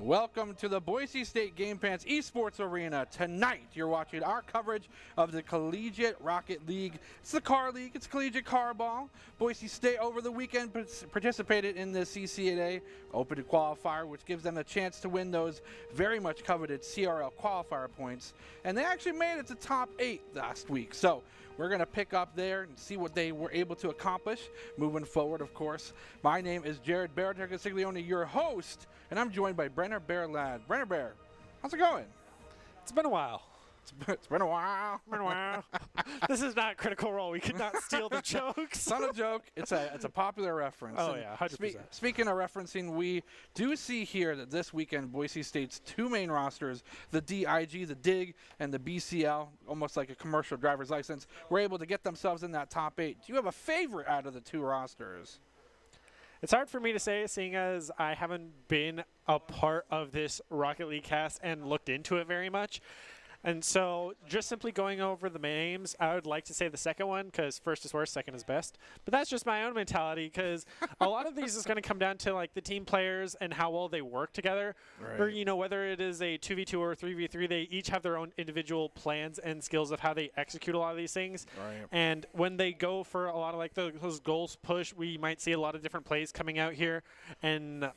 Welcome to the Boise State Game Pants Esports Arena. Tonight, you're watching our coverage of the Collegiate Rocket League. It's the Car League. It's Collegiate Carball. Boise State over the weekend participated in the CCNA Open Qualifier, which gives them a chance to win those very much coveted CRL qualifier points. And they actually made it to top 8 last week. So we're going to pick up there and see what they were able to accomplish moving forward, of course. My name is Jared Barrett-Consiglione, your host, and I'm joined by Brenner Bear Lad. Brenner Bear, how's it going? It's been a while. It's been a while. Been a while. This is not Critical Role. We could not steal the jokes. It's not a joke. It's a popular reference. Oh, yeah, 100%. Speaking of referencing, we do see here that this weekend Boise State's two main rosters, the DIG, the DIG, and the BCL, almost like a commercial driver's license, were able to get themselves in that top 8. Do you have a favorite out of the two rosters? It's hard for me to say, seeing as I haven't been a part of this Rocket League cast and looked into it very much. And so just simply going over the names, I would like to say the second one because first is worst, second is best. But that's just my own mentality because a lot of these is going to come down to like the team players and how well they work together. Right. Or, you know, whether it is a 2v2 or 3v3, they each have their own individual plans and skills of how they execute a lot of these things. Right. And when they go for a lot of like those goals push, we might see a lot of different plays coming out here. And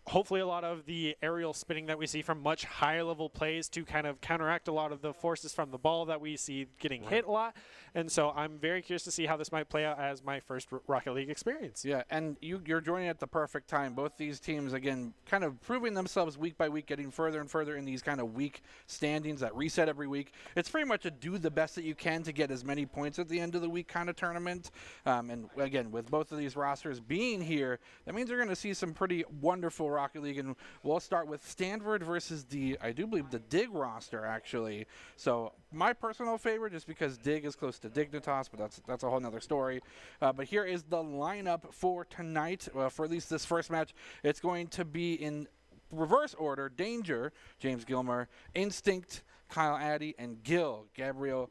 hopefully a lot of the aerial spinning that we see from much higher level plays to kind of counteract a lot of the forces from the ball that we see getting hit a lot. And so I'm very curious to see how this might play out as my first Rocket League experience. Yeah, and you're joining at the perfect time. Both these teams, again, kind of proving themselves week by week, getting further and further in these kind of weak standings that reset every week. It's pretty much a do the best that you can to get as many points at the end of the week kind of tournament. And again, with both of these rosters being here, that means we're going to see some pretty wonderful Rocket League, and we'll start with Stanford versus I do believe the DIG roster, actually. So my personal favorite, just because DIG is close to Dignitas, but that's a whole nother story. But here is the lineup for tonight. For at least this first match, it's going to be in reverse order: Danger, James Gilmer; Instinct, Kyle Addy; and Gabriel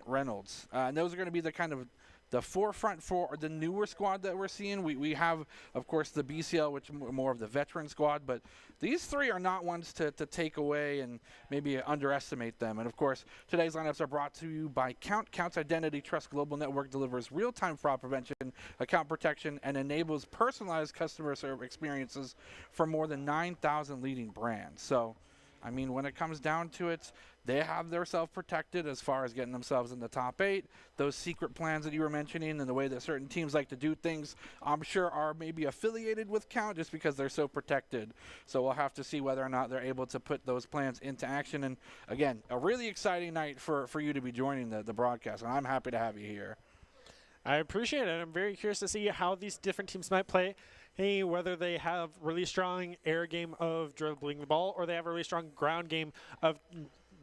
Reynolds. And those are going to be the kind of the forefront for the newer squad that we're seeing. We have, of course, the BCL, which is more of the veteran squad, but these three are not ones to take away and maybe underestimate them. And, of course, today's lineups are brought to you by Count. Count's Identity Trust Global Network delivers real-time fraud prevention, account protection, and enables personalized customer service experiences for more than 9,000 leading brands. So, I mean, when it comes down to it, they have themselves protected as far as getting themselves in the top 8. Those secret plans that you were mentioning and the way that certain teams like to do things, I'm sure are maybe affiliated with Count just because they're so protected. So we'll have to see whether or not they're able to put those plans into action. And again, a really exciting night for you to be joining the broadcast, and I'm happy to have you here. I appreciate it. I'm very curious to see how these different teams might play. Hey, whether they have really strong air game of dribbling the ball or they have a really strong ground game of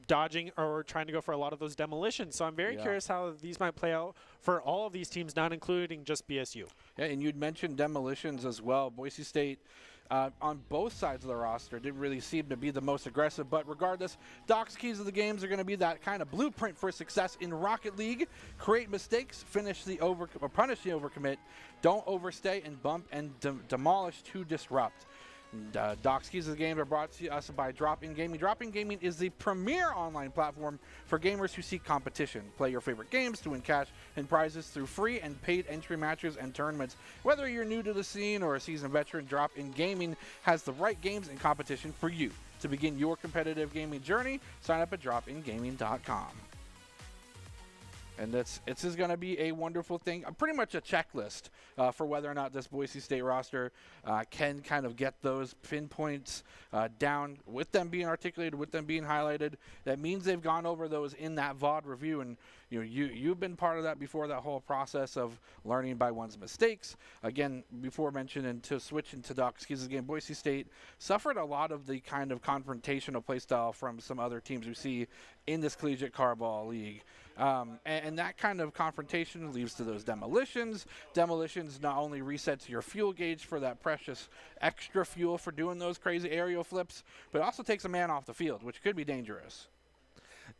dodging or trying to go for a lot of those demolitions. So I'm very curious how these might play out for all of these teams, not including just BSU. Yeah, and you'd mentioned demolitions as well. Boise State, on both sides of the roster, didn't really seem to be the most aggressive. But regardless, Doc's keys of the games are going to be that kind of blueprint for success in Rocket League. Create mistakes, punish the overcommit, don't overstay, and bump and demolish to disrupt. And, Doc's keys of the game are brought to us by Drop-In Gaming. Drop-In Gaming is the premier online platform for gamers who seek competition. Play your favorite games to win cash and prizes through free and paid entry matches and tournaments. Whether you're new to the scene or a seasoned veteran, Drop-In Gaming has the right games and competition for you. To begin your competitive gaming journey, sign up at dropingaming.com. And this is going to be a wonderful thing, pretty much a checklist for whether or not this Boise State roster can kind of get those pinpoints down with them being articulated, with them being highlighted. That means they've gone over those in that VOD review, and you've been part of that before, that whole process of learning by one's mistakes. Again, before mentioned, and to switch into Doc's keys of the game, Boise State suffered a lot of the kind of confrontational play style from some other teams we see in this Collegiate Carball League. And that kind of confrontation leads to those demolitions. Demolitions not only resets your fuel gauge for that precious extra fuel for doing those crazy aerial flips, but also takes a man off the field, which could be dangerous.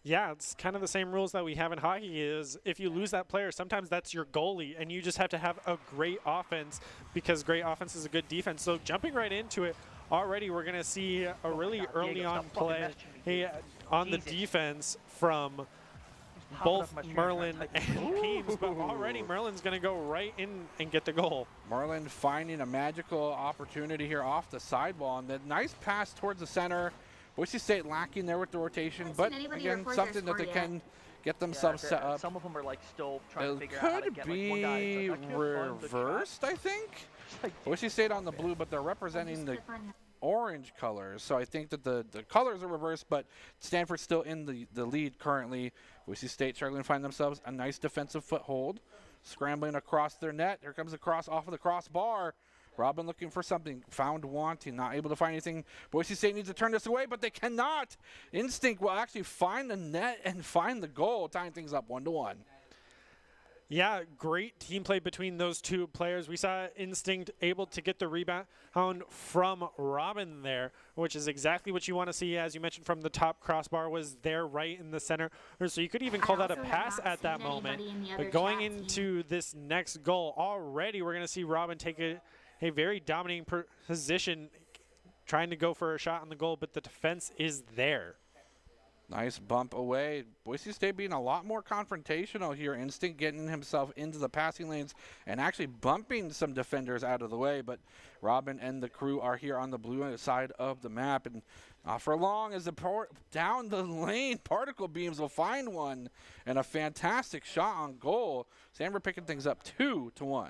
Yeah, it's kind of the same rules that we have in hockey is if you lose that player, sometimes that's your goalie, and you just have to have a great offense because great offense is a good defense. So jumping right into it, already we're going to see a really early on play on the defense from both Merlin and Beams, but already Merlin's going to go right in and get the goal. Merlin finding a magical opportunity here off the sidewall, and the nice pass towards the center. Boise State lacking there with the rotation, but again, something that they can get themselves set up. Some of them are like still trying to figure out how to get like one guy. It could be reversed, I think. Boise State on the blue, but they're representing the orange colors, so I think that the colors are reversed, but Stanford's still in the lead currently. Boise State struggling to find themselves a nice defensive foothold, scrambling across their net. Here comes the cross off of the crossbar. Robin looking for something, found wanting, not able to find anything. Boise State needs to turn this away, but they cannot. Instinct will actually find the net and find the goal, tying things up 1-1. Yeah, great team play between those two players. We saw Instinct able to get the rebound from Robin there, which is exactly what you want to see, as you mentioned, from the top crossbar was there right in the center. So you could even call that a pass at that moment. But going into this next goal, already we're going to see Robin take a very dominating position, trying to go for a shot on the goal, but the defense is there. Nice bump away. Boise State being a lot more confrontational here. Instinct getting himself into the passing lanes and actually bumping some defenders out of the way. But Robin and the crew are here on the blue side of the map. And not for long as down the lane, Particle Beams will find one. And a fantastic shot on goal. Stanford picking things up 2-1.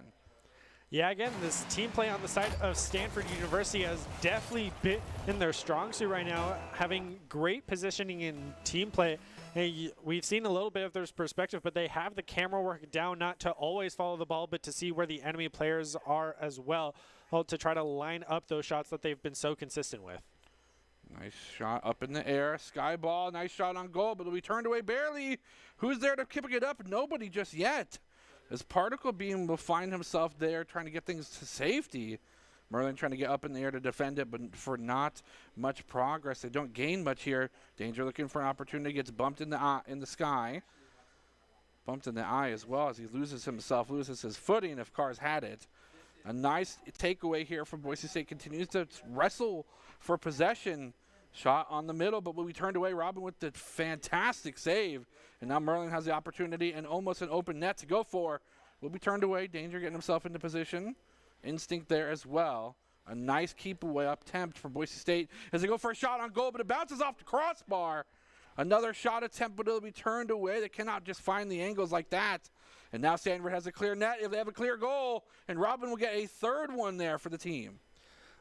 Yeah, again, this team play on the side of Stanford University has definitely been in their strong suit right now, having great positioning in team play. Hey, we've seen a little bit of their perspective, but they have the camera work down, not to always follow the ball, but to see where the enemy players are as well, to try to line up those shots that they've been so consistent with. Nice shot up in the air. Sky ball, nice shot on goal, but it'll be turned away barely. Who's there to keep it up? Nobody just yet. As Particle Beam will find himself there trying to get things to safety. Merlin trying to get up in the air to defend it, but for not much progress. They don't gain much here. Danger looking for an opportunity, gets bumped in the eye, in the sky. Bumped in the eye as well as he loses his footing if Cars had it. A nice takeaway here from Boise State, continues to wrestle for possession. Shot on the middle, but will be turned away. Robin with the fantastic save. And now Merlin has the opportunity and almost an open net to go for. Will be turned away. Danger getting himself into position. Instinct there as well. A nice keep away up attempt for Boise State as they go for a shot on goal, but it bounces off the crossbar. Another shot attempt, but it'll be turned away. They cannot just find the angles like that. And now Stanford has a clear net if they have a clear goal. And Robin will get a third one there for the team.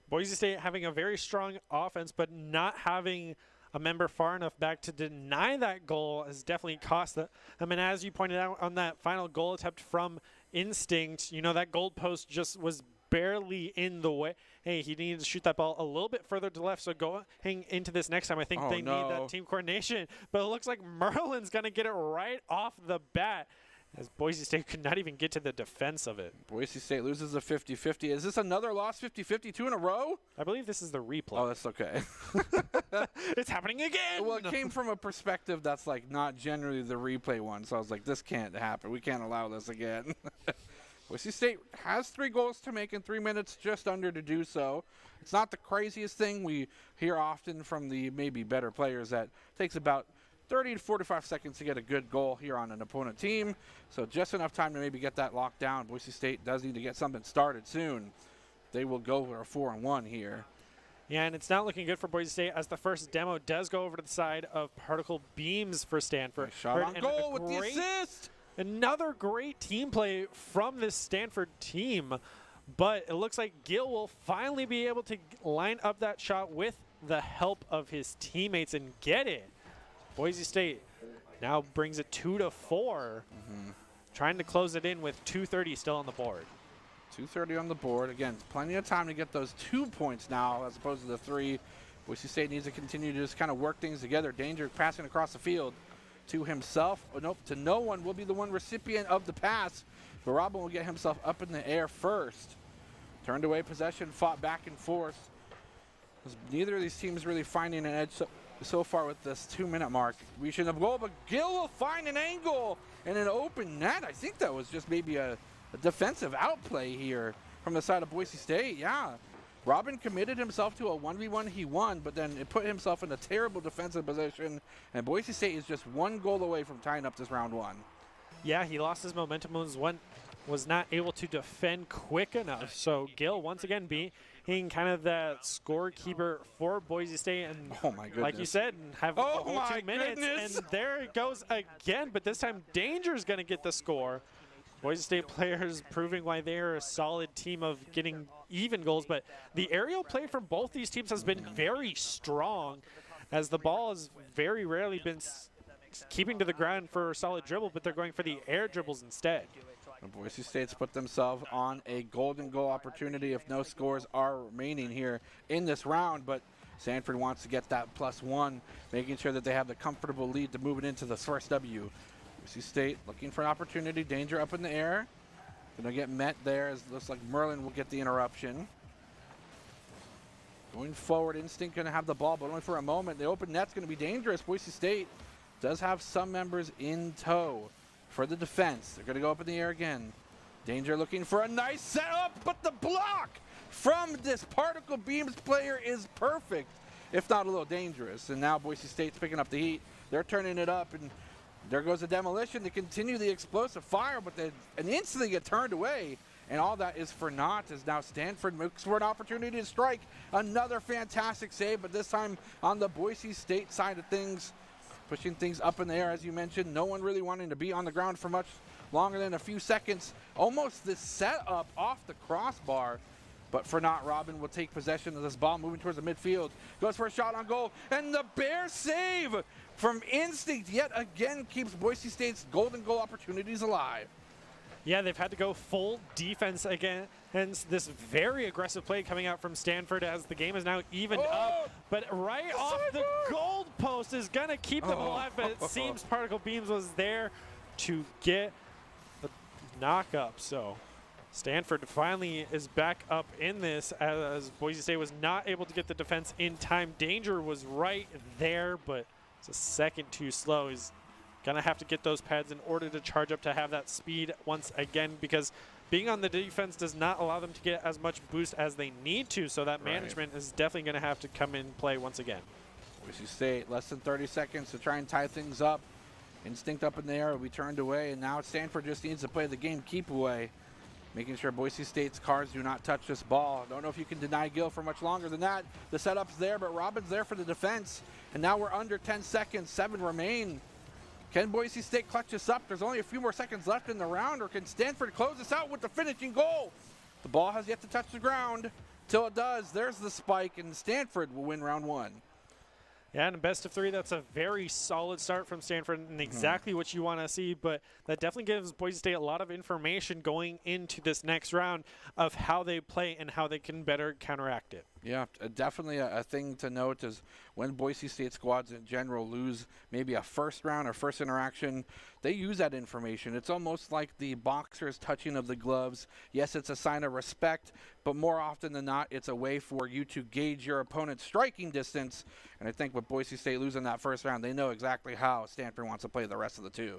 Boise State having a very strong offense, but not having a member far enough back to deny that goal has definitely cost them. I mean, as you pointed out on that final goal attempt from Instinct, you know, that goal post just was barely in the way. Hey, he needed to shoot that ball a little bit further to the left, so going into this next time, I think they need that team coordination. But it looks like Merlin's going to get it right off the bat, as Boise State could not even get to the defense of it. Boise State loses a 50-50. Is this another loss 50-50, 2 in a row? I believe this is the replay. Oh, that's okay. It's happening again! Well, it came from a perspective that's like not generally the replay one, so I was like, this can't happen. We can't allow this again. Boise State has 3 goals to make in 3 minutes, just under to do so. It's not the craziest thing. We hear often from the maybe better players that it takes about 30 to 45 seconds to get a good goal here on an opponent team. So just enough time to maybe get that locked down. Boise State does need to get something started soon. They will go for a 4-1 here. Yeah, and it's not looking good for Boise State as the first demo does go over to the side of Particle Beams for Stanford. Nice shot on goal with the assist. Another great team play from this Stanford team. But it looks like Gil will finally be able to line up that shot with the help of his teammates and get it. Boise State now brings it 2-4, trying to close it in with 2:30 still on the board. 2:30 on the board. Again, plenty of time to get those 2 points now as opposed to the 3. Boise State needs to continue to just kind of work things together. Danger passing across the field to himself. Oh, nope, to no one will be the one recipient of the pass. But Robin will get himself up in the air first. Turned away possession, fought back and forth. Neither of these teams really finding an edge so far with this 2-minute mark. We should have goal, but Gil will find an angle and an open net. I think that was just maybe a defensive outplay here from the side of Boise State. Yeah, Robin committed himself to a 1v1, he won, but then it put himself in a terrible defensive position, and Boise State is just 1 goal away from tying up this round 1. Yeah, he lost his momentum, was not able to defend quick enough. So Gil, once again, being kind of that scorekeeper for Boise State, and oh my goodness, like you said, have a whole 2 minutes, and there it goes again, but this time Danger's going to get the score. Boise State players proving why they're a solid team of getting even goals, but the aerial play from both these teams has been very strong, as the ball has very rarely been keeping to the ground for a solid dribble, but they're going for the air dribbles instead. And Boise State's put themselves on a golden goal opportunity if no scores are remaining here in this round, but Stanford wants to get that +1, making sure that they have the comfortable lead to move it into the first W. Boise State looking for an opportunity. Danger up in the air. Gonna get met there, as it looks like Merlin will get the interruption. Going forward, Instinct gonna have the ball, but only for a moment. The open net's gonna be dangerous. Boise State does have some members in tow for the defense. They're gonna go up in the air again. Danger looking for a nice setup, but the block from this Particle Beams player is perfect, if not a little dangerous. And now Boise State's picking up the heat. They're turning it up, and there goes a demolition to continue the explosive fire, but they instantly get turned away. And all that is for naught, as now Stanford looks for an opportunity to strike. Another fantastic save, but this time on the Boise State side of things, pushing things up in the air, as you mentioned. No one really wanting to be on the ground for much longer than a few seconds. Almost this setup off the crossbar, but for not, Robin will take possession of this ball, moving towards the midfield. Goes for a shot on goal, and the Bear save from Instinct yet again keeps Boise State's golden goal opportunities alive. Yeah, they've had to go full defense again, hence this very aggressive play coming out from Stanford as the game is now evened up. But right off the goal post is going to keep them alive, but it seems Particle Beams was there to get the knock up. So Stanford finally is back up in this, as Boise State was not able to get the defense in time. Danger was right there, but it's a second too slow. He's gonna have to get those pads in order to charge up to have that speed once again, because being on the defense does not allow them to get as much boost as they need to, so that management is definitely gonna have to come in play once again. Boise State, less than 30 seconds to try and tie things up. Instinct up in the air will be turned away, and now Stanford just needs to play the game keep away, making sure Boise State's cars do not touch this ball. Don't know if you can deny Gil for much longer than that. The setup's there, but Robin's there for the defense, and now we're under 10 seconds, 7 remain. Can Boise State clutch this up? There's only a few more seconds left in the round, or can Stanford close this out with the finishing goal? The ball has yet to touch the ground. Till it does, there's the spike, and Stanford will win round 1. Yeah, and best of 3, that's a very solid start from Stanford and exactly what you want to see, but that definitely gives Boise State a lot of information going into this next round of how they play and how they can better counteract it. Yeah, definitely a thing to note is when Boise State squads in general lose maybe a first round or first interaction, they use that information. It's almost like the boxer's touching of the gloves. Yes, it's a sign of respect, but more often than not, it's a way for you to gauge your opponent's striking distance. And I think with Boise State losing that first round, they know exactly how Stanford wants to play the rest of the 2.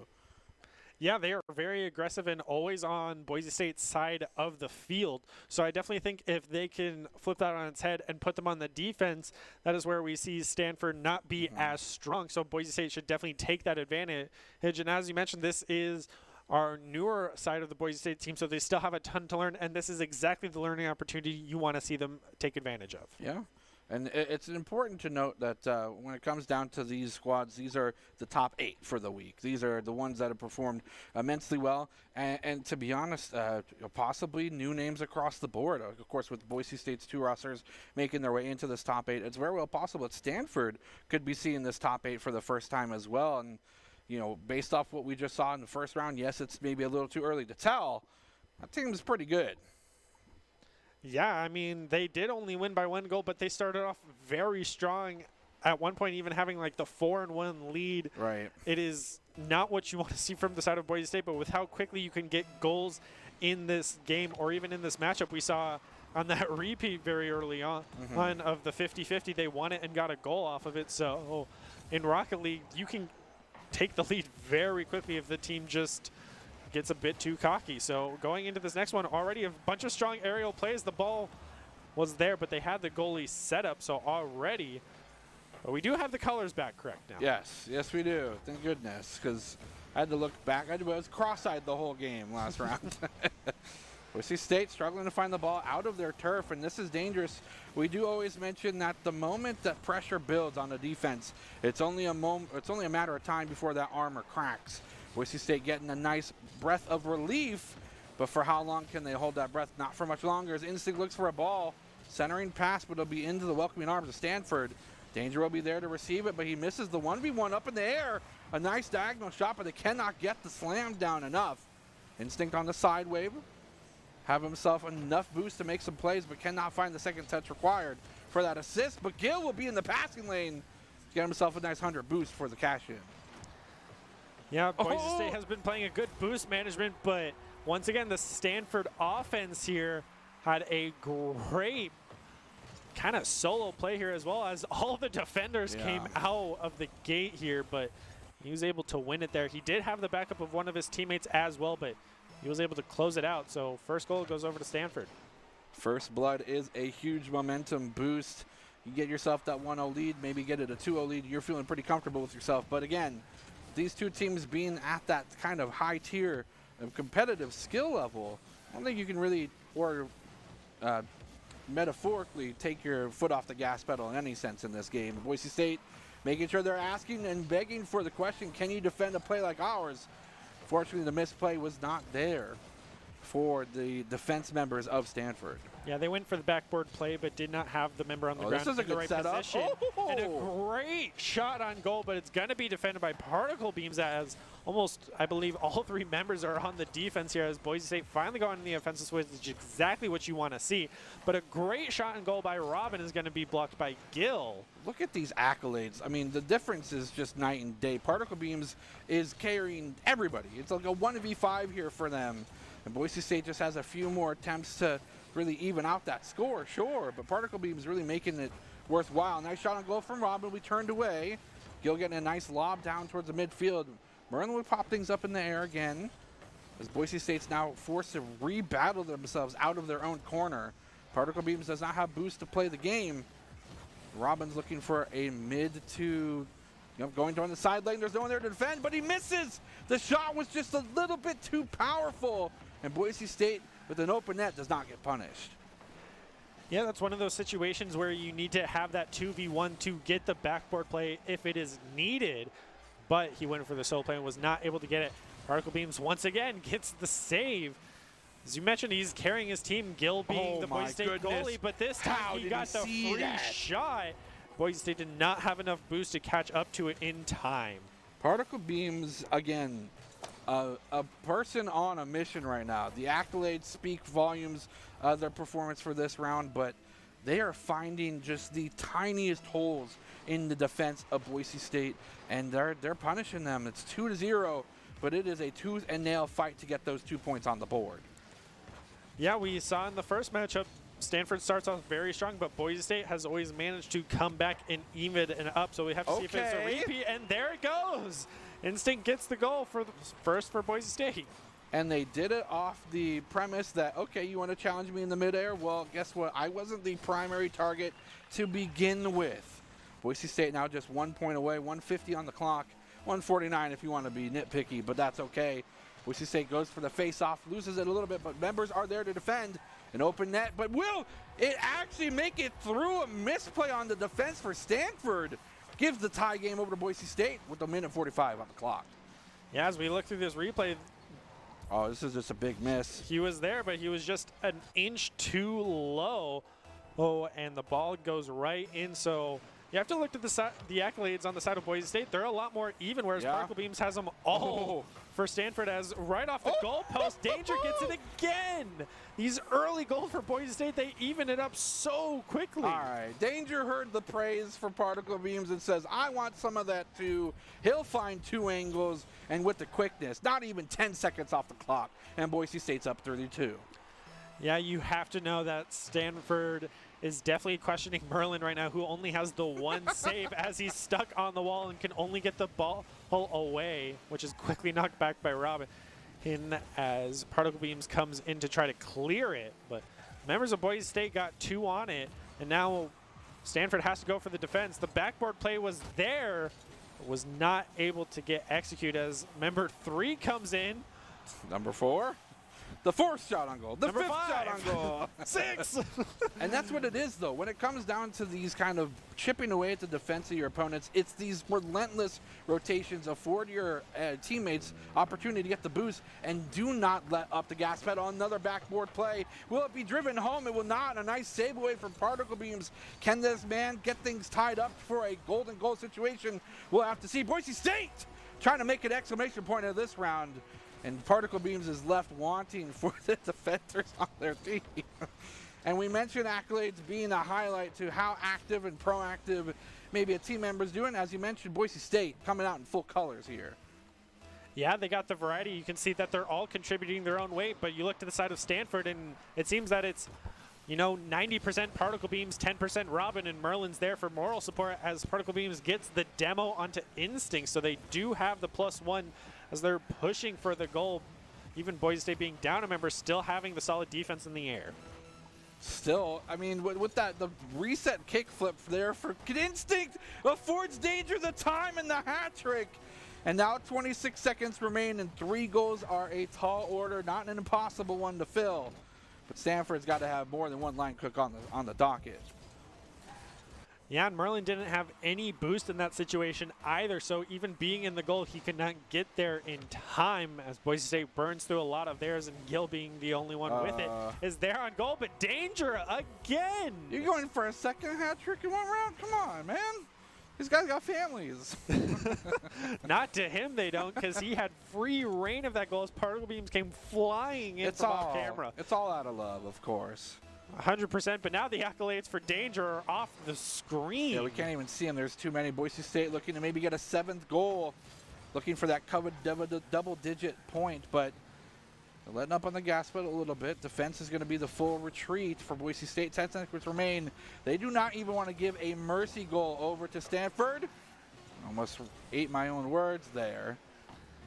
Yeah, they are very aggressive and always on Boise State's side of the field. So I definitely think if they can flip that on its head and put them on the defense, that is where we see Stanford not be as strong. So Boise State should definitely take that advantage. And as you mentioned, this is our newer side of the Boise State team, so they still have a ton to learn, and this is exactly the learning opportunity you want to see them take advantage of. Yeah. And it's important to note that when it comes down to these squads, these are the top 8 for the week. These are the ones that have performed immensely well. And to be honest, possibly new names across the board. Of course, with Boise State's 2 rosters making their way into this top 8, it's very well possible that Stanford could be seeing this top 8 for the first time as well. And, you know, based off what we just saw in the first round, yes, it's maybe a little too early to tell. That team is pretty good. Yeah, I mean, they did only win by 1 goal, but they started off very strong. At one point, even having like the 4-1 lead. Right. It is not what you want to see from the side of Boise State, but with how quickly you can get goals in this game or even in this matchup, we saw on that repeat very early on of the 50-50, they won it and got a goal off of it. So in Rocket League, you can take the lead very quickly if the team just gets a bit too cocky. So going into this next one, already a bunch of strong aerial plays. The ball was there, but they had the goalie set up, so already. But we do have the colors back correct now. Yes, we do. Thank goodness, because I had to look back. I was cross-eyed the whole game last round. Boise State struggling to find the ball out of their turf, and this is dangerous. We do always mention that the moment that pressure builds on the defense, it's only a matter of time before that armor cracks. Boise State getting a nice breath of relief, but for how long can they hold that breath? Not for much longer, as Instinct looks for a ball. Centering pass, but it'll be into the welcoming arms of Stanford. Danger will be there to receive it, but he misses the 1v1 up in the air. A nice diagonal shot, but they cannot get the slam down enough. Instinct on the side wave. Have himself enough boost to make some plays, but cannot find the second touch required for that assist. But Gill will be in the passing lane to get himself a nice 100 boost for the cash-in. Yeah, Boise State has been playing a good boost management, but once again, the Stanford offense here had a great kind of solo play here, as well as all the defenders came out of the gate here, but he was able to win it there. He did have the backup of one of his teammates as well, but he was able to close it out. So first goal goes over to Stanford. First blood is a huge momentum boost. You get yourself that 1-0 lead, maybe get it a 2-0 lead. You're feeling pretty comfortable with yourself. But again, these two teams being at that kind of high tier of competitive skill level, I don't think you can really, or metaphorically, take your foot off the gas pedal in any sense in this game. Boise State making sure they're asking and begging for the question, can you defend a play like ours? Fortunately, the misplay was not there for the defense members of Stanford. Yeah, they went for the backboard play, but did not have the member on the ground this is a in the good right setup. position. And a great shot on goal, but it's going to be defended by particle beams as almost, I believe, all three members are on the defense here as Boise State finally going in the offensive switch, which is exactly what you want to see. But a great shot and goal by Robin is going to be blocked by Gill. Look at these accolades. I mean, the difference is just night and day. Particle Beams is carrying everybody. It's like a 1v5 here for them. And Boise State just has a few more attempts to really even out that score, sure. But Particle Beams really making it worthwhile. Nice shot on goal from Robin. We turned away. Gill getting a nice lob down towards the midfield. Merlin would pop things up in the air again, as Boise State's now forced to rebattle themselves out of their own corner. Particle Beams does not have boost to play the game. Robin's looking for a mid to, going down the side lane. There's no one there to defend, but he misses. The shot was just a little bit too powerful, and Boise State with an open net does not get punished. Yeah, that's one of those situations where you need to have that 2v1 to get the backboard play if it is needed. But he went for the solo play and was not able to get it. Particle Beams once again gets the save. As you mentioned, he's carrying his team, Gill being the Boise State goalie, but this time he got the free shot. Boise State did not have enough boost to catch up to it in time. Particle Beams, again, a person on a mission right now. The accolades speak volumes of their performance for this round, but they are finding just the tiniest holes in the defense of Boise State, and they're punishing them. It's 2-0, but it is a tooth and nail fight to get those 2 points on the board. Yeah, we saw in the first matchup, Stanford starts off very strong, but Boise State has always managed to come back and even and up, so we have to see if it's a repeat, and there it goes. Instinct gets the goal for the first for Boise State. And they did it off the premise that, okay, you want to challenge me in the midair? Well, guess what? I wasn't the primary target to begin with. Boise State now just 1 point away, 150 on the clock, 149 if you want to be nitpicky, but that's okay. Boise State goes for the face-off, loses it a little bit, but members are there to defend an open net. But will it actually make it through? A misplay on the defense for Stanford gives the tie game over to Boise State with a minute 45 on the clock. Yeah, as we look through this replay, oh, this is just a big miss. He was there, but he was just an inch too low. Oh, and the ball goes right in. So you have to look at the accolades on the side of Boise State. They're a lot more even, whereas Particle Beams has them all for Stanford as right off the goalpost. Danger gets it again. These early goals for Boise State, they even it up so quickly. All right, Danger heard the praise for Particle Beams and says, I want some of that too. He'll find two angles, and with the quickness, not even 10 seconds off the clock, and Boise State's up 32. Yeah, you have to know that Stanford is definitely questioning Merlin right now, who only has the one save as he's stuck on the wall and can only get the ball away, which is quickly knocked back by Robin. In as Particle Beams comes in to try to clear it, but members of Boise State got 2 on it, and now Stanford has to go for the defense. The backboard play was there, was not able to get executed as member 3 comes in. Number 4. The 4th shot on goal. The Number 5th 5. shot on goal. 6. And that's what it is, though. When it comes down to these kind of chipping away at the defense of your opponents, it's these relentless rotations afford your teammates opportunity to get the boost, and do not let up the gas pedal on another backboard play. Will it be driven home? It will not. A nice save away from Particle Beams. Can this man get things tied up for a golden goal situation? We'll have to see. Boise State trying to make an exclamation point of this round. And Particle Beams is left wanting for the defenders on their team. And we mentioned accolades being a highlight to how active and proactive maybe a team member's doing. As you mentioned, Boise State coming out in full colors here. Yeah, they got the variety. You can see that they're all contributing their own weight, but you look to the side of Stanford, and it seems that it's, 90% Particle Beams, 10% Robin, and Merlin's there for moral support as Particle Beams gets the demo onto Instinct, so they do have the +1 as they're pushing for the goal. Even Boise State being down a member, still having the solid defense in the air. Still, I mean, with that, the reset kickflip there for Instinct affords Danger the time and the hat trick. And now 26 seconds remain, and 3 goals are a tall order, not an impossible one to fill. But Stanford's got to have more than one line cook on the docket. Yeah, and Merlin didn't have any boost in that situation either, so even being in the goal, he could not get there in time as Boise State burns through a lot of theirs, and Gil being the only one with it is there on goal, but Danger again! You're going for a second hat trick in 1 round? Come on, man. These guys got families. Not to him, they don't, because he had free reign of that goal as Particle Beams came flying in from off camera. It's all out of love, of course. 100%, but now the accolades for Danger are off the screen. Yeah, we can't even see them. There's too many. Boise State looking to maybe get a 7th goal, looking for that coveted double-digit point, but they're letting up on the gas pedal a little bit. Defense is going to be the full retreat for Boise State. 10 seconds remain. They do not even want to give a mercy goal over to Stanford. Almost ate my own words there.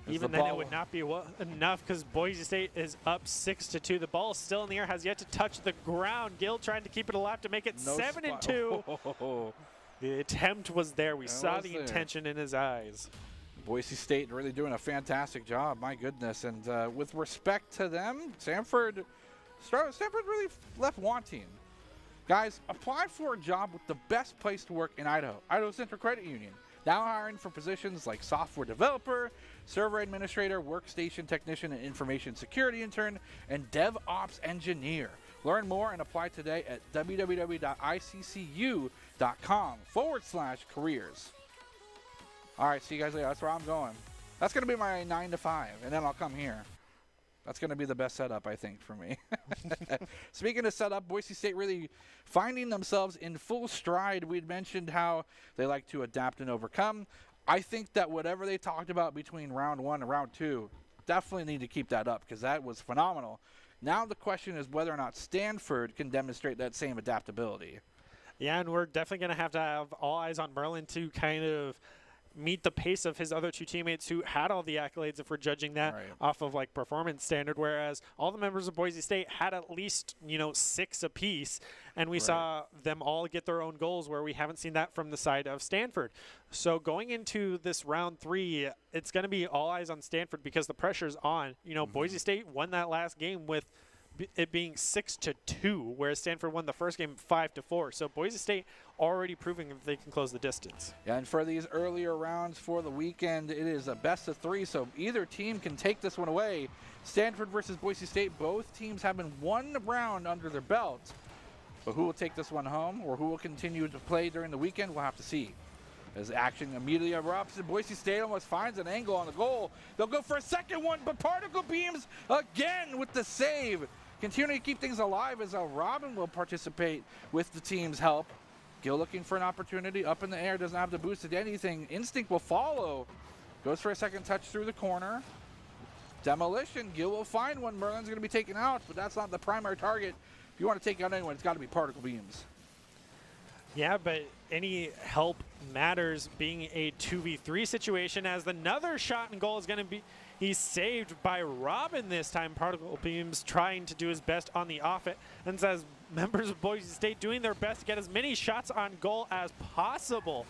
Even then, it would not be enough because Boise State is up 6-2. The ball is still in the air, has yet to touch the ground. Gil trying to keep it alive to make it 7-2. The attempt was there. We saw the intention in his eyes. Boise State really doing a fantastic job, my goodness. And with respect to them, Stanford really left wanting. Guys, apply for a job with the best place to work in Idaho, Idaho Central Credit Union. Now hiring for positions like software developer, server administrator, workstation technician, and information security intern, and DevOps engineer. Learn more and apply today at www.iccu.com/careers. All right, see you guys later. That's where I'm going. That's going to be my 9 to 5, and then I'll come here. That's going to be the best setup, I think, for me. Speaking of setup, Boise State really finding themselves in full stride. We'd mentioned how they like to adapt and overcome. I think that whatever they talked about between round 1 and round 2, definitely need to keep that up because that was phenomenal. Now the question is whether or not Stanford can demonstrate that same adaptability. Yeah, and we're definitely going to have all eyes on Merlin to kind of meet the pace of his other 2 teammates who had all the accolades if we're judging that off of like performance standard, whereas all the members of Boise State had at least 6 apiece, and we saw them all get their own goals where we haven't seen that from the side of Stanford. So going into this round 3, it's going to be all eyes on Stanford because the pressure's on. Boise State won that last game with it being 6-2, whereas Stanford won the first game 5-4. So Boise State already proving that they can close the distance. Yeah, and for these earlier rounds for the weekend, it is a best of 3, so either team can take this one away. Stanford versus Boise State, both teams having 1 round under their belt. But who will take this one home or who will continue to play during the weekend, we'll have to see. As action immediately erupts, and Boise State almost finds an angle on the goal. They'll go for a second one, but Particle Beams again with the save. Continuing to keep things alive as Robin will participate with the team's help. Gil looking for an opportunity up in the air, doesn't have the boost to anything. Instinct will follow. Goes for a second touch through the corner. Demolition, Gil will find one. Merlin's going to be taken out, but that's not the primary target. If you want to take out anyone, it's got to be Particle Beams. Yeah, but any help matters being a 2v3 situation as another shot and goal is going to be He's saved by Robin this time. Particle Beams trying to do his best on the offense, and says members of Boise State doing their best to get as many shots on goal as possible,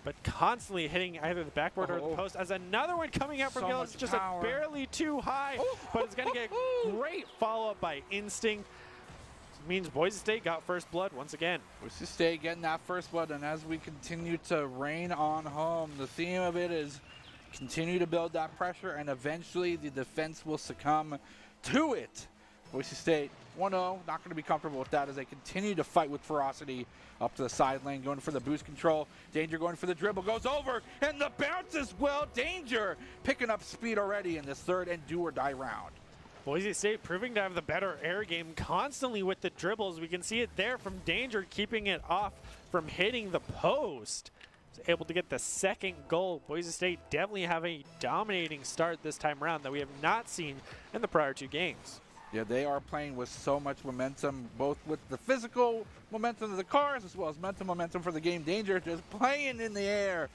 but constantly hitting either the backboard or the post. As another one coming out from Gil, it's just barely too high, but it's going to get great follow-up by Instinct. Means Boise State got first blood once again. Boise State getting that first blood, and as we continue to rain on home, the theme of it is continue to build that pressure, and eventually the defense will succumb to it. Boise State 1-0, not going to be comfortable with that as they continue to fight with ferocity up to the side lane, going for the boost control. Danger going for the dribble, goes over, and the bounce as well. Danger picking up speed already in this third and do or die round. Boise State proving to have the better air game constantly with the dribbles. We can see it there from Danger, keeping it off from hitting the post. He's able to get the second goal. Boise State definitely have a dominating start this time around that we have not seen in the prior two games. Yeah, they are playing with so much momentum, both with the physical momentum of the cars as well as mental momentum for the game. Danger just playing in the air,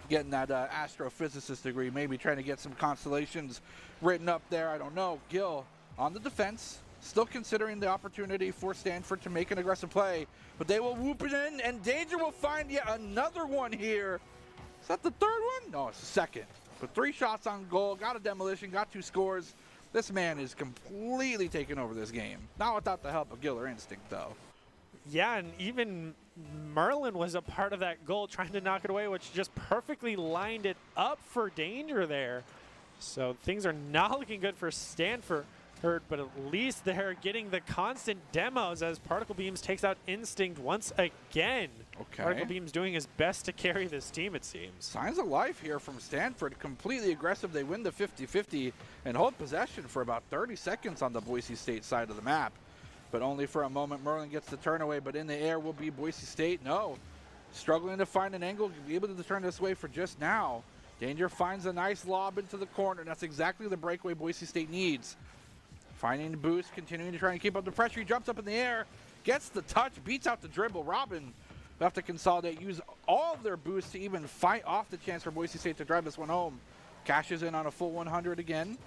getting that astrophysicist degree, maybe trying to get some constellations written up there. I don't know. Gil on the defense, still considering the opportunity for Stanford to make an aggressive play, but they will whoop it in, and Danger will find yet another one here. Is that the third one? No, it's the second. But 3 shots on goal, got a demolition, got 2 scores. This man is completely taking over this game. Not without the help of Gil or Instinct, though. Yeah, and even Merlin was a part of that goal, trying to knock it away, which just perfectly lined it up for Danger there. So things are not looking good for Stanford, but at least they're getting the constant demos as Particle Beams takes out Instinct once again. Okay. Particle Beams doing his best to carry this team, it seems. Signs of life here from Stanford. Completely aggressive. They win the 50-50 and hold possession for about 30 seconds on the Boise State side of the map. But only for a moment. Merlin gets the turn away, but in the air will be Boise State. No. Struggling to find an angle, be able to turn this way for just now. Danger finds a nice lob into the corner. That's exactly the breakaway Boise State needs. Finding the boost, continuing to try and keep up the pressure. He jumps up in the air, gets the touch, beats out the dribble. Robin will have to consolidate, use all of their boosts to even fight off the chance for Boise State to drive this one home. Cashes in on a full 100 again.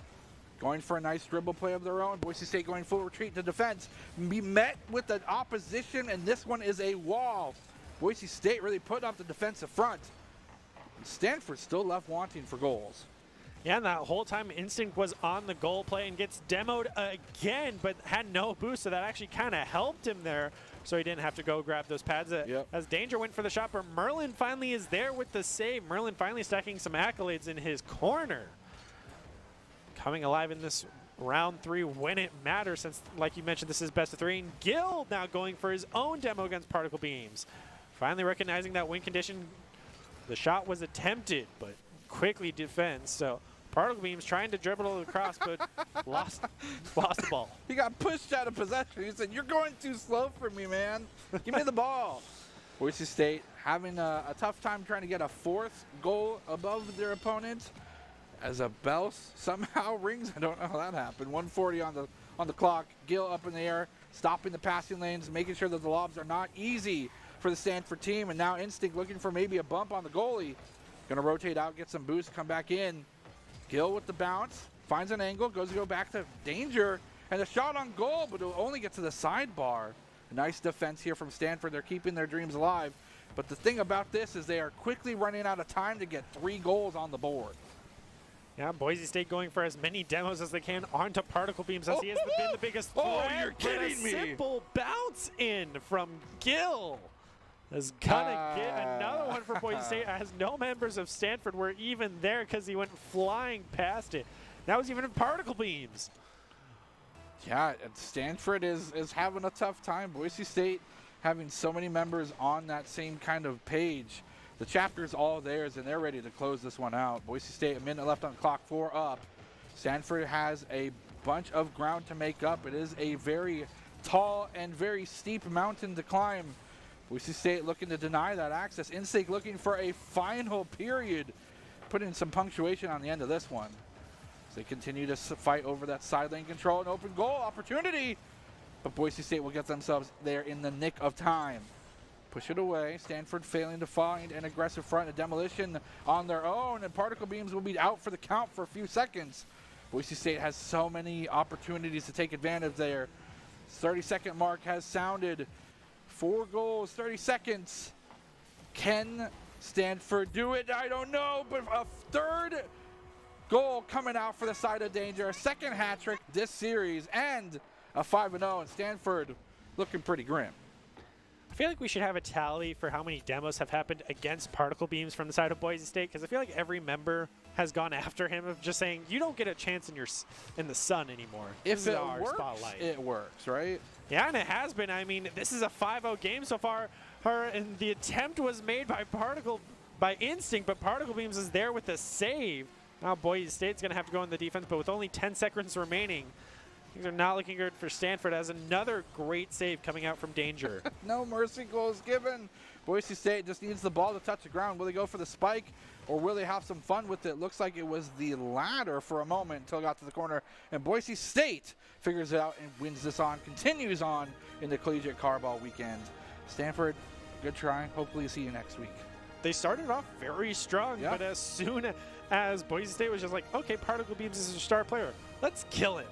Going for a nice dribble play of their own. Boise State going full retreat to defense. Be met with an opposition, and this one is a wall. Boise State really putting up the defensive front. Stanford still left wanting for goals. Yeah, and that whole time Instinct was on the goal play and gets demoed again, but had no boost, so that actually kind of helped him there, so he didn't have to go grab those pads. As Danger went for the shot, but Merlin finally is there with the save. Merlin finally stacking some accolades in his corner. Coming alive in this round 3 when it matters, since, like you mentioned, this is best of 3. And Gil now going for his own demo against Particle Beams. Finally recognizing that win condition. The shot was attempted, but quickly defends. So Particle Beams trying to dribble it across, but lost the ball. He got pushed out of possession. He said, "You're going too slow for me, man. Give me the ball." Boise State having a tough time trying to get a 4th goal above their opponent, as a bell somehow rings. I don't know how that happened. 1:40 on the clock. Gil up in the air, stopping the passing lanes, making sure that the lobs are not easy for the Stanford team. And now Instinct looking for maybe a bump on the goalie. Gonna rotate out, get some boost, come back in. Gil with the bounce, finds an angle, goes to go back to Danger, and a shot on goal, but it'll only get to the sidebar. A nice defense here from Stanford. They're keeping their dreams alive. But the thing about this is they are quickly running out of time to get 3 goals on the board. Yeah, Boise State going for as many demos as they can onto Particle Beams, as he has been the biggest threat. Oh, you're kidding me. Simple bounce in from Gil is gonna get another one for Boise State, as no members of Stanford were even there because he went flying past it. That was even in Particle Beams. Yeah, and Stanford is having a tough time. Boise State having so many members on that same kind of page. The chapter's all theirs, and they're ready to close this one out. Boise State, a minute left on the clock, 4 up. Stanford has a bunch of ground to make up. It is a very tall and very steep mountain to climb. Boise State looking to deny that access. Instinct looking for a final period, putting some punctuation on the end of this one. As they continue to fight over that side lane control, and open goal opportunity. But Boise State will get themselves there in the nick of time. push it away. Stanford failing to find an aggressive front. A demolition on their own, and particle beams will be out for the count for a few seconds. Boise State has so many opportunities to take advantage there. 30-second mark has sounded. 4 goals, 30 seconds. Can Stanford do it? I don't know, but a third goal coming out for the side of danger. A second hat trick this series, and a 5-0, and Stanford looking pretty grim. I feel like we should have a tally for how many demos have happened against particle beams from the side of Boise State, because I feel like every member has gone after him of just saying, you don't get a chance in the sun anymore. If it works, it works, right? Yeah, and it has been. I mean, this is a 5-0 game so far, and the attempt was made by Instinct, but Particle Beams is there with the save. Now Boise State's going to have to go in the defense, but with only 10 seconds remaining, things are not looking good for Stanford as another great save coming out from danger. No mercy goals given. Boise State just needs the ball to touch the ground. Will they go for the spike, or will they have some fun with it? Looks like it was the latter for a moment until it got to the corner, and Boise State figures it out and wins this on, continues on in the collegiate Carball weekend. Stanford, good try. Hopefully see you next week. They started off very strong, but as soon as Boise State was just like, okay, Particle Beams is a star player, let's kill him.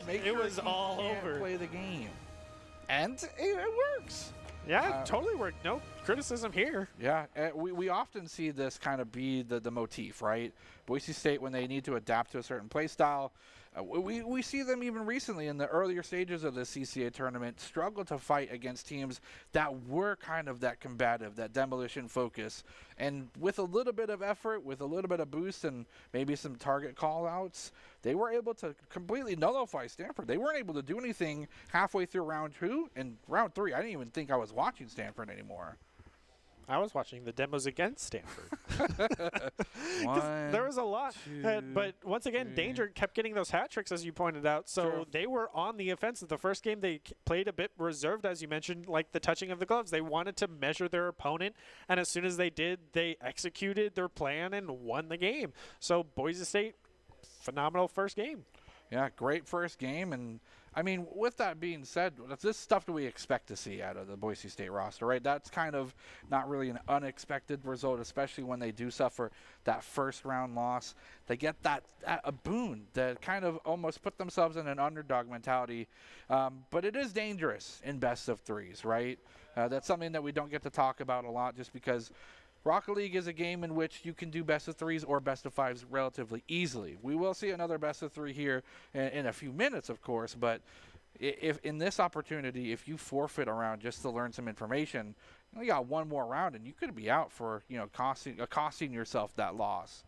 It was all over. Play the game, and it works. Yeah, it totally worked. No criticism here. Yeah, we often see this kind of be the motif, right? Boise State, when they need to adapt to a certain play style, we see them even recently in the earlier stages of the CCA tournament struggle to fight against teams that were kind of that combative, that demolition focus. And with a little bit of effort, with a little bit of boost and maybe some target call-outs, they were able to completely nullify Stanford. They weren't able to do anything halfway through round 2. And round 3, I didn't even think I was watching Stanford anymore. I was watching the demos against Stanford. One, there was a lot. But once again, 3. Danger kept getting those hat tricks, as you pointed out. So they were on the offensive. The first game, they played a bit reserved, as you mentioned, like the touching of the gloves. They wanted to measure their opponent. And as soon as they did, they executed their plan and won the game. So Boise State, phenomenal first game. Yeah, great first game. And I mean, with that being said, this stuff that we expect to see out of the Boise State roster, right? That's kind of not really an unexpected result, especially when they do suffer that first round loss. They get a boon that kind of almost put themselves in an underdog mentality. But it is dangerous in best of threes, right? That's something that we don't get to talk about a lot just because Rocket League is a game in which you can do best of threes or best of fives relatively easily. We will see another best of 3 here in a few minutes, of course, but if in this opportunity, if you forfeit a round just to learn some information, you got one more round and you could be out for, costing yourself that loss.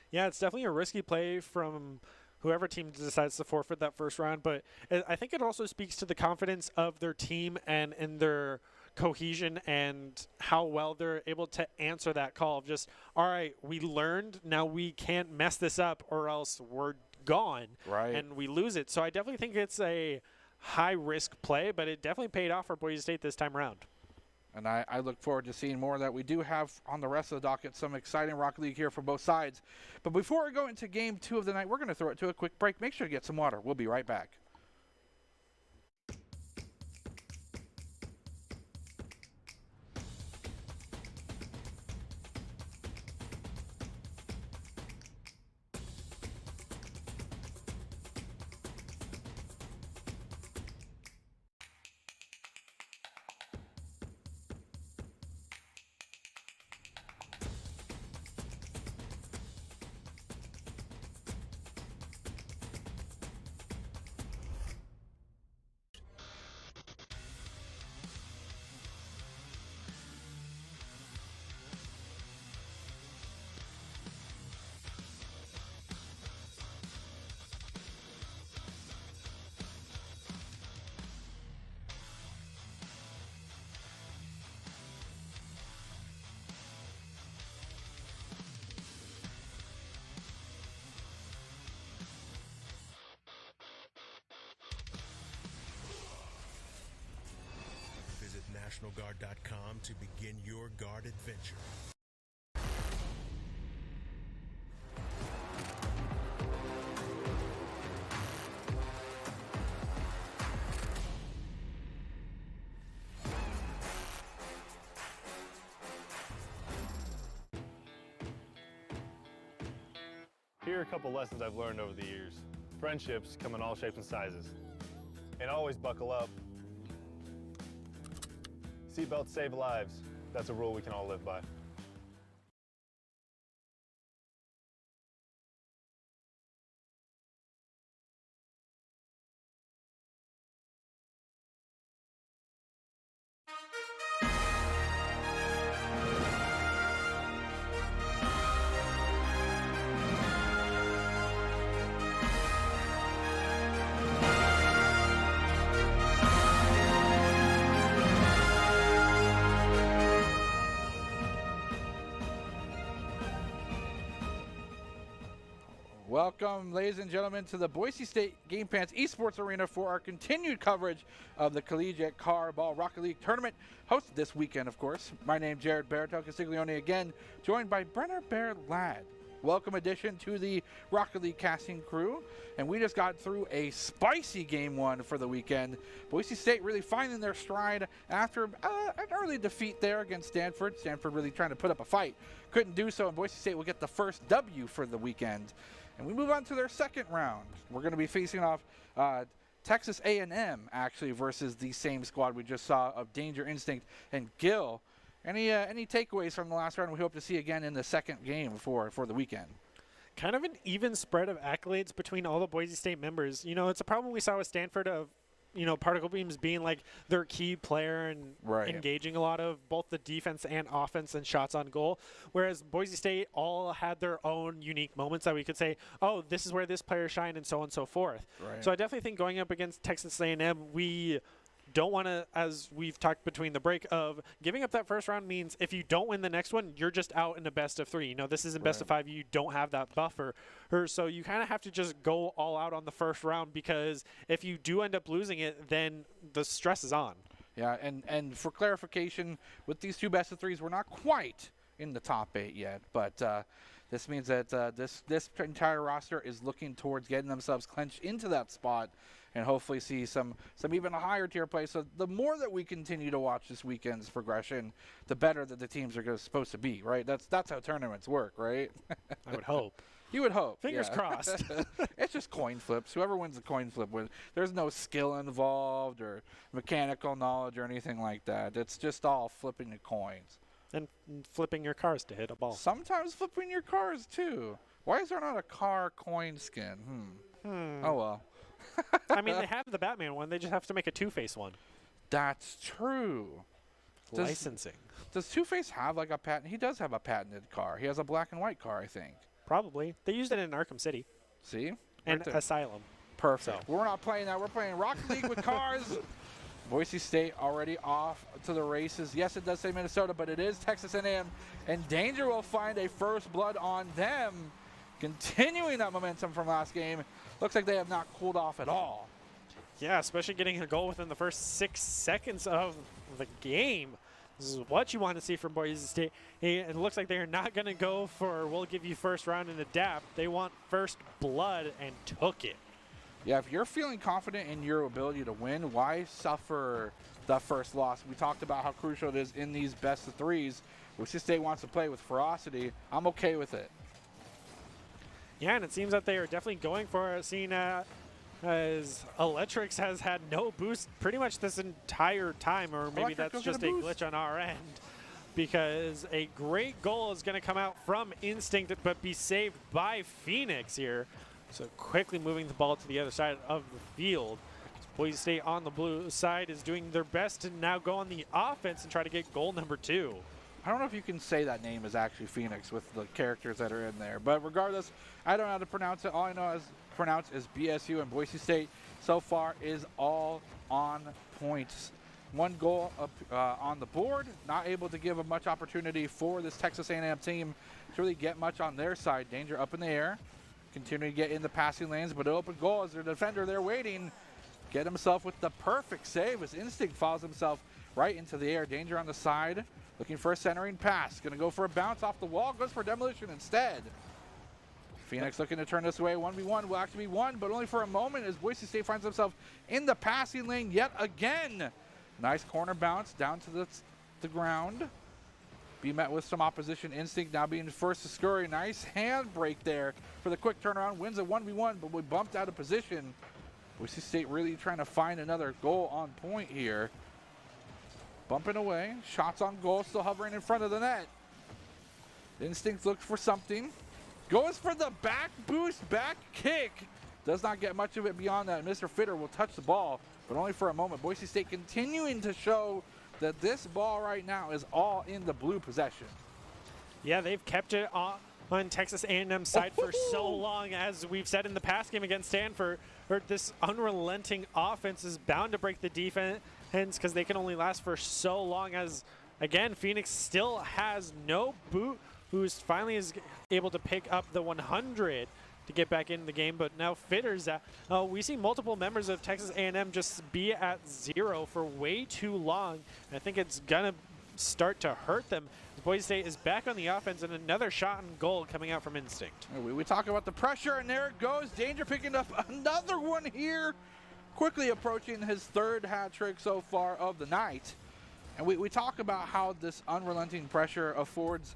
Yeah, it's definitely a risky play from whoever team decides to forfeit that first round, but I think it also speaks to the confidence of their team and in their cohesion and how well they're able to answer that call of just, all right, we learned, now we can't mess this up or else we're gone, right, and we lose it. So I definitely think it's a high-risk play, but it definitely paid off for Boise State this time around. And I look forward to seeing more of that. We do have on the rest of the docket some exciting Rocket League here for both sides. But before we go into game 2 of the night, we're going to throw it to a quick break. Make sure to get some water. We'll be right back. NationalGuard.com to begin your guard adventure. Here are a couple lessons I've learned over the years. Friendships come in all shapes and sizes. And always buckle up. Seatbelts save lives. That's a rule we can all live by. Welcome, ladies and gentlemen, to the Boise State Game Pants Esports Arena for our continued coverage of the Collegiate Carball Rocket League Tournament, hosted this weekend, of course. My name is Jared Barreto Castiglione again, joined by Brenner Bear Ladd. Welcome addition to the Rocket League casting crew, and we just got through a spicy game one for the weekend. Boise State really finding their stride after an early defeat there against Stanford. Stanford really trying to put up a fight. Couldn't do so, and Boise State will get the first W for the weekend. And we move on to their second round. We're going to be facing off Texas A&M, actually, versus the same squad we just saw of Danger Instinct and Gil. Any takeaways from the last round we hope to see again in the second game for the weekend? Kind of an even spread of accolades between all the Boise State members. You know, it's a problem we saw with Stanford of, you know, particle beams being like their key player and engaging a lot of both the defense and offense and shots on goal, whereas Boise State all had their own unique moments that we could say, oh, this is where this player shined and so on and so forth. So I definitely think going up against Texas A&M, we don't want to, as we've talked between the break, of giving up that first round means if you don't win the next one, you're just out in a best of three. You know, this isn't best of five. You don't have that buffer. So you kind of have to just go all out on the first round, because if you do end up losing it, then the stress is on. Yeah, and for clarification, with these two best of threes, we're not quite in the top 8 yet, but this means that this entire roster is looking towards getting themselves clinched into that spot, and hopefully see some even a higher tier play. So the more that we continue to watch this weekend's progression, the better that the teams are supposed to be, right? That's how tournaments work, right? I would hope. You would hope. Fingers crossed. It's just coin flips. Whoever wins the coin flip wins. There's no skill involved or mechanical knowledge or anything like that. It's just all flipping the coins. And flipping your cars to hit a ball. Sometimes flipping your cars, too. Why is there not a car coin skin? Oh, well. I mean, they have the Batman one. They just have to make a Two-Face one. That's true. Licensing. Does Two-Face have like a patent? He does have a patented car. He has a black and white car, I think. Probably. They used it in Arkham City. See? And Asylum. Perfect. So. We're not playing that. We're playing Rocket League with cars. Boise State already off to the races. Yes, it does say Minnesota, but it is Texas A&M. And Danger will find a first blood on them. Continuing that momentum from last game. Looks like they have not cooled off at all. Yeah, especially getting a goal within the first 6 seconds of the game. This is what you want to see from Boise State. It looks like they're not going to go for, we'll give you first round and adapt. They want first blood and took it. Yeah, if you're feeling confident in your ability to win, why suffer the first loss? We talked about how crucial it is in these best of threes. Boise State wants to play with ferocity. I'm okay with it. Yeah, and it seems that they are definitely going for it, seeing as Electrix has had no boost pretty much this entire time, or maybe that's just a glitch on our end, because a great goal is going to come out from Instinct but be saved by Phoenix here. So quickly moving the ball to the other side of the field. Boise State on the blue side is doing their best to now go on the offense and try to get goal number 2. I don't know if you can say that name is actually Phoenix with the characters that are in there. But regardless, I don't know how to pronounce it. All I know is pronounce is BSU, and Boise State so far is all on points. 1 goal up on the board, not able to give a much opportunity for this Texas A&M team to really get much on their side. Danger up in the air, continuing to get in the passing lanes, but an open goal as their defender there waiting. Get himself with the perfect save as Instinct follows himself right into the air. Danger on the side. Looking for a centering pass. Going to go for a bounce off the wall. Goes for demolition instead. Phoenix looking to turn this away. 1v1 will actually be won, but only for a moment as Boise State finds himself in the passing lane yet again. Nice corner bounce down to the ground. be met with some opposition. Instinct now being first to scurry. Nice handbrake there for the quick turnaround. Wins a 1v1, but we bumped out of position. Boise State really trying to find another goal on point here. Bumping away. Shots on goal, still hovering in front of the net. Instinct looks for something. Goes for the back boost, back kick. Does not get much of it beyond that. Mr. Fitter will touch the ball, but only for a moment. Boise State continuing to show that this ball right now is all in the blue possession. Yeah, they've kept it on Texas A&M's side for so long. As we've said in the past game against Stanford, this unrelenting offense is bound to break the defense because they can only last for so long. As, again, Phoenix still has no boost. Finally is able to pick up the 100 to get back into the game, but now Fitter's we see multiple members of Texas A&M just be at 0 for way too long. I think it's gonna start to hurt them. Boise State is back on the offense, and another shot on goal coming out from Instinct. We talk about the pressure, and there it goes. Danger picking up another one here, quickly approaching his 3rd hat trick so far of the night. And we talk about how this unrelenting pressure affords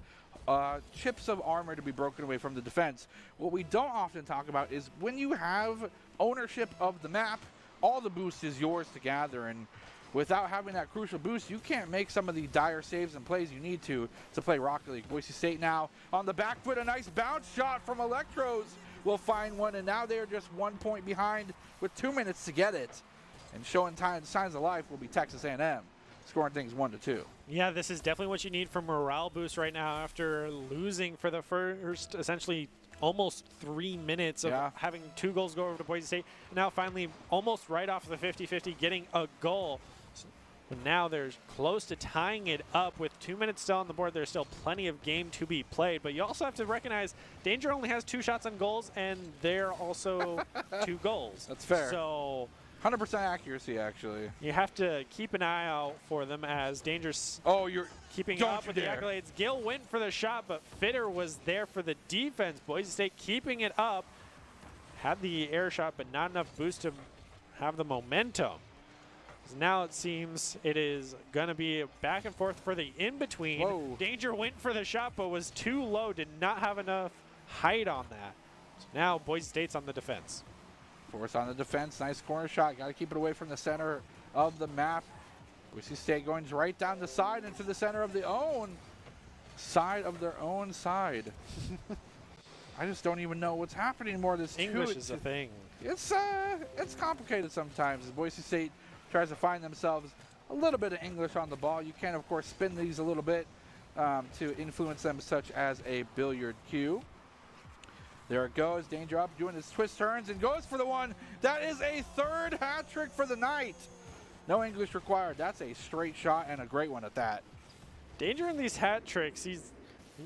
chips of armor to be broken away from the defense. What we don't often talk about is when you have ownership of the map, all the boost is yours to gather, and without having that crucial boost, you can't make some of the dire saves and plays you need to play Rocket League. Boise State now on the back foot, a nice bounce shot from Electros will find one, and now they're just 1 point behind with 2 minutes to get it. And showing signs of life will be Texas A&M, scoring things 1-2. Yeah, this is definitely what you need for morale boost right now after losing for the first, essentially, almost 3 minutes of having 2 goals go over to Boise State. Now finally, almost right off the 50-50, getting a goal. But now they're close to tying it up with 2 minutes still on the board. There's still plenty of game to be played, but you also have to recognize Danger only has 2 shots on goals, and they're also 2 goals. That's fair. So 100% accuracy, actually. you have to keep an eye out for them as Danger's you're keeping up with the accolades. Gill went for the shot, but Fitter was there for the defense. Boise State keeping it up. Had the air shot, but not enough boost to have the momentum. Now it seems it is going to be back and forth for the in-between. Whoa. Danger went for the shot, but was too low, did not have enough height on that. So now Boise State's on the defense. Force on the defense, nice corner shot. Got to keep it away from the center of the map. Boise State going right down the side into the center of their own side. I just don't even know what's happening anymore. This English is a thing. It's complicated sometimes. Boise State tries to find themselves a little bit of English on the ball. You can, of course, spin these a little bit to influence them, such as a billiard cue. There it goes. Danger up, doing his twist turns, and goes for the one. That is a 3rd hat trick for the night. No English required. That's a straight shot, and a great one at that. Danger in these hat tricks. You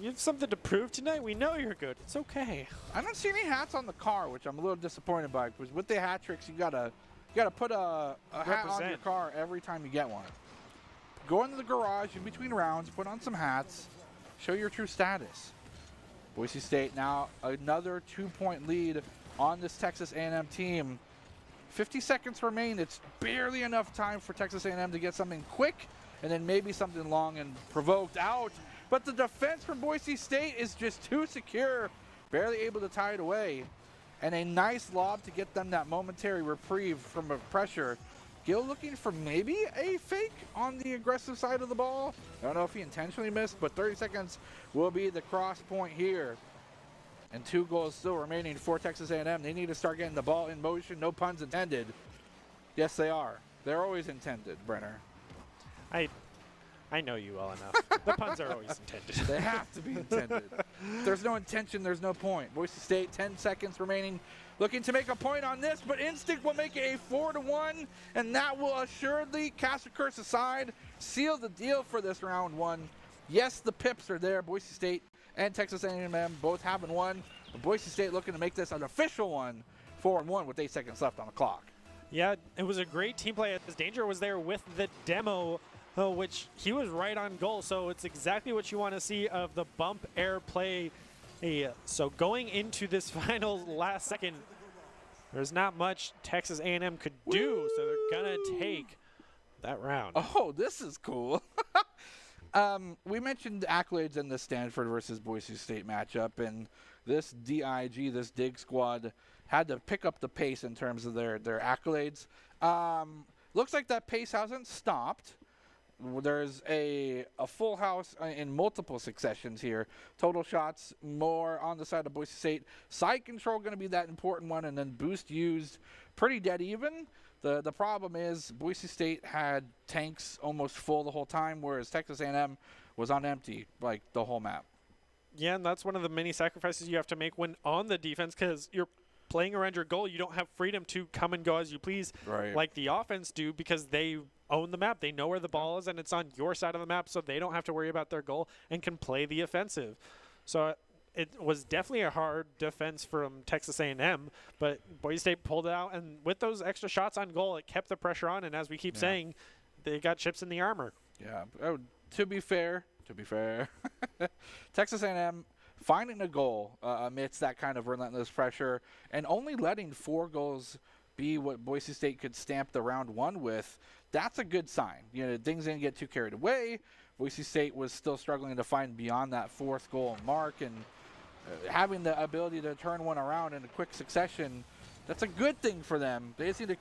have something to prove tonight. We know you're good. It's okay. I don't see any hats on the car, which I'm a little disappointed by, because with the hat tricks, you gotta put a hat on your car every time you get one. Go into the garage in between rounds, put on some hats, show your true status. Boise State now another 2-point lead on this Texas A&M team. 50 seconds remain. It's barely enough time for Texas A&M to get something quick and then maybe something long and provoked out. But the defense from Boise State is just too secure, barely able to tie it away. And a nice lob to get them that momentary reprieve from a pressure. Gill looking for maybe a fake on the aggressive side of the ball. I don't know if he intentionally missed, but 30 seconds will be the cross point here. And 2 goals still remaining for Texas A&M. They need to start getting the ball in motion. No puns intended. Yes, they are. They're always intended, Brenner. I know you well enough. The puns are always intended. They have to be intended. If there's no intention, there's no point. Boise State, 10 seconds remaining. Looking to make a point on this, but Instinct will make it a 4-1, and that will assuredly, cast a curse aside, seal the deal for this round 1. Yes, the pips are there. Boise State and Texas A&M both having one. But Boise State looking to make this an official one, 4-1 with 8 seconds left on the clock. Yeah, it was a great team play as Danger was there with the demo, which he was right on goal. So it's exactly what you want to see of the bump air play. So going into this final last second, there's not much Texas A&M could do. So they're going to take that round. Oh, this is cool. We mentioned accolades in the Stanford versus Boise State matchup, and this DIG, this Dig squad, had to pick up the pace in terms of their accolades. Looks like that pace hasn't stopped. There's a full house in multiple successions here. Total shots more on the side of Boise State. Side control going to be that important one, and then boost used pretty dead even. The problem is Boise State had tanks almost full the whole time, whereas Texas A&M was on empty like the whole map. Yeah, and that's one of the many sacrifices you have to make when on the defense, because you're playing around your goal. You don't have freedom to come and go as you please like the offense do, because they own the map. They know where the ball is, and it's on your side of the map, so they don't have to worry about their goal and can play the offensive. So it was definitely a hard defense from Texas A&M, but Boise State pulled it out, and with those extra shots on goal, it kept the pressure on, and as we keep saying, they got chips in the armor. Yeah, to be fair, Texas A&M finding a goal amidst that kind of relentless pressure and only letting 4 goals be what Boise State could stamp the round 1 with, that's a good sign. You know, things didn't get too carried away. Boise State was still struggling to find beyond that 4th goal mark, and having the ability to turn one around in a quick succession, that's a good thing for them. They just need to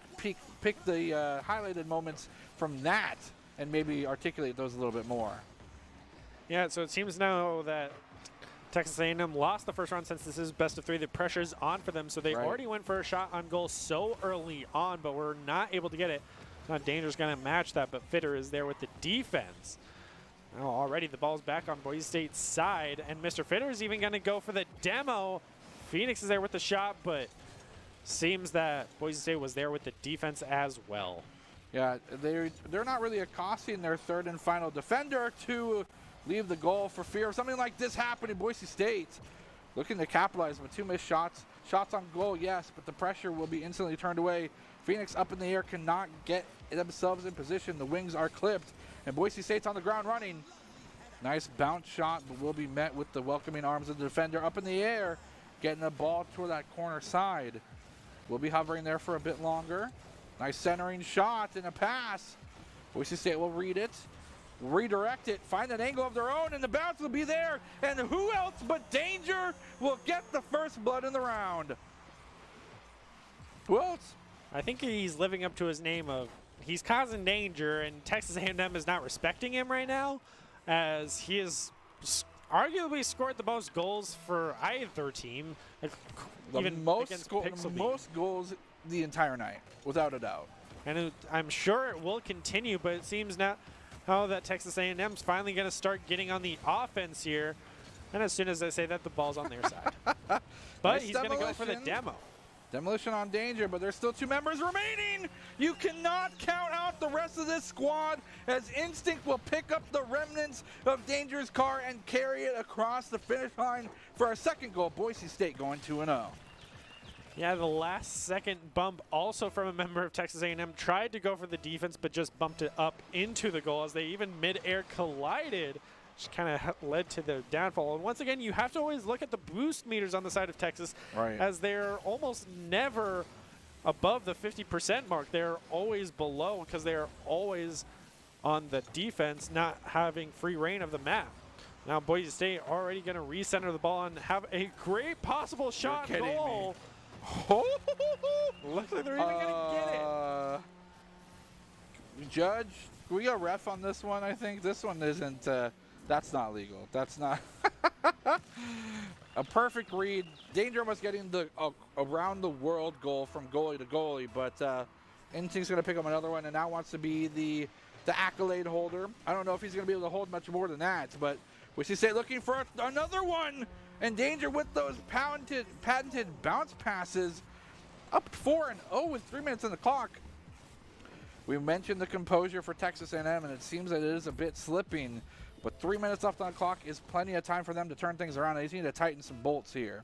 pick the highlighted moments from that and maybe articulate those a little bit more. Yeah, so it seems now that Texas A&M lost the first round. Since this is best of 3, the pressure's on for them, so they already went for a shot on goal so early on, but were not able to get it. Now Danger's going to match that, but Fitter is there with the defense. Now already the ball's back on Boise State's side, and Mr. Fitter is even going to go for the demo. Phoenix is there with the shot, but seems that Boise State was there with the defense as well. Yeah, they're not really accosting their 3rd and final defender to leave the goal for fear of something like this happening. Boise State looking to capitalize with 2 missed shots. Shots on goal, yes, but the pressure will be instantly turned away. Phoenix up in the air cannot get themselves in position. The wings are clipped, and Boise State's on the ground running. Nice bounce shot, but will be met with the welcoming arms of the defender up in the air, getting the ball toward that corner side. We'll be hovering there for a bit longer. Nice centering shot and a pass. Boise State will read it, redirect it, find an angle of their own, and the bounce will be there. And who else but Danger will get the first blood in the round? Who else? I think he's living up to his name of he's causing danger, and Texas A&M is not respecting him right now, as he has arguably scored the most goals for either team, even against Pixelbeam. Most goals the entire night, without a doubt. And I'm sure it will continue, but it seems now that Texas A&M's finally going to start getting on the offense here, and as soon as I say that, the ball's on their side. But Nice he's going to go for the demo. Demolition on Danger, but there's still 2 members remaining. You cannot count out the rest of this squad, as Instinct will pick up the remnants of Danger's car and carry it across the finish line for our 2nd goal. Boise State going 2-0. Yeah, the last second bump also from a member of Texas A&M tried to go for the defense, but just bumped it up into the goal as they even mid-air collided, which kind of led to their downfall. And once again, you have to always look at the boost meters on the side of Texas, as they're almost never above the 50% mark. They're always below, because they're always on the defense, not having free reign of the map. Now Boise State already going to recenter the ball and have a great possible shot goal. Looks like they're even going to get it. Judge, can we get a ref on this one? I think this one isn't, that's not legal. That's not a perfect read. Danger almost getting the around the world goal from goalie to goalie, but Instinct's going to pick up another one and now wants to be the accolade holder. I don't know if he's going to be able to hold much more than that, but Boise State looking for another one. And Danger with those patented bounce passes, up 4-0 with 3 minutes on the clock. We mentioned the composure for Texas A&M, and it seems that it is a bit slipping. But 3 minutes left on the clock is plenty of time for them to turn things around. They just need to tighten some bolts here.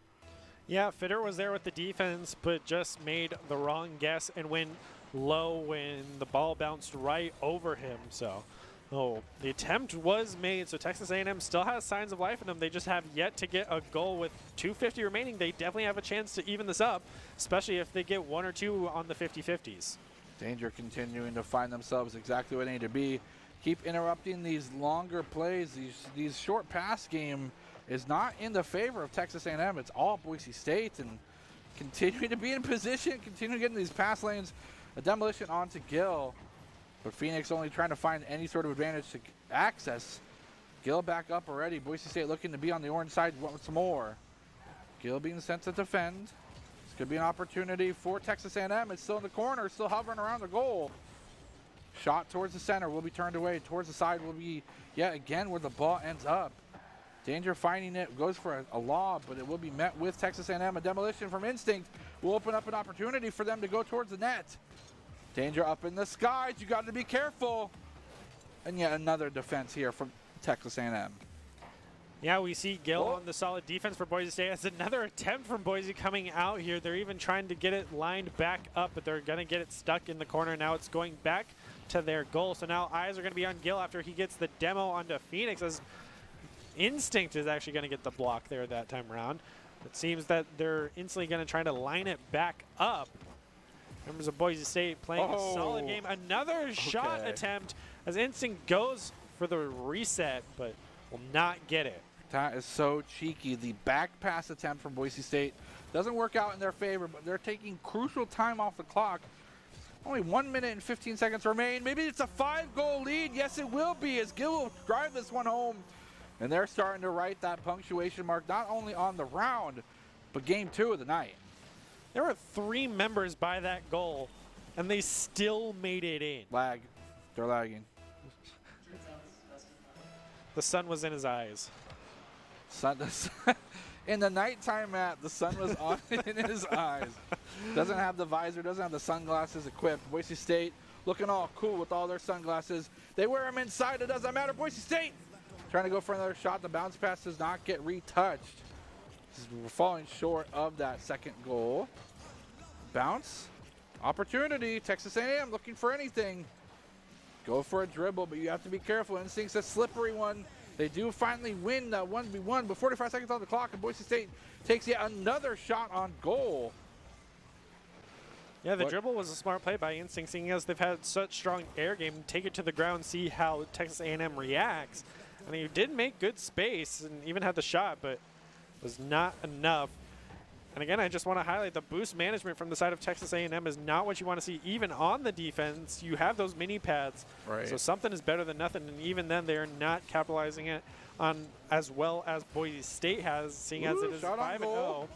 Yeah, Fitter was there with the defense, but just made the wrong guess and went low when the ball bounced right over him. So, the attempt was made, so Texas A&M still has signs of life in them. They just have yet to get a goal. With 2:50 remaining. They definitely have a chance to even this up, especially if they get 1 or 2 on the 50-50s. Danger continuing to find themselves exactly where they need to be. keep interrupting these longer plays. These short pass game is not in the favor of Texas A&M. It's all Boise State, and continuing to be in position, continuing to get in these pass lanes. A demolition onto Gill, but Phoenix only trying to find any sort of advantage to access. Gill back up already. Boise State looking to be on the orange side once more. Gill being sent to defend. This could be an opportunity for Texas A&M. It's still in the corner, still hovering around the goal. Shot towards the center will be turned away. Towards the side will be yet again where the ball ends up. Danger finding it, goes for a lob, but it will be met with Texas A&M. A demolition from Instinct will open up an opportunity for them to go towards the net. Danger up in the skies, you got to be careful. And yet another defense here from Texas A&M. Yeah, we see Gill on the solid defense for Boise State. That's another attempt from Boise coming out here. They're even trying to get it lined back up, but they're going to get it stuck in the corner. Now it's going back to their goal. So now eyes are going to be on Gill after he gets the demo onto Phoenix, as Instinct is actually going to get the block there that time around. It seems that they're instantly going to try to line it back up. Members of Boise State playing a solid game. Another shot attempt as Instinct goes for the reset, but will not get it. That is so cheeky. The back pass attempt from Boise State doesn't work out in their favor, but they're taking crucial time off the clock. Only 1 minute and 15 seconds remain. Maybe it's a 5-goal lead. Yes, it will be, as Gill will drive this one home. And they're starting to write that punctuation mark, not only on the round, but game 2 of the night. There were 3 members by that goal, and they still made it in. Lag. They're lagging. The sun was in his eyes. In the nighttime map, the sun was on in his eyes. Doesn't have the visor, doesn't have the sunglasses equipped. Boise State looking all cool with all their sunglasses. They wear them inside, it doesn't matter. Boise State trying to go for another shot. The bounce pass does not get retouched. We're falling short of that second goal. Bounce. Opportunity. Texas A&M looking for anything. Go for a dribble, but you have to be careful. Instinct's a slippery one. They do finally win that 1v1, but 45 seconds on the clock, and Boise State takes yet another shot on goal. Yeah, the dribble was a smart play by Instinct, seeing as they've had such strong air game. Take it to the ground, see how Texas A&M reacts. I mean, you did make good space and even had the shot, but was not enough. And again, I just want to highlight the boost management from the side of Texas A&M is not what you want to see. Even on the defense, you have those mini pads. Right. So something is better than nothing. And even then, they're not capitalizing it on as well as Boise State has, seeing as it is 5-0.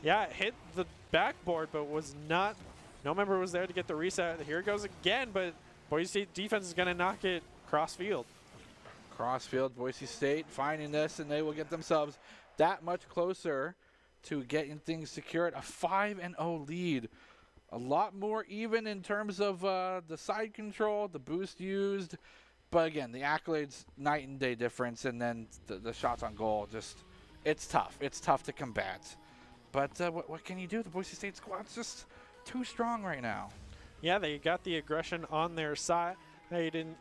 Yeah, it hit the backboard, but was not, no member was there to get the reset. Here it goes again, but Boise State defense is going to knock it cross field. Crossfield, Boise State finding this, and they will get themselves that much closer to getting things secured. A 5-0 lead. A lot more even in terms of the side control, the boost used. But again, the accolades, night and day difference, and then the shots on goal, just, it's tough. It's tough to combat. But what can you do? The Boise State squad's just too strong right now. Yeah, they got the aggression on their side.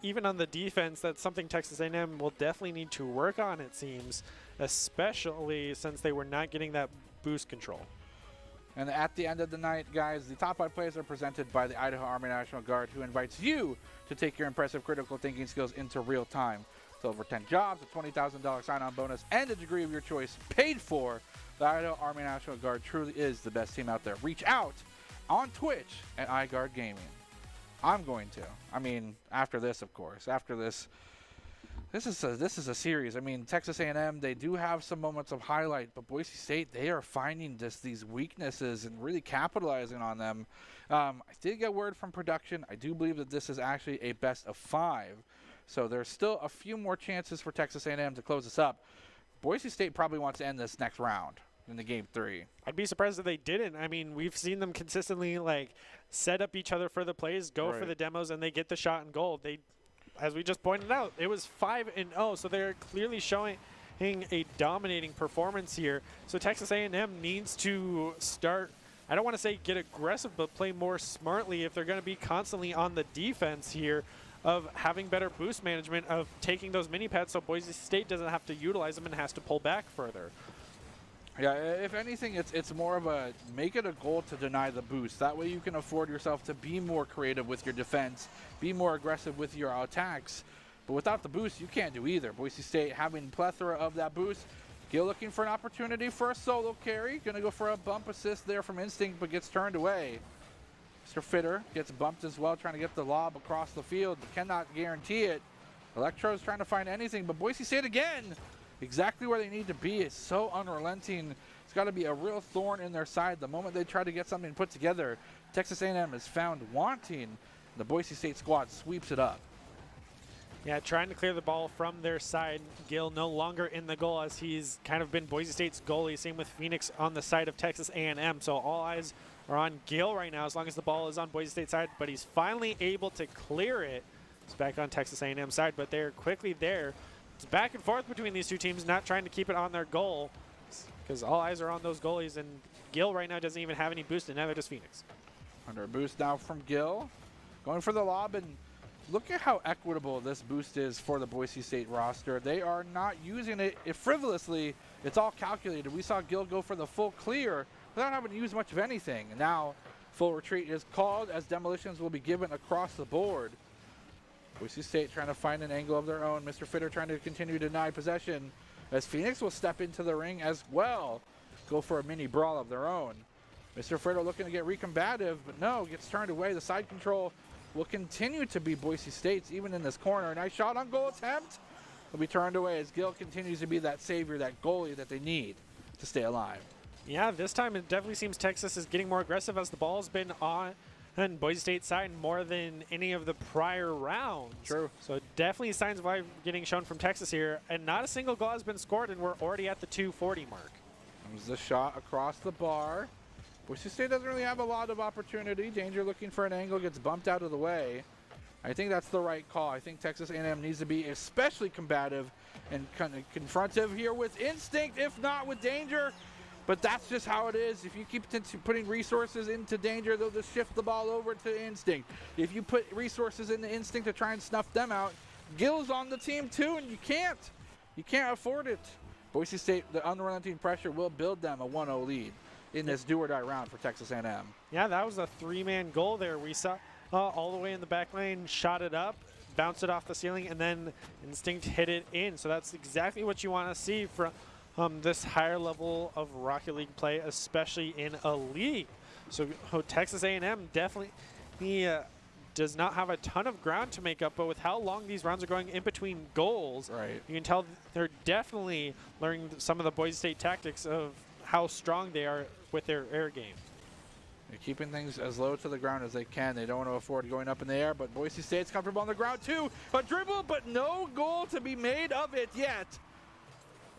Even on the defense, that's something Texas A&M will definitely need to work on, it seems, especially since they were not getting that boost control. And at the end of the night, guys, the top 5 plays are presented by the Idaho Army National Guard, who invites you to take your impressive critical thinking skills into real time. With over 10 jobs, a $20,000 sign-on bonus, and a degree of your choice paid for, the Idaho Army National Guard truly is the best team out there. Reach out on Twitch at iGuard Gaming. I'm going to. I mean, after this, of course. After this, this is a series. I mean, Texas A&M, they do have some moments of highlight, but Boise State, they are finding these weaknesses and really capitalizing on them. I did get word from production. I do believe that this is actually a best of 5. So there's still a few more chances for Texas A&M to close this up. Boise State probably wants to end this next round in the game 3. I'd be surprised if they didn't. I mean, we've seen them consistently set up each other for the plays, go for the demos, and they get the shot and goal. They, as we just pointed out, it was 5-0, so they're clearly showing a dominating performance here. So Texas A&M needs to start, I don't want to say get aggressive, but play more smartly if they're going to be constantly on the defense here, of having better boost management, of taking those mini pads so Boise State doesn't have to utilize them and has to pull back further. Yeah, if anything, it's more of a make it a goal to deny the boost. That way you can afford yourself to be more creative with your defense, be more aggressive with your attacks. But without the boost, you can't do either. Boise State having plethora of that boost. Gil looking for an opportunity for a solo carry. Gonna go for a bump assist there from Instinct, but gets turned away. Mr. Fitter gets bumped as well, trying to get the lob across the field, but cannot guarantee it. Electro's trying to find anything, but Boise State again, exactly where they need to be. It's so unrelenting. It's got to be a real thorn in their side the moment they try to get something put together. Texas A&M is found wanting. The Boise State squad sweeps it up. Yeah, trying to clear the ball from their side. Gil no longer in the goal as he's kind of been Boise State's goalie. Same with Phoenix on the side of Texas A&M. So all eyes are on Gil right now as long as the ball is on Boise State's side. But he's finally able to clear it. It's back on Texas A&M side, but they're quickly there. It's back and forth between these two teams, not trying to keep it on their goal because all eyes are on those goalies. And Gil right now doesn't even have any boost, and neither does Phoenix. Under a boost now from Gil. Going for the lob, and look at how equitable this boost is for the Boise State roster. They are not using it frivolously. It's all calculated. We saw Gil go for the full clear without having to use much of anything. And now full retreat is called as demolitions will be given across the board. Boise State trying to find an angle of their own. Mr. Fitter trying to continue to deny possession as Phoenix will step into the ring as well. Go for a mini brawl of their own. Mr. Fitter looking to get recombative, but no, gets turned away. The side control will continue to be Boise State's even in this corner. Nice shot on goal attempt. Will be turned away as Gil continues to be that savior, that goalie that they need to stay alive. Yeah, this time it definitely seems Texas is getting more aggressive as the ball's been on Boise State's side more than any of the prior rounds. True. So definitely signs of life getting shown from Texas here. And not a single goal has been scored, and we're already at the 240 mark. Comes the shot across the bar. Boise State doesn't really have a lot of opportunity. Danger looking for an angle, gets bumped out of the way. I think that's the right call. I think Texas A&M needs to be especially combative and kind of confrontive here with Instinct, if not with Danger. But that's just how it is. If you keep putting resources into Danger, they'll just shift the ball over to Instinct. If you put resources into Instinct to try and snuff them out, Gil's on the team too, and you can't. You can't afford it. Boise State, the unrelenting pressure will build them a 1-0 lead in this do-or-die round for Texas A&M. Yeah, that was a three-man goal there. We saw all the way in the back lane, shot it up, bounced it off the ceiling, and then Instinct hit it in. So that's exactly what you want to see from this higher level of Rocket League play, especially in a league. So Texas A&M definitely does not have a ton of ground to make up, but with how long these rounds are going in between goals, right, you can tell they're definitely learning some of the Boise State tactics of how strong they are with their air game. They're keeping things as low to the ground as they can. They don't want to afford going up in the air, but Boise State's comfortable on the ground too. A dribble, but no goal to be made of it yet.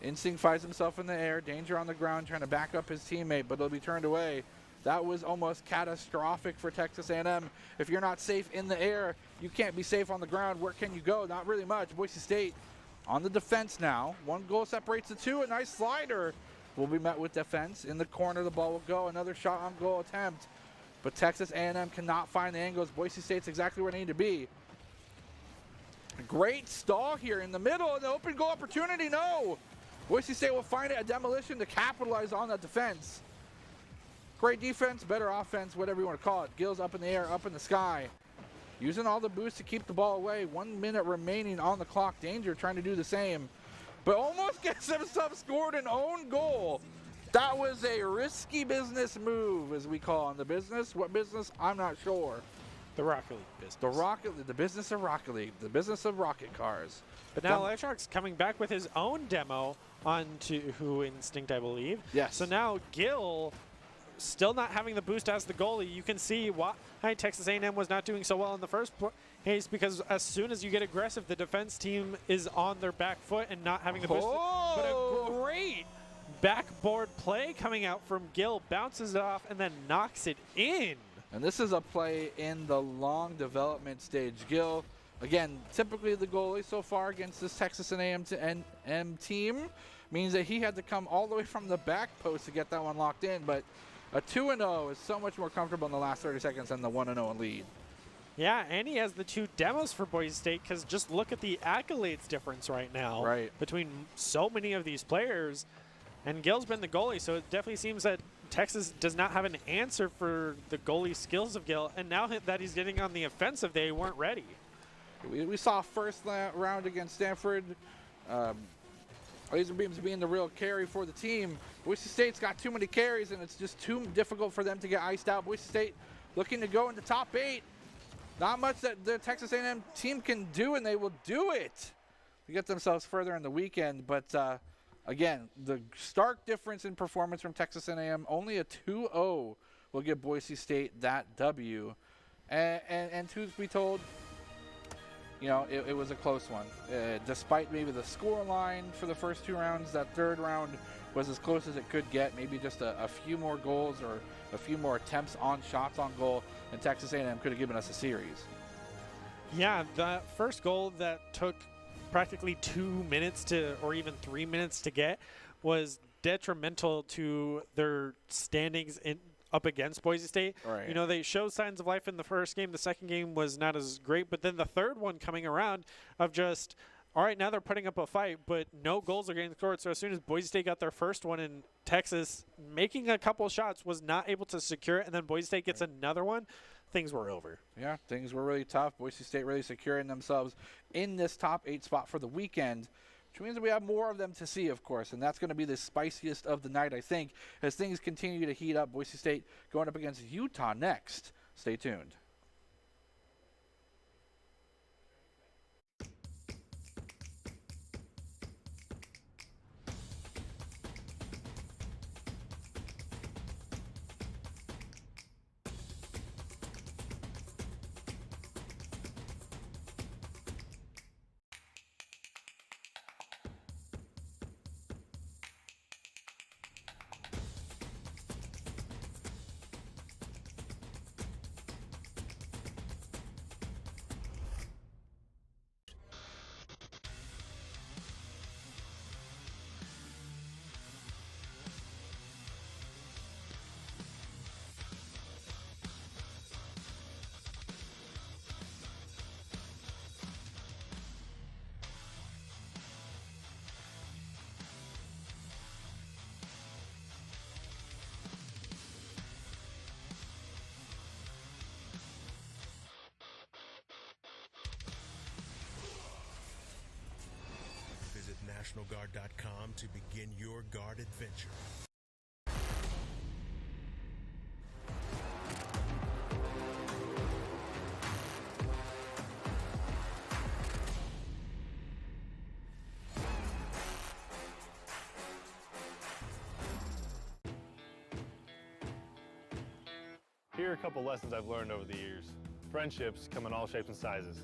Instinct finds himself in the air. Danger on the ground trying to back up his teammate, but it'll be turned away. That was almost catastrophic for Texas A&M. If you're not safe in the air, you can't be safe on the ground. Where can you go? Not really much. Boise State on the defense now. One goal separates the two. A nice slider will be met with defense. In the corner, the ball will go. Another shot on goal attempt. But Texas A&M cannot find the angles. Boise State's exactly where they need to be. A great stall here in the middle. An open goal opportunity. No. Boise State will find it a demolition to capitalize on that defense. Great defense, better offense, whatever you want to call it. Gil's up in the air, up in the sky. Using all the boosts to keep the ball away. 1 minute remaining on the clock. Danger trying to do the same. But almost gets himself scored an own goal. That was a risky business move, as we call in the business. What business? I'm not sure. The Rocket League business. The business of Rocket League. The business of rocket cars. But now Electroc's coming back with his own demo onto Instinct, I believe. Yes. So now Gil, still not having the boost as the goalie. You can see why Texas A&M was not doing so well in the first place, because as soon as you get aggressive, the defense team is on their back foot and not having the boost. But a great backboard play coming out from Gil, bounces it off and then knocks it in. And this is a play in the long development stage. Gil, again, typically the goalie so far against this Texas A&M team, means that he had to come all the way from the back post to get that one locked in. But a 2-0 is so much more comfortable in the last 30 seconds than the 1-0 lead. Yeah, and he has the two demos for Boise State, because just look at the accolades difference right now between so many of these players. And Gil's been the goalie, so it definitely seems that Texas does not have an answer for the goalie skills of Gil. And now that he's getting on the offensive, they weren't ready. We saw first round against Stanford. Laser Beams being the real carry for the team. Boise State's got too many carries, and it's just too difficult for them to get iced out. Boise State looking to go into top 8. Not much that the Texas A&M team can do, and they will do it to get themselves further in the weekend. But again, the stark difference in performance from Texas A&M, only a 2-0 will give Boise State that W. And truth be told, you know, it was a close one. Despite maybe the score line for the first 2 rounds, that third round was as close as it could get. Maybe just a few more goals or a few more attempts on shots on goal, and Texas A&M could have given us a series. Yeah, that first goal that took practically 2 minutes to, or even 3 minutes to get, was detrimental to their standings up against Boise State. Right. You know, they showed signs of life in the first game. The second game was not as great, but then the third one coming around of just, all right, now they're putting up a fight, but no goals are getting scored. So as soon as Boise State got their first one in Texas, making a couple of shots, was not able to secure it, and then Boise State gets another one, things were over. Yeah, things were really tough. Boise State really securing themselves in this top 8 spot for the weekend, which means that we have more of them to see, of course, and that's going to be the spiciest of the night, I think, as things continue to heat up. Boise State going up against Utah next. Stay tuned. Visit NationalGuard.com to begin your guard adventure. Here are a couple lessons I've learned over the years. Friendships come in all shapes and sizes.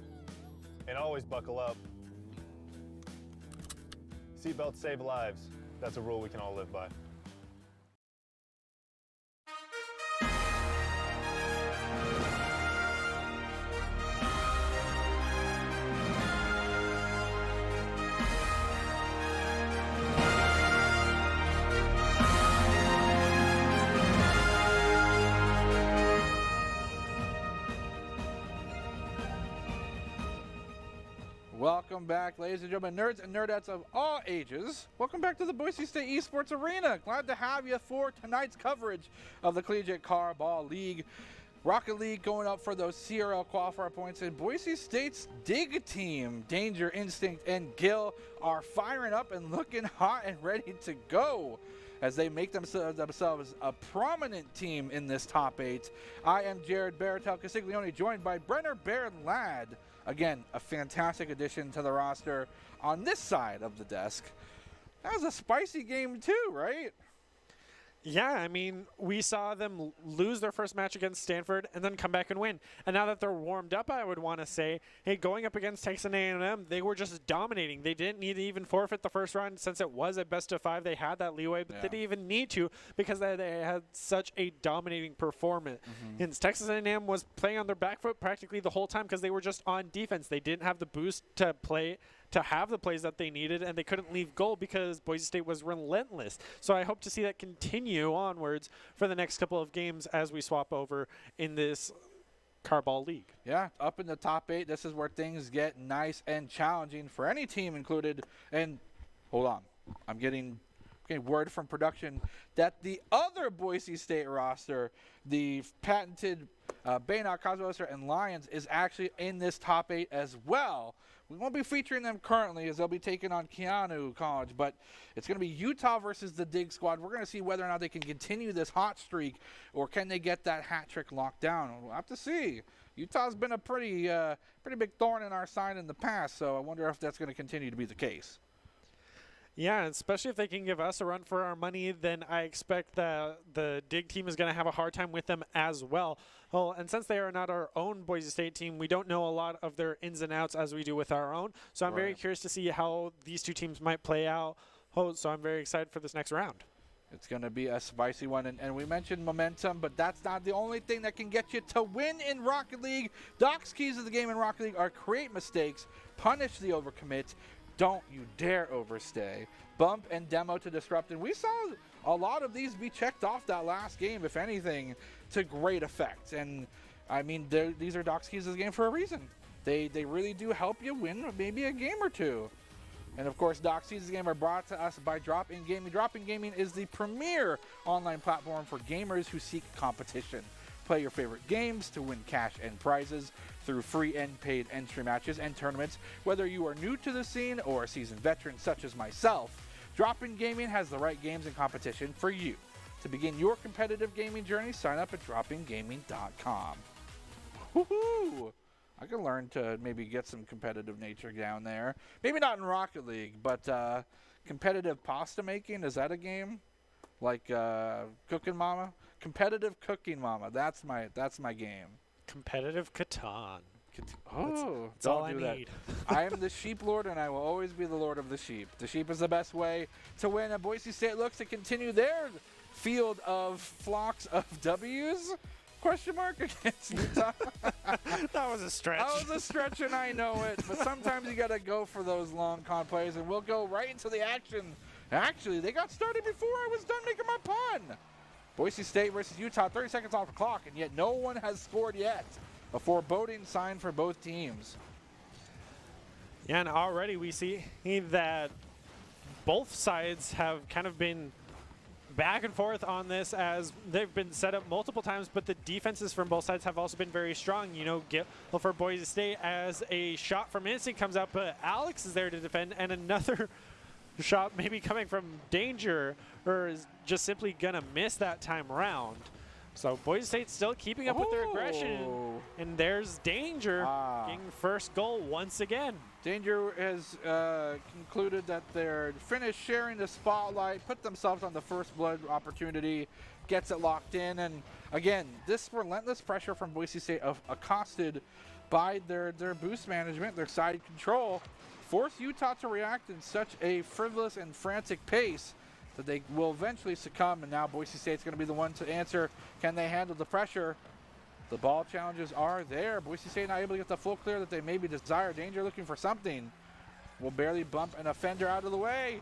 And always buckle up. Seatbelts save lives. That's a rule we can all live by. Welcome back, ladies and gentlemen, nerds and nerdettes of all ages. Welcome back to the Boise State Esports Arena. Glad to have you for tonight's coverage of the Collegiate Carball League. Rocket League going up for those CRL qualifier points, and Boise State's dig team, Danger, Instinct, and Gil, are firing up and looking hot and ready to go as they make themselves a prominent team in this top 8. I am Jared Baratel Casiglione, joined by Brenner Baird Ladd. Again, a fantastic addition to the roster on this side of the desk. That was a spicy game too, right? Yeah, I mean, we saw them lose their first match against Stanford and then come back and win. And now that they're warmed up, I would want to say, hey, going up against Texas A&M, they were just dominating. They didn't need to even forfeit the first round since it was a best-of-5. They had that leeway, but they didn't even need to because they had such a dominating performance. And Texas A&M was playing on their back foot practically the whole time because they were just on defense. They didn't have the boost to play to have the plays that they needed, and they couldn't leave goal because Boise State was relentless. So I hope to see that continue onwards for the next couple of games as we swap over in this Carball League. Yeah, up in the top 8, this is where things get nice and challenging for any team included. And hold on, I'm getting word from production that the other Boise State roster, the patented Baynock, Cosmoser, and Lions, is actually in this top 8 as well. We won't be featuring them currently as they'll be taking on Keanu College, but it's going to be Utah versus the Dig Squad. We're going to see whether or not they can continue this hot streak or can they get that hat trick locked down. We'll have to see. Utah's been a pretty big thorn in our side in the past, so I wonder if that's going to continue to be the case. Yeah, especially if they can give us a run for our money, then I expect that the Dig team is going to have a hard time with them as well. Well, and since they are not our own Boise State team, we don't know a lot of their ins and outs as we do with our own. So I'm very curious to see how these two teams might play out. So I'm very excited for this next round. It's going to be a spicy one, and we mentioned momentum, but that's not the only thing that can get you to win in Rocket League. Doc's keys of the game in Rocket League are create mistakes, punish the overcommit, don't you dare overstay, bump and demo to disrupt, and we saw a lot of these be checked off that last game, if anything, to great effect. And I mean, these are Doc's keys of the game for a reason. They really do help you win maybe a game or two. And of course, Doc's keys of the game are brought to us by Drop In Gaming. Drop In Gaming is the premier online platform for gamers who seek competition. Play your favorite games to win cash and prizes through free and paid entry matches and tournaments. Whether you are new to the scene or a seasoned veteran such as myself, Drop In Gaming has the right games and competition for you. To begin your competitive gaming journey, sign up at dropingaming.com. Woohoo! I can learn to maybe get some competitive nature down there. Maybe not in Rocket League, but competitive pasta making, is that a game? Like Cooking Mama? Competitive Cooking Mama. That's my game. Competitive Catan. Oh, that's all I need. I am the sheep lord, and I will always be the lord of the sheep. The sheep is the best way to win. And Boise State looks to continue their field of flocks of W's? Question mark against Utah. That was a stretch. That was a stretch, and I know it. But sometimes you got to go for those long con plays, and we'll go right into the action. Actually, they got started before I was done making my pun. Boise State versus Utah, 30 seconds off the clock, and yet no one has scored yet. A foreboding sign for both teams. Yeah, and already we see that both sides have kind of been back and forth on this as they've been set up multiple times, but the defenses from both sides have also been very strong. You know, for Boise State, as a shot from Instinct comes out, but Alex is there to defend, and another shot maybe coming from Danger, or is just simply gonna miss that time around. So Boise State's still keeping up with their aggression, and there's Danger getting first goal once again. Danger has concluded that they're finished sharing the spotlight, put themselves on the first blood opportunity, gets it locked in, and again, this relentless pressure from Boise State accosted by their boost management, their side control, forced Utah to react in such a frivolous and frantic pace that they will eventually succumb, and now Boise State's going to be the one to answer. Can they handle the pressure? The ball challenges are there. Boise State not able to get the full clear that they maybe desire. Danger looking for something. Will barely bump an offender out of the way.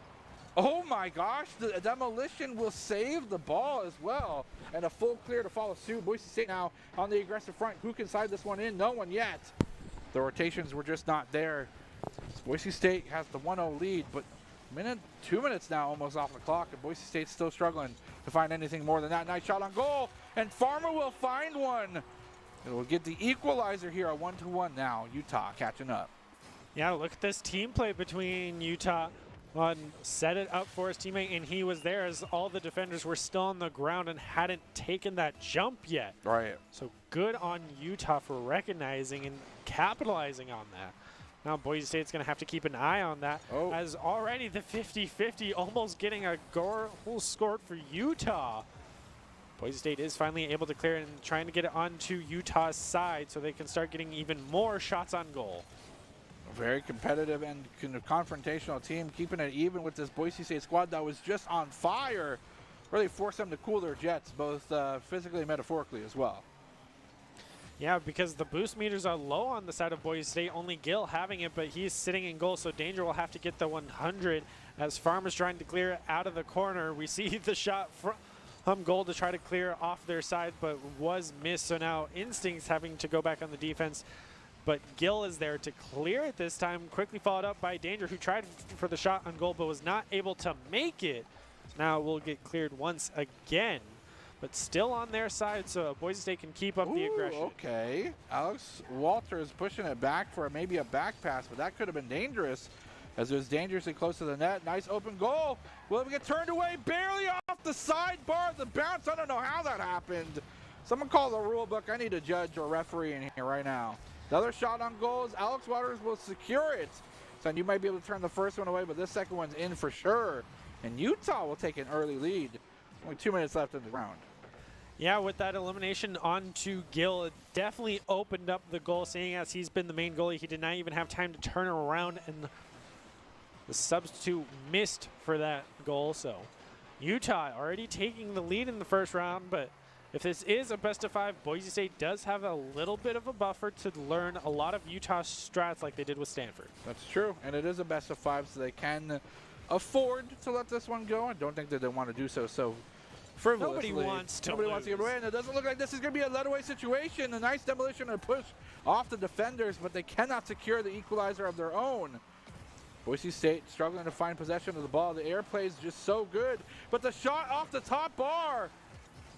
Oh my gosh, the demolition will save the ball as well. And a full clear to follow suit. Boise State now on the aggressive front. Who can slide this one in? No one yet. The rotations were just not there. Boise State has the 1-0 lead, but 2 minutes now almost off the clock, and Boise State's still struggling to find anything more than that. Nice shot on goal, and Farmer will find one. It will get the equalizer here, a 1-1 now. Utah catching up. Yeah, look at this team play between Utah. Set it up for his teammate, and he was there as all the defenders were still on the ground and hadn't taken that jump yet. Right. So good on Utah for recognizing and capitalizing on that. Now Boise State's going to have to keep an eye on that, as already the 50-50 almost getting a goal scored for Utah. Boise State is finally able to clear and trying to get it onto Utah's side so they can start getting even more shots on goal. A very competitive and confrontational team, keeping it even with this Boise State squad that was just on fire. Really forced them to cool their jets, both physically and metaphorically as well. Yeah, because the boost meters are low on the side of Boise State, only Gil having it, but he's sitting in goal, so Danger will have to get the 100 as Farmer's trying to clear it out of the corner. We see the shot from goal to try to clear off their side, but was missed, so now Instinct's having to go back on the defense, but Gil is there to clear it this time, quickly followed up by Danger, who tried for the shot on goal, but was not able to make it. Now will get cleared once again, but still on their side, so Boise State can keep up the aggression. Okay. Alex Walters pushing it back for maybe a back pass, but that could have been dangerous as it was dangerously close to the net. Nice open goal. Will it get turned away? Barely off the sidebar of the bounce. I don't know how that happened. Someone call the rule book. I need a judge or referee in here right now. The other shot on goal is Alex Walters will secure it. So you might be able to turn the first one away, but this second one's in for sure. And Utah will take an early lead. Only 2 minutes left in the round. Yeah, with that elimination onto Gill, it definitely opened up the goal, seeing as he's been the main goalie. He did not even have time to turn around, and the substitute missed for that goal. So Utah already taking the lead in the first round, but if this is a best of 5, Boise State does have a little bit of a buffer to learn a lot of Utah strats like they did with Stanford. That's true, and it is a best of 5, so they can afford to let this one go. I don't think that they want to do so frivolously. Nobody wants to get away, and it doesn't look like this is going to be a letaway situation. A nice demolition and push off the defenders, but they cannot secure the equalizer of their own. Boise State struggling to find possession of the ball. The airplay is just so good, but the shot off the top bar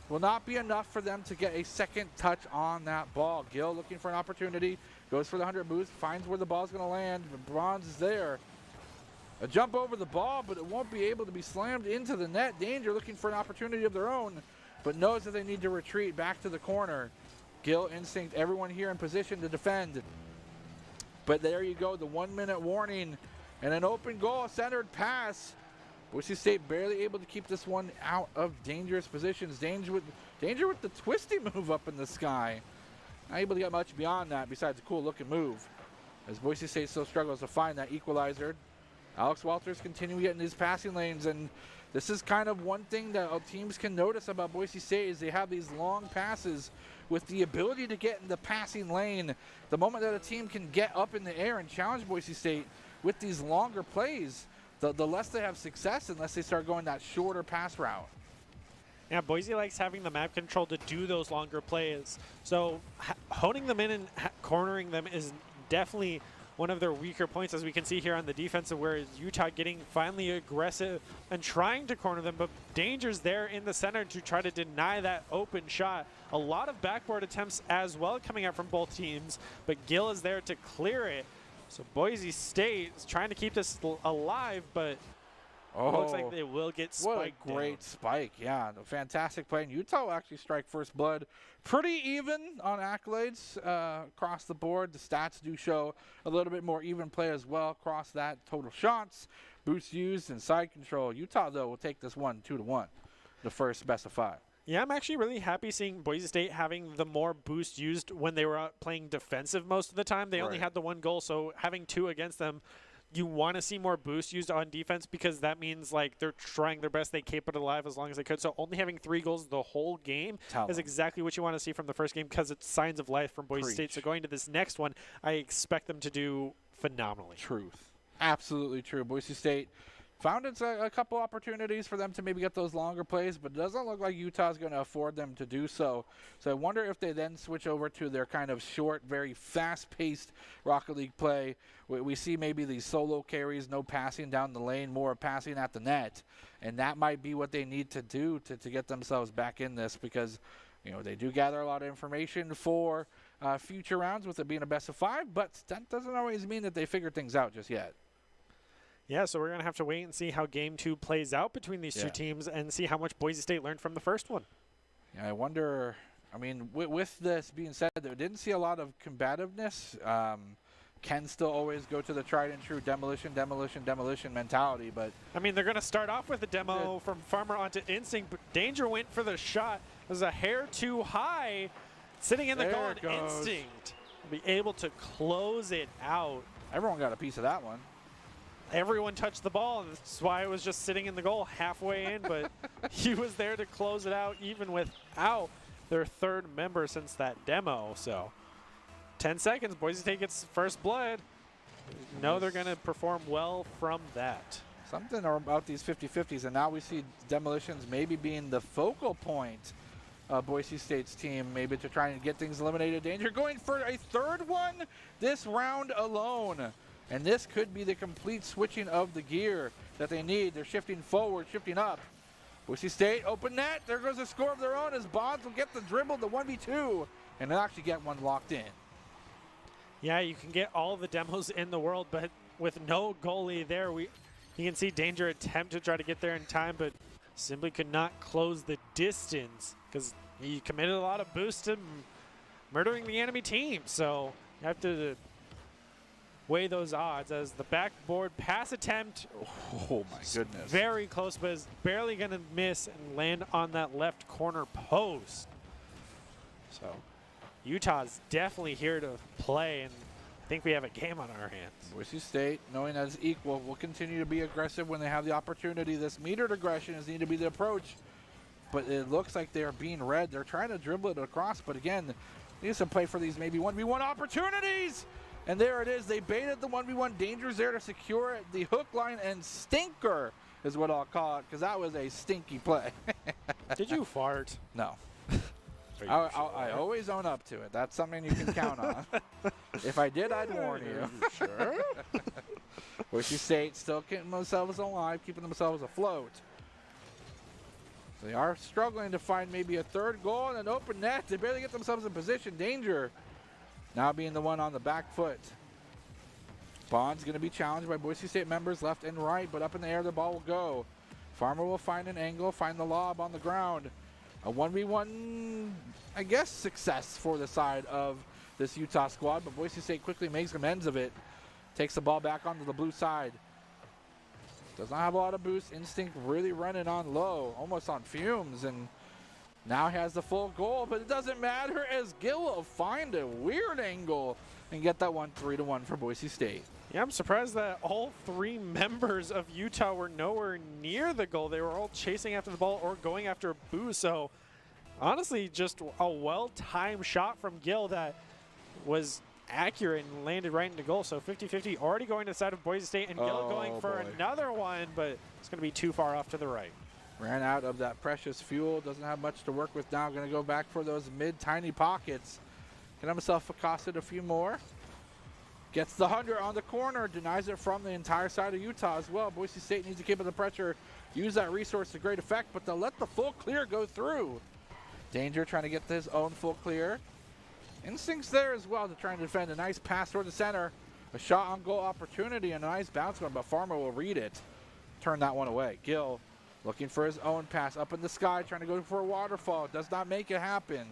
will not be enough for them to get a second touch on that ball. Gill looking for an opportunity, goes for the 100 boost, finds where the ball's going to land. Bronze is there. A jump over the ball, but it won't be able to be slammed into the net. Danger looking for an opportunity of their own, but knows that they need to retreat back to the corner. Gill instinct, everyone here in position to defend. But there you go, the 1 minute warning and an open goal, centered pass. Boise State barely able to keep this one out of dangerous positions. Danger with the twisty move up in the sky. Not able to get much beyond that besides a cool looking move, as Boise State still struggles to find that equalizer. Alex Walters continuing getting these passing lanes, and this is kind of one thing that teams can notice about Boise State is they have these long passes with the ability to get in the passing lane. The moment that a team can get up in the air and challenge Boise State with these longer plays, the less they have success unless they start going that shorter pass route. Yeah, Boise likes having the map control to do those longer plays. So honing them in and cornering them is definitely one of their weaker points, as we can see here on the defensive, where Utah getting finally aggressive and trying to corner them, but Danger's there in the center to try to deny that open shot. A lot of backboard attempts as well coming out from both teams, but Gill is there to clear it. So Boise State is trying to keep this alive, but looks like they will get spiked. What a great spike. Yeah, a fantastic play. And Utah will actually strike first blood. Pretty even on accolades across the board. The stats do show a little bit more even play as well across that. Total shots, boosts used, and side control. Utah, though, will take this one 2-1, the first best of 5. Yeah, I'm actually really happy seeing Boise State having the more boost used when they were out playing defensive most of the time. They only had the 1 goal, so having 2 against them, you want to see more boost used on defense because that means like they're trying their best. They keep it alive as long as they could. So only having 3 goals the whole game is exactly what you want to see from the first game because it's signs of life from Boise State. So going to this next one, I expect them to do phenomenally. Truth. Absolutely true. Boise State found a couple opportunities for them to maybe get those longer plays, but it doesn't look like Utah's going to afford them to do so. So I wonder if they then switch over to their kind of short, very fast-paced Rocket League play. We see maybe these solo carries, no passing down the lane, more passing at the net. And that might be what they need to do to get themselves back in this because, you know, they do gather a lot of information for future rounds with it being a best of 5, but that doesn't always mean that they figure things out just yet. Yeah, so we're going to have to wait and see how Game 2 plays out between these two teams and see how much Boise State learned from the first one. Yeah, I wonder, I mean, with this being said, they didn't see a lot of combativeness. Can still always go to the tried and true demolition mentality, but... I mean, they're going to start off with a demo from Farmer onto Instinct, but Danger went for the shot. It was a hair too high, sitting in the goal, and Instinct will be able to close it out. Everyone got a piece of that one. Everyone touched the ball, and that's why it was just sitting in the goal halfway in, but he was there to close it out even without their 3rd member since that demo. So 10 seconds, Boise State gets first blood. You know they're going to perform well from that. Something about these 50-50s, and now we see demolitions maybe being the focal point of Boise State's team, maybe to try and get things eliminated. Danger going for a 3rd one this round alone. And this could be the complete switching of the gear that they need. They're shifting forward, shifting up. Boise State, open net. There goes a score of their own as Bonds will get the dribble, the 1v2, and they'll actually get one locked in. Yeah, you can get all the demos in the world, but with no goalie there, you can see Danger attempt to try to get there in time, but simply could not close the distance because he committed a lot of boost to murdering the enemy team. So you have to weigh those odds as the backboard pass attempt. Oh my goodness. Very close, but is barely going to miss and land on that left corner post. So Utah's definitely here to play, and I think we have a game on our hands. Boise State, knowing that it's equal, will continue to be aggressive when they have the opportunity. This metered aggression is needed to be the approach, but it looks like they are being read. They're trying to dribble it across, but again, need some play for these maybe 1v1 opportunities. And there it is. They baited the 1v1. Danger's there to secure it. The hook line and stinker is what I'll call it, because that was a stinky play. Did you fart? No. Sure? I always own up to it. That's something you can count on. If I did, I'd warn you. Sure. Boise State still keeping themselves alive, keeping themselves afloat. They are struggling to find maybe a third goal and an open net. They barely get themselves in position. Danger now being the one on the back foot. Bond's going to be challenged by Boise State members left and right, but up in the air the ball will go. Farmer will find an angle, find the lob on the ground. A 1v1, I guess, success for the side of this Utah squad, but Boise State quickly makes amends of it. Takes the ball back onto the blue side. Does not have a lot of boost. Instinct really running on low, almost on fumes, and now has the full goal, but it doesn't matter as Gill will find a weird angle and get that one 3-1 for Boise State. Yeah, I'm surprised that all three members of Utah were nowhere near the goal. They were all chasing after the ball or going after a boost. So honestly, just a well-timed shot from Gill that was accurate and landed right into goal. So 50-50 already going to the side of Boise State, and Gill going for another one, but it's going to be too far off to the right. Ran out of that precious fuel. Doesn't have much to work with now. Going to go back for those mid-tiny pockets. Can have himself accosted a few more. Gets the 100 on the corner. Denies it from the entire side of Utah as well. Boise State needs to keep up the pressure. Use that resource to great effect, but they'll let the full clear go through. Danger trying to get his own full clear. Instincts there as well to try and defend. A nice pass toward the center. A shot on goal opportunity and a nice bounce one, but Farmer will read it. Turn that one away. Gill looking for his own pass up in the sky, trying to go for a waterfall. Does not make it happen.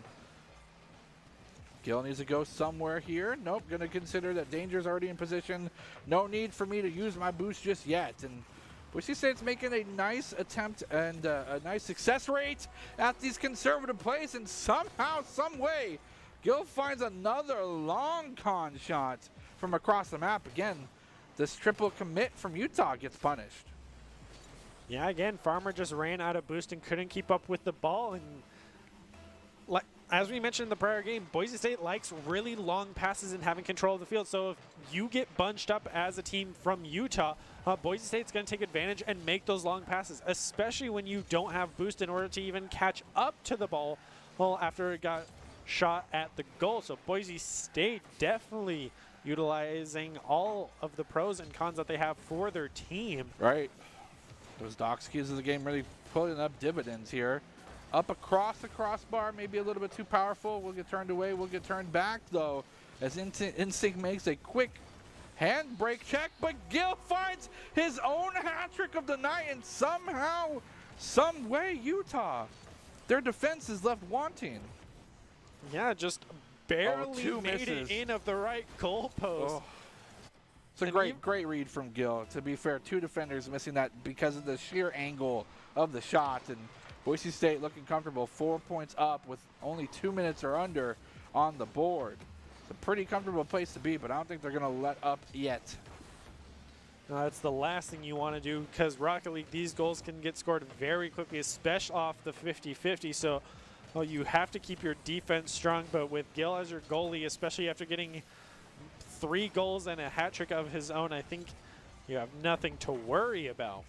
Gill needs to go somewhere here. Nope, going to consider that Danger's already in position. No need for me to use my boost just yet. And Boise State's making a nice attempt and a nice success rate at these conservative plays. And somehow, some way, Gill finds another long con shot from across the map. Again, this triple commit from Utah gets punished. Yeah, again, Farmer just ran out of boost and couldn't keep up with the ball. And like as we mentioned in the prior game, Boise State likes really long passes and having control of the field. So if you get bunched up as a team from Utah, Boise State's going to take advantage and make those long passes, especially when you don't have boost in order to even catch up to the ball after it got shot at the goal. So Boise State definitely utilizing all of the pros and cons that they have for their team. Right. Those dox keys of the game really pulling up dividends here. Up across the crossbar, maybe a little bit too powerful. We'll get turned away. We'll get turned back, though, as Instinct makes a quick handbrake check. But Gill finds his own hat trick of the night, and somehow, some way, Utah, their defense is left wanting. Yeah, just barely made it in of the right goalpost. It's a great read from Gill. To be fair, two defenders missing that because of the sheer angle of the shot. And Boise State looking comfortable, 4 points up with only 2 minutes or under on the board. It's a pretty comfortable place to be, but I don't think they're going to let up yet. No, that's the last thing you want to do, because Rocket League, these goals can get scored very quickly, especially off the 50-50. So you have to keep your defense strong, but with Gill as your goalie, especially after getting 3 goals and a hat trick of his own, I think you have nothing to worry about.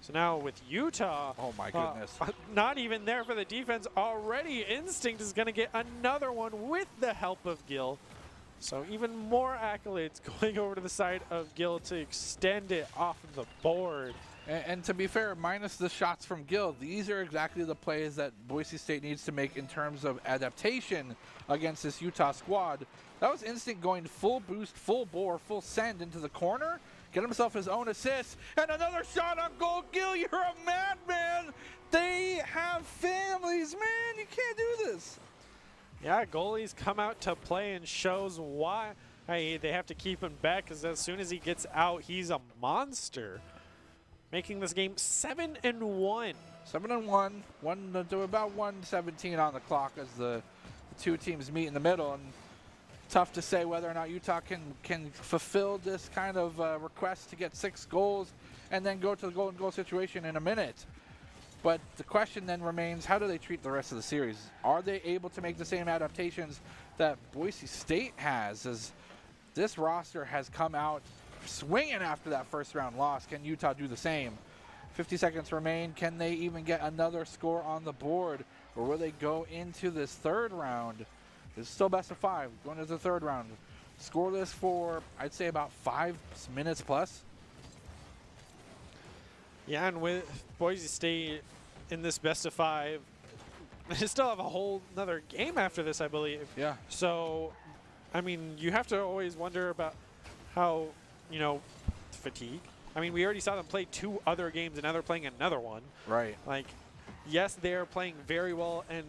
So now with Utah, oh my goodness, not even there for the defense already. Instinct is going to get another one with the help of Gill. So even more accolades going over to the side of Gill to extend it off of the board. And to be fair, minus the shots from Gil, these are exactly the plays that Boise State needs to make in terms of adaptation against this Utah squad. That was Instinct going full boost, full bore, full send into the corner, get himself his own assist, and another shot on goal. Gil, you're a madman. They have families, man. You can't do this. Yeah, goalies come out to play and shows why they have to keep him back, because as soon as he gets out, he's a monster. Making this game 7-1. 7-1, one to about 1:17 on the clock as the two teams meet in the middle. And tough to say whether or not Utah can fulfill this kind of request to get 6 goals and then go to the goal situation in a minute. But the question then remains, how do they treat the rest of the series? Are they able to make the same adaptations that Boise State has, as this roster has come out swinging after that first round loss? Can Utah do the same? 50 seconds remain. Can they even get another score on the board? Or will they go into this third round? It's still best of 5 going into the third round. Scoreless for, I'd say, about 5 minutes plus. Yeah, and with Boise State in this best of 5, they still have a whole another game after this, I believe. Yeah. So, I mean, you have to always wonder about how, fatigue. I mean, we already saw them play 2 other games, and now they're playing another one. Right. Like, yes, they're playing very well and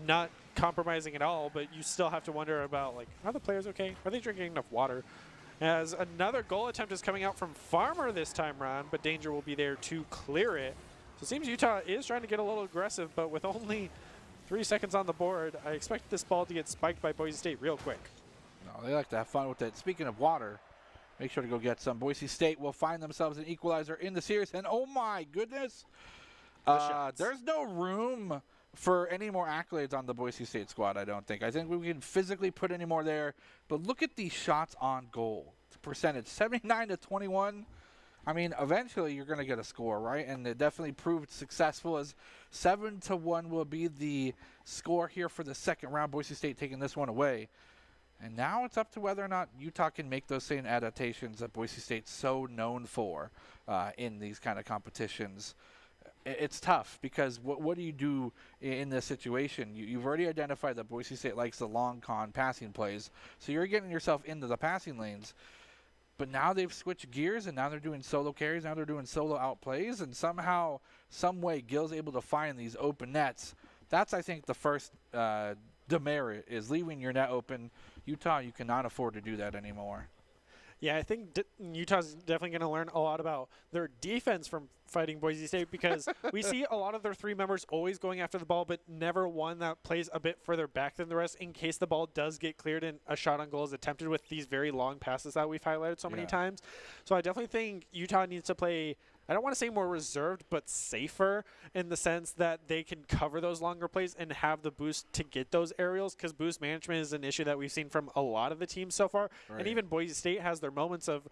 not compromising at all, but you still have to wonder about, like, are the players okay? Are they drinking enough water? As another goal attempt is coming out from Farmer this time around, but Danger will be there to clear it. So it seems Utah is trying to get a little aggressive, but with only 3 seconds on the board, I expect this ball to get spiked by Boise State real quick. No, they like to have fun with it. Speaking of water, make sure to go get some. Boise State will find themselves an equalizer in the series, and oh my goodness, there's no room for any more accolades on the Boise State squad, I don't think. I think we can physically put any more there, but look at these shots on goal. The percentage, 79-21. I mean, eventually you're going to get a score, right? And it definitely proved successful, as 7-1 will be the score here for the second round. Boise State taking this one away. And now it's up to whether or not Utah can make those same adaptations that Boise State's so known for in these kind of competitions. It's tough, because what do you do in this situation? You've already identified that Boise State likes the long con passing plays, so you're getting yourself into the passing lanes. But now they've switched gears, and now they're doing solo carries, now they're doing solo out plays, and somehow, some way, Gil's able to find these open nets. That's, I think, the first demerit, is leaving your net open. Utah, you cannot afford to do that anymore. Yeah, I think Utah's definitely going to learn a lot about their defense from fighting Boise State, because we see a lot of their 3 members always going after the ball, but never one that plays a bit further back than the rest in case the ball does get cleared and a shot on goal is attempted with these very long passes that we've highlighted so many times. So I definitely think Utah needs to play, I don't want to say more reserved, but safer, in the sense that they can cover those longer plays and have the boost to get those aerials, because boost management is an issue that we've seen from a lot of the teams so far. Right. And even Boise State has their moments of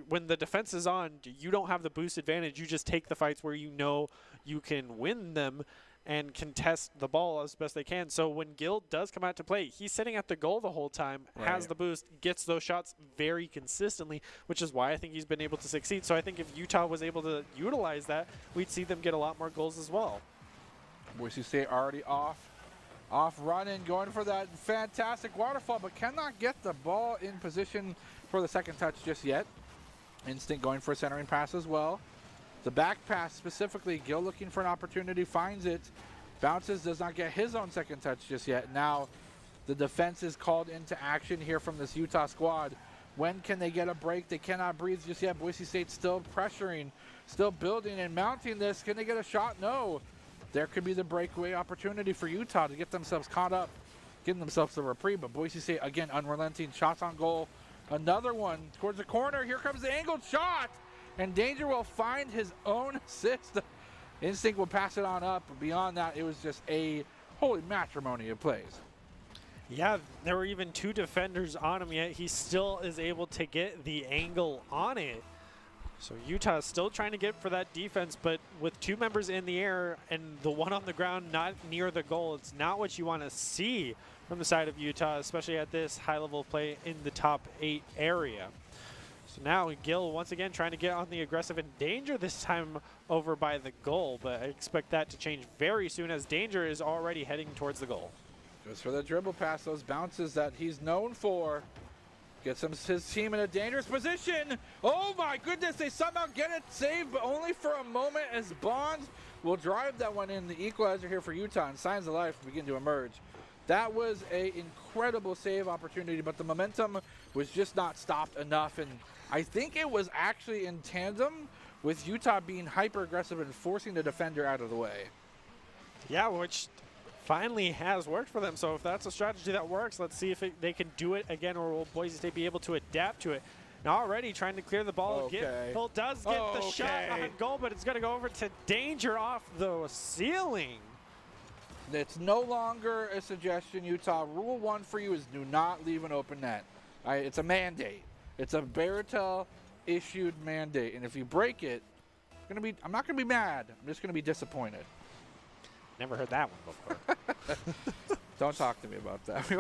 when the defense is on, you don't have the boost advantage. You just take the fights where you know you can win them and contest the ball as best they can. So when Gil does come out to play, he's sitting at the goal the whole time, has the boost, gets those shots very consistently, which is why I think he's been able to succeed. So I think if Utah was able to utilize that, we'd see them get a lot more goals as well. Boise State already off running, going for that fantastic waterfall, but cannot get the ball in position for the second touch just yet. Instinct going for a centering pass as well. The back pass specifically, Gil looking for an opportunity, finds it, bounces, does not get his own second touch just yet. Now the defense is called into action here from this Utah squad. When can they get a break? They cannot breathe just yet. Boise State still pressuring, still building and mounting this. Can they get a shot? No. There could be the breakaway opportunity for Utah to get themselves caught up, getting themselves a reprieve. But Boise State, again, unrelenting, shots on goal. Another one towards the corner. Here comes the angled shot. And Danger will find his own assist. Instinct will pass it on up. But beyond that, it was just a holy matrimony of plays. Yeah, there were even 2 defenders on him, yet he still is able to get the angle on it. So Utah is still trying to get for that defense, but with 2 members in the air and the one on the ground not near the goal, it's not what you want to see from the side of Utah, especially at this high level of play in the top 8 area. So now Gil once again trying to get on the aggressive, and Danger this time over by the goal, but I expect that to change very soon as Danger is already heading towards the goal. Goes for the dribble pass, those bounces that he's known for. Gets his team in a dangerous position. Oh my goodness, they somehow get it saved, but only for a moment as Bonds will drive that one in. The equalizer here for Utah, and signs of life begin to emerge. That was an incredible save opportunity, but the momentum was just not stopped enough, and I think it was actually in tandem with Utah being hyper-aggressive and forcing the defender out of the way. Yeah, which finally has worked for them. So if that's a strategy that works, let's see if they can do it again, or will Boise State be able to adapt to it. Now already trying to clear the ball. Okay. Gill does get the shot on goal, but it's going to go over to Danger off the ceiling. It's no longer a suggestion, Utah. Rule 1 for you is do not leave an open net. It's a mandate. It's a Baratel issued mandate, and if you break it, I'm not going to be mad. I'm just going to be disappointed. Never heard that one before. Don't talk to me about that. We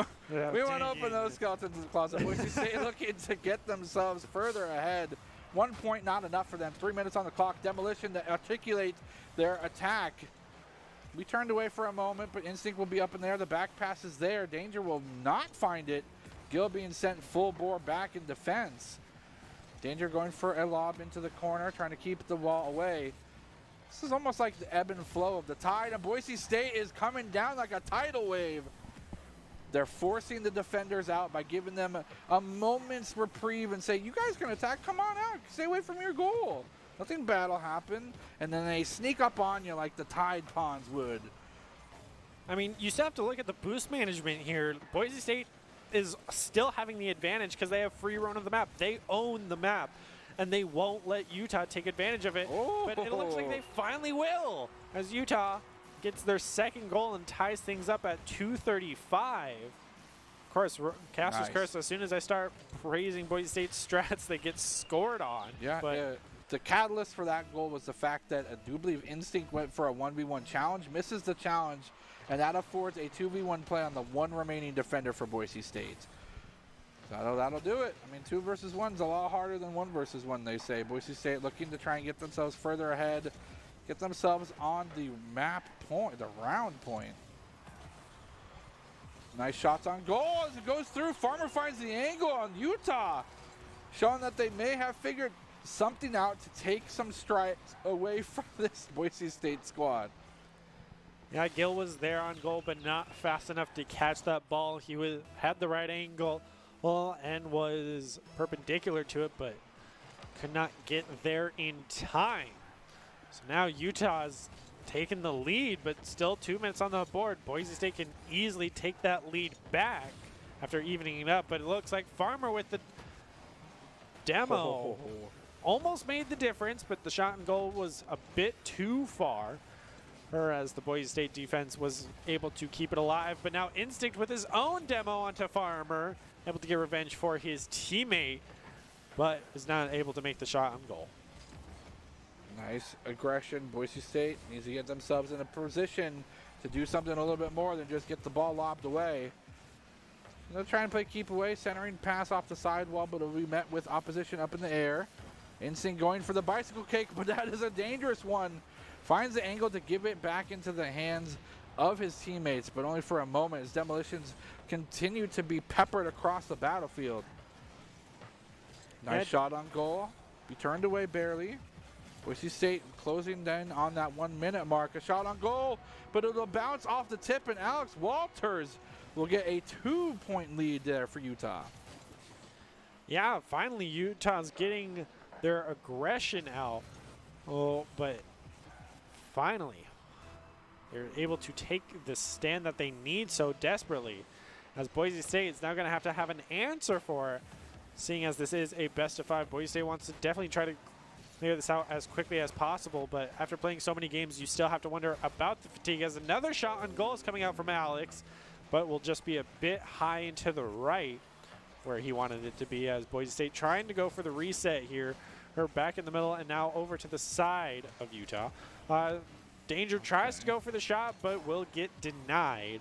want to open those skeletons in the closet. Boise State looking to get themselves further ahead. 1 point not enough for them. 3 minutes on the clock. Demolition to articulate their attack. We turned away for a moment, but Instinct will be up in there. The back pass is there. Danger will not find it. Gil being sent full bore back in defense. Danger going for a lob into the corner, trying to keep the ball away. This is almost like the ebb and flow of the tide, and Boise State is coming down like a tidal wave. They're forcing the defenders out by giving them a moment's reprieve and say, you guys can attack, come on out, stay away from your goal. Nothing bad will happen, and then they sneak up on you like the Tide Pawns would. I mean, you still have to look at the boost management here. Boise State is still having the advantage because they have free run of the map. They own the map, and they won't let Utah take advantage of it. Oh. But it looks like they finally will, as Utah gets their second goal and ties things up at 2:35. Of course, Caster's Curse, as soon as I start praising Boise State's strats, they get scored on. Yeah, but the catalyst for that goal was the fact that I do believe Instinct went for a 1v1 challenge, misses the challenge, and that affords a 2v1 play on the one remaining defender for Boise State. So that'll do it. I mean, 2 versus 1 is a lot harder than 1 versus 1, they say. Boise State looking to try and get themselves further ahead, get themselves on the map point, the round point. Nice shots on goal as it goes through. Farmer finds the angle on Utah, showing that they may have figured something out to take some strides away from this Boise State squad. yeah, Gil was there on goal, but not fast enough to catch that ball. He had the right angle and was perpendicular to it, but could not get there in time. So now Utah's taking the lead, but still 2 minutes on the board. Boise State can easily take that lead back after evening it up, but it looks like Farmer with the demo almost made the difference, but the shot and goal was a bit too far, whereas the Boise State defense was able to keep it alive. But now Instinct with his own demo onto Farmer, able to get revenge for his teammate, but is not able to make the shot on goal. Nice aggression. Boise State needs to get themselves in a position to do something a little bit more than just get the ball lobbed away. They'll try and play keep away, centering pass off the sidewall, but it'll be met with opposition up in the air. Instinct going for the bicycle kick, but that is a dangerous one. Finds the angle to give it back into the hands of his teammates, but only for a moment as Demolitions continue to be peppered across the battlefield. Nice shot on goal. Be turned away barely. Boise State closing in on that 1 minute mark. A shot on goal, but it'll bounce off the tip, and Alex Walters will get a 2-point lead there for Utah. Yeah, finally Utah's getting their aggression out. Oh, but finally they're able to take the stand that they need so desperately, as Boise State is now going to have an answer for it, seeing as this is a best of 5. Boise State wants to definitely try to clear this out as quickly as possible, but after playing so many games, you still have to wonder about the fatigue, as another shot on goal is coming out from Alex, but will just be a bit high and to the right where he wanted it to be, as Boise State trying to go for the reset here. Her back in the middle and now over to the side of Utah. Danger tries to go for the shot, but will get denied.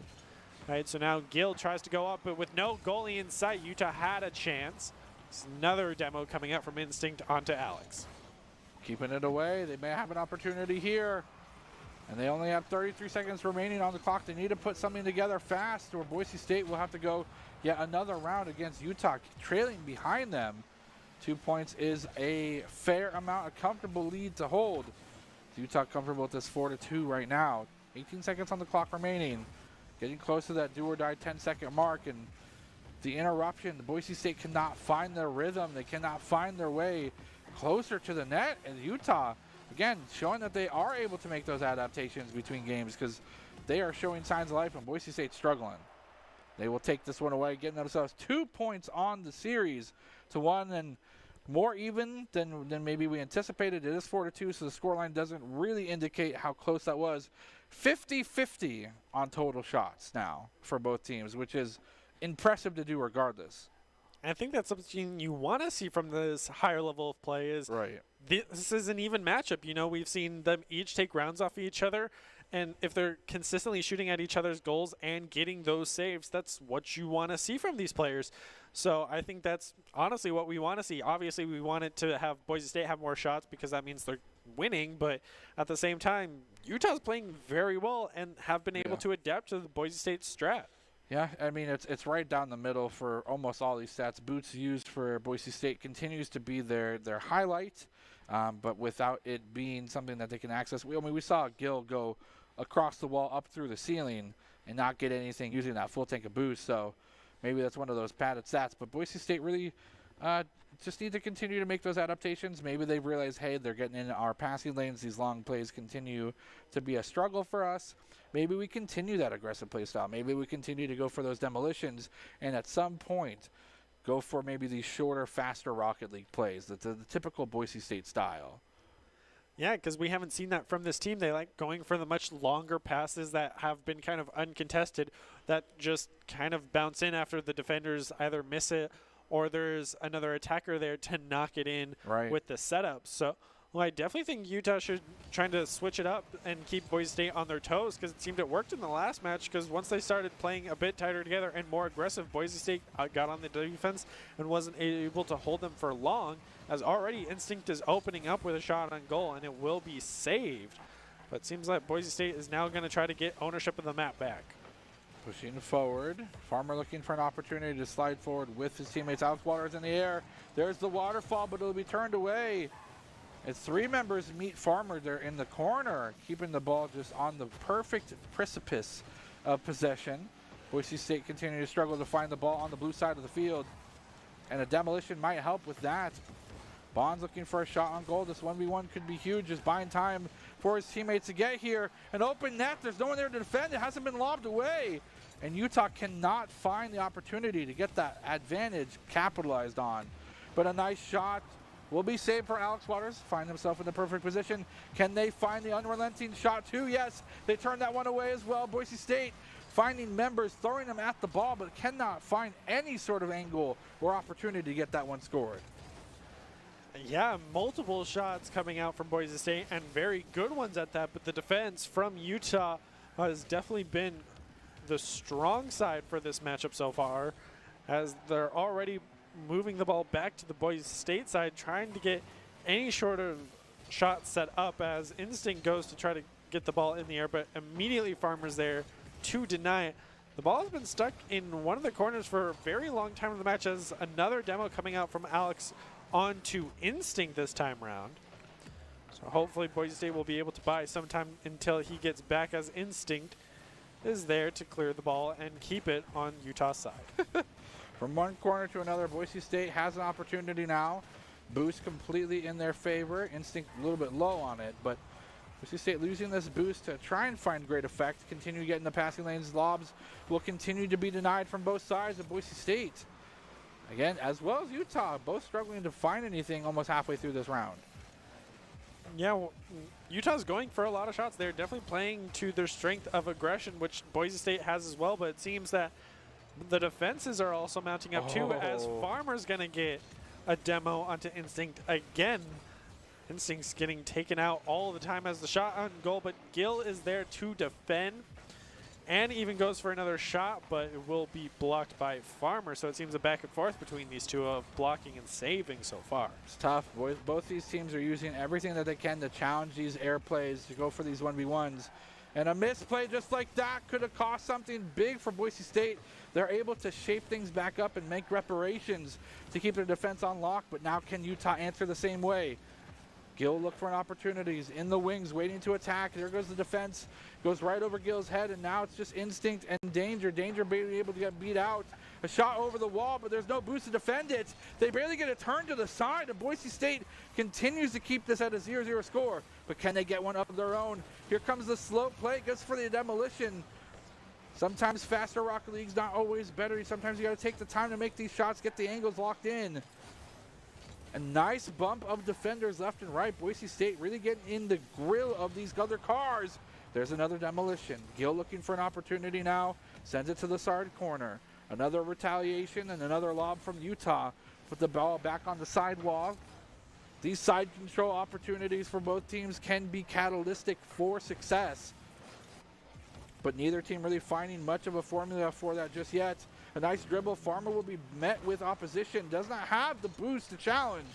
All right, so now Gil tries to go up, but with no goalie in sight, Utah had a chance. It's another demo coming out from Instinct onto Alex. Keeping it away. They may have an opportunity here. And they only have 33 seconds remaining on the clock. They need to put something together fast, or Boise State will have to go yet another round against Utah, trailing behind them. 2 points is a fair amount, a comfortable lead to hold. Utah comfortable with this 4-2 right now. 18 seconds on the clock remaining. Getting close to that do-or-die 10-second mark, and the interruption. Boise State cannot find their rhythm. They cannot find their way closer to the net, and Utah, again, showing that they are able to make those adaptations between games, because they are showing signs of life, and Boise State's struggling. They will take this one away, getting themselves 2 points on the series to 1, and more even than maybe we anticipated. It is 4-2, so the scoreline doesn't really indicate how close that was. 50-50 on total shots now for both teams, which is impressive to do regardless. I think that's something you want to see from this higher level of play is Right. This is an even matchup. You know, we've seen them each take rounds off of each other, and if they're consistently shooting at each other's goals and getting those saves, that's what you want to see from these players. So I think that's honestly what we want to see. Obviously, we want it to have Boise State have more shots because that means they're winning, but at the same time, Utah's playing very well and have been able to adapt to the Boise State strat. Yeah, I mean, it's right down the middle for almost all these stats. Boots used for Boise State continues to be their highlight, but without it being something that they can access. We saw Gill go across the wall up through the ceiling and not get anything using that full tank of boost, so maybe that's one of those padded stats. But Boise State really just need to continue to make those adaptations. Maybe they've realized, hey, they're getting in our passing lanes. These long plays continue to be a struggle for us. Maybe we continue that aggressive play style. Maybe we continue to go for those demolitions, and at some point go for maybe these shorter, faster Rocket League plays, the typical Boise State style. Yeah, because we haven't seen that from this team. They like going for the much longer passes that have been kind of uncontested, that just kind of bounce in after the defenders either miss it or there's another attacker there to knock it in with the setup. So I definitely think Utah should try to switch it up and keep Boise State on their toes, because it seemed it worked in the last match, because once they started playing a bit tighter together and more aggressive, Boise State got on the defense and wasn't able to hold them for long, as already Instinct is opening up with a shot on goal, and it will be saved. But it seems like Boise State is now going to try to get ownership of the map back. Pushing forward. Farmer looking for an opportunity to slide forward with his teammates. Alex Waters in the air. There's the waterfall, but it'll be turned away. As three members meet Farmer there in the corner, keeping the ball just on the perfect precipice of possession. Boise State continue to struggle to find the ball on the blue side of the field, and a demolition might help with that. Bond's looking for a shot on goal. This 1v1 could be huge, just buying time for his teammates to get here. An open net, there's no one there to defend. It hasn't been lobbed away, and Utah cannot find the opportunity to get that advantage capitalized on. But a nice shot will be saved for Alex Waters. Find himself in the perfect position. Can they find the unrelenting shot too? Yes, they turned that one away as well. Boise State finding members, throwing them at the ball, but cannot find any sort of angle or opportunity to get that one scored. Yeah, multiple shots coming out from Boise State, and very good ones at that, but the defense from Utah has definitely been the strong side for this matchup so far, as they're already moving the ball back to the Boise State side, trying to get any sort of shot set up, as Instinct goes to try to get the ball in the air, but immediately Farmer's there to deny it. The ball has been stuck in one of the corners for a very long time in the match, as another demo coming out from Alex onto Instinct this time round. So hopefully Boise State will be able to buy some time until he gets back, as Instinct is there to clear the ball and keep it on Utah's side. From one corner to another, Boise State has an opportunity now. Boost completely in their favor. Instinct a little bit low on it, but Boise State losing this boost to try and find great effect, continue getting the passing lanes. Lobs will continue to be denied from both sides of Boise State. Again, as well as Utah, both struggling to find anything almost halfway through this round. Yeah, well, Utah's going for a lot of shots. They're definitely playing to their strength of aggression, which Boise State has as well, but it seems that the defenses are also mounting up too, as Farmer's going to get a demo onto Instinct again. Instinct's getting taken out all the time as the shot on goal, but Gill is there to defend. and even goes for another shot, but it will be blocked by Farmer. So it seems a back and forth between these two of blocking and saving so far. It's tough. Both these teams are using everything that they can to challenge these air plays, to go for these 1v1s. And a misplay just like that could have cost something big for Boise State. They're able to shape things back up and make reparations to keep their defense on lock, but now can Utah answer the same way? Gill look for an opportunities in the wings, waiting to attack. There goes the defense, goes right over Gill's head, and now it's just instinct and danger. Danger being able to get beat out. A shot over the wall, but there's no boost to defend it. They barely get a turn to the side, and Boise State continues to keep this at a 0-0 score. But can they get one of their own? Here comes the slow play, goes for the demolition. Sometimes faster Rocket League's not always better. Sometimes you got to take the time to make these shots, get the angles locked in. A nice bump of defenders left and right. Boise State really getting in the grill of these other cars. There's another demolition. Gill looking for an opportunity now. Sends it to the side corner. Another retaliation and another lob from Utah. Put the ball back on the sidewall. These side control opportunities for both teams can be catalytic for success. But neither team really finding much of a formula for that just yet. A nice dribble. Farmer will be met with opposition. Does not have the boost to challenge.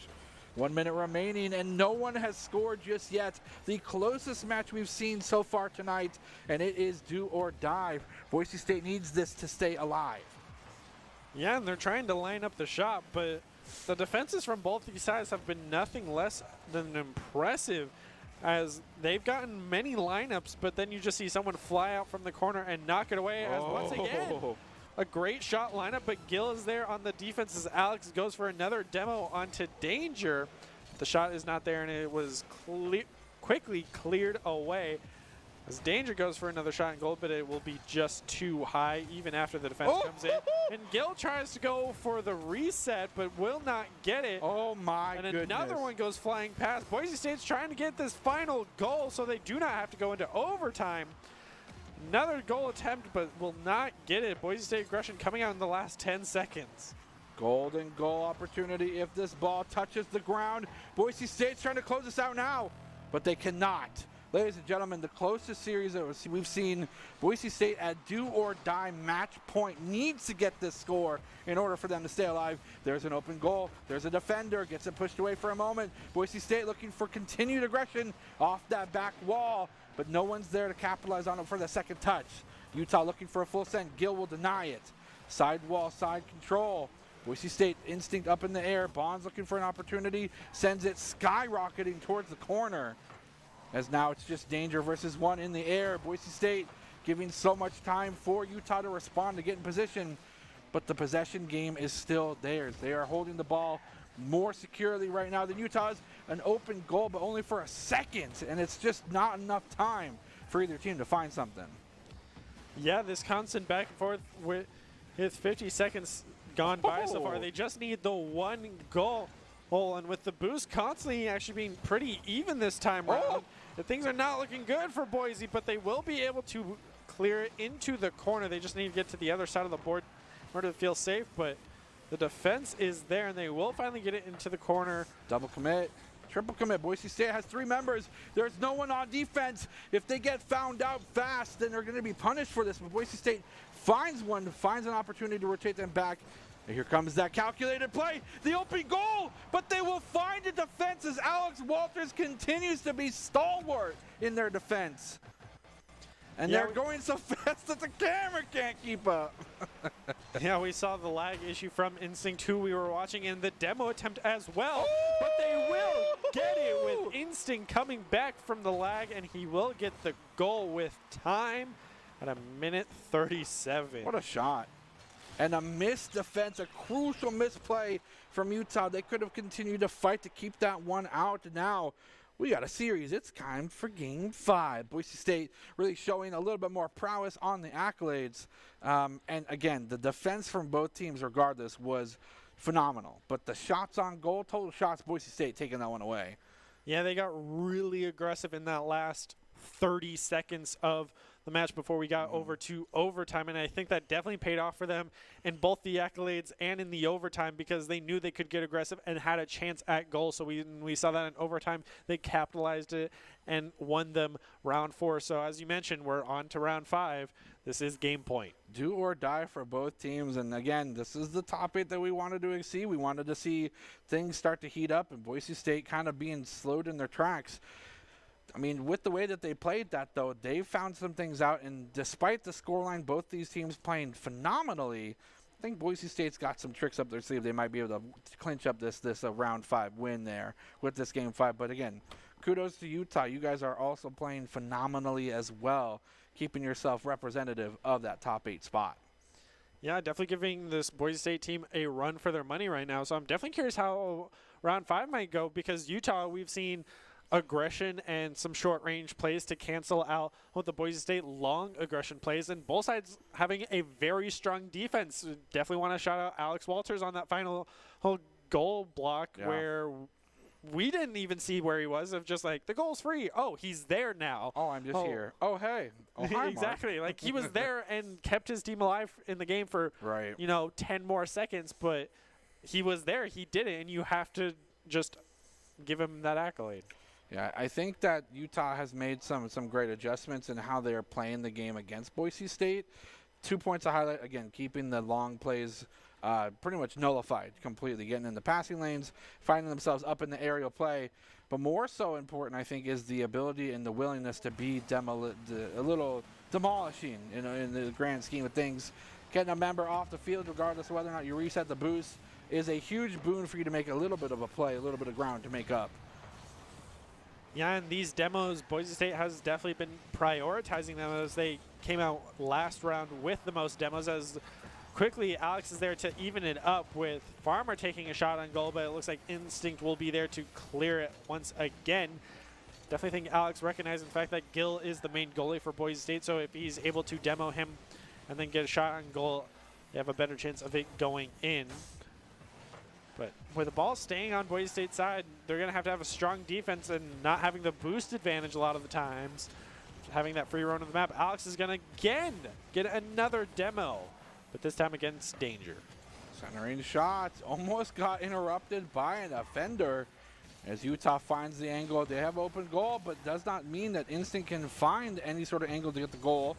1 minute remaining, and no one has scored just yet. The closest match we've seen so far tonight, and it is do or die. Boise State needs this to stay alive. Yeah, and they're trying to line up the shot, but the defenses from both these sides have been nothing less than impressive, as they've gotten many lineups, but then you just see someone fly out from the corner and knock it away. As once again, a great shot lineup, but Gill is there on the defense as Alex goes for another demo onto Danger. The shot is not there, and it was quickly cleared away. As Danger goes for another shot and goal, but it will be just too high even after the defense comes in. And Gill tries to go for the reset, but will not get it. Oh my goodness. And another one goes flying past. Boise State's trying to get this final goal so they do not have to go into overtime. Another goal attempt, but will not get it. Boise State aggression coming out in the last 10 seconds. Golden goal opportunity if this ball touches the ground. Boise State's trying to close this out now, but they cannot. Ladies and gentlemen, the closest series that we've seen Boise State at do-or-die match point needs to get this score in order for them to stay alive. There's an open goal. There's a defender. Gets it pushed away for a moment. Boise State looking for continued aggression off that back wall, but no one's there to capitalize on it for the second touch. Utah looking for a full send. Gill will deny it. Side wall, side control. Boise State instinct up in the air. Bonds looking for an opportunity. Sends it skyrocketing towards the corner. As now it's just Danger versus one in the air. Boise State giving so much time for Utah to respond, to get in position, but the possession game is still theirs. They are holding the ball more securely right now than Utah's. An open goal, but only for a second, and it's just not enough time for either team to find something. Yeah, this constant back and forth with 50 seconds gone by so far. They just need the one goal. And with the boost constantly actually being pretty even this time around, things are not looking good for Boise, but they will be able to clear it into the corner. They just need to get to the other side of the board in order to feel safe, but the defense is there, and they will finally get it into the corner. Double commit, triple commit. Boise State has 3 members. There's no one on defense. If they get found out fast, then they're going to be punished for this, but Boise State finds an opportunity to rotate them back. And here comes that calculated play, the open goal, but they will find a defense as Alex Walters continues to be stalwart in their defense. And they're going so fast that the camera can't keep up. Yeah, we saw the lag issue from Instinct 2 we were watching, and the demo attempt as well. But they will get it with Instinct coming back from the lag, and he will get the goal with time at 1:37. What a shot. And a missed defense, a crucial misplay from Utah. They could have continued to fight to keep that one out. Now we got a series. It's time for Game 5. Boise State really showing a little bit more prowess on the accolades. And again, the defense from both teams, regardless, was phenomenal. But the shots on goal, total shots, Boise State taking that one away. Yeah, they got really aggressive in that last 30 seconds of the match before we got over to overtime, and I think that definitely paid off for them in both the accolades and in the overtime because they knew they could get aggressive and had a chance at goal. So we saw that in overtime. They capitalized it and won them round 4. So as you mentioned, we're on to round 5. This is game point. Do or die for both teams. And again, this is the top 8 that we wanted to see. We wanted to see things start to heat up and Boise State kind of being slowed in their tracks. I mean, with the way that they played that, though, they found some things out. And despite the scoreline, both these teams playing phenomenally, I think Boise State's got some tricks up their sleeve. They might be able to clinch up this round 5 win there with this game 5. But again, kudos to Utah. You guys are also playing phenomenally as well, keeping yourself representative of that top 8 spot. Yeah, definitely giving this Boise State team a run for their money right now. So I'm definitely curious how round 5 might go because Utah, we've seen aggression and some short-range plays to cancel out what the Boise State long aggression plays, and both sides having a very strong defense. Definitely want to shout out Alex Walters on that final whole goal block where we didn't even see where he was, of just like, the goal's free. Oh, he's there now. Oh, I'm just here. Oh, hey. Oh, hi, exactly. Like, he was there and kept his team alive in the game for, 10 more seconds, but he was there. He did it, and you have to just give him that accolade. Yeah, I think that Utah has made some great adjustments in how they are playing the game against Boise State. 2 points to highlight, again, keeping the long plays pretty much nullified completely, getting in the passing lanes, finding themselves up in the aerial play. But more so important, I think, is the ability and the willingness to be a little demolishing in the grand scheme of things. Getting a member off the field, regardless of whether or not you reset the boost, is a huge boon for you to make a little bit of a play, a little bit of ground to make up. Yeah, and these demos, Boise State has definitely been prioritizing them as they came out last round with the most demos, as quickly Alex is there to even it up with Farmer taking a shot on goal, but it looks like Instinct will be there to clear it once again. Definitely think Alex recognizing the fact that Gill is the main goalie for Boise State, so if he's able to demo him and then get a shot on goal, they have a better chance of it going in. But with the ball staying on Boise State's side, they're going to have a strong defense and not having the boost advantage a lot of the times. Having that free run of the map, Alex is going to again get another demo, but this time against Danger. Centering shots almost got interrupted by an offender as Utah finds the angle. They have open goal, but does not mean that Instinct can find any sort of angle to get the goal.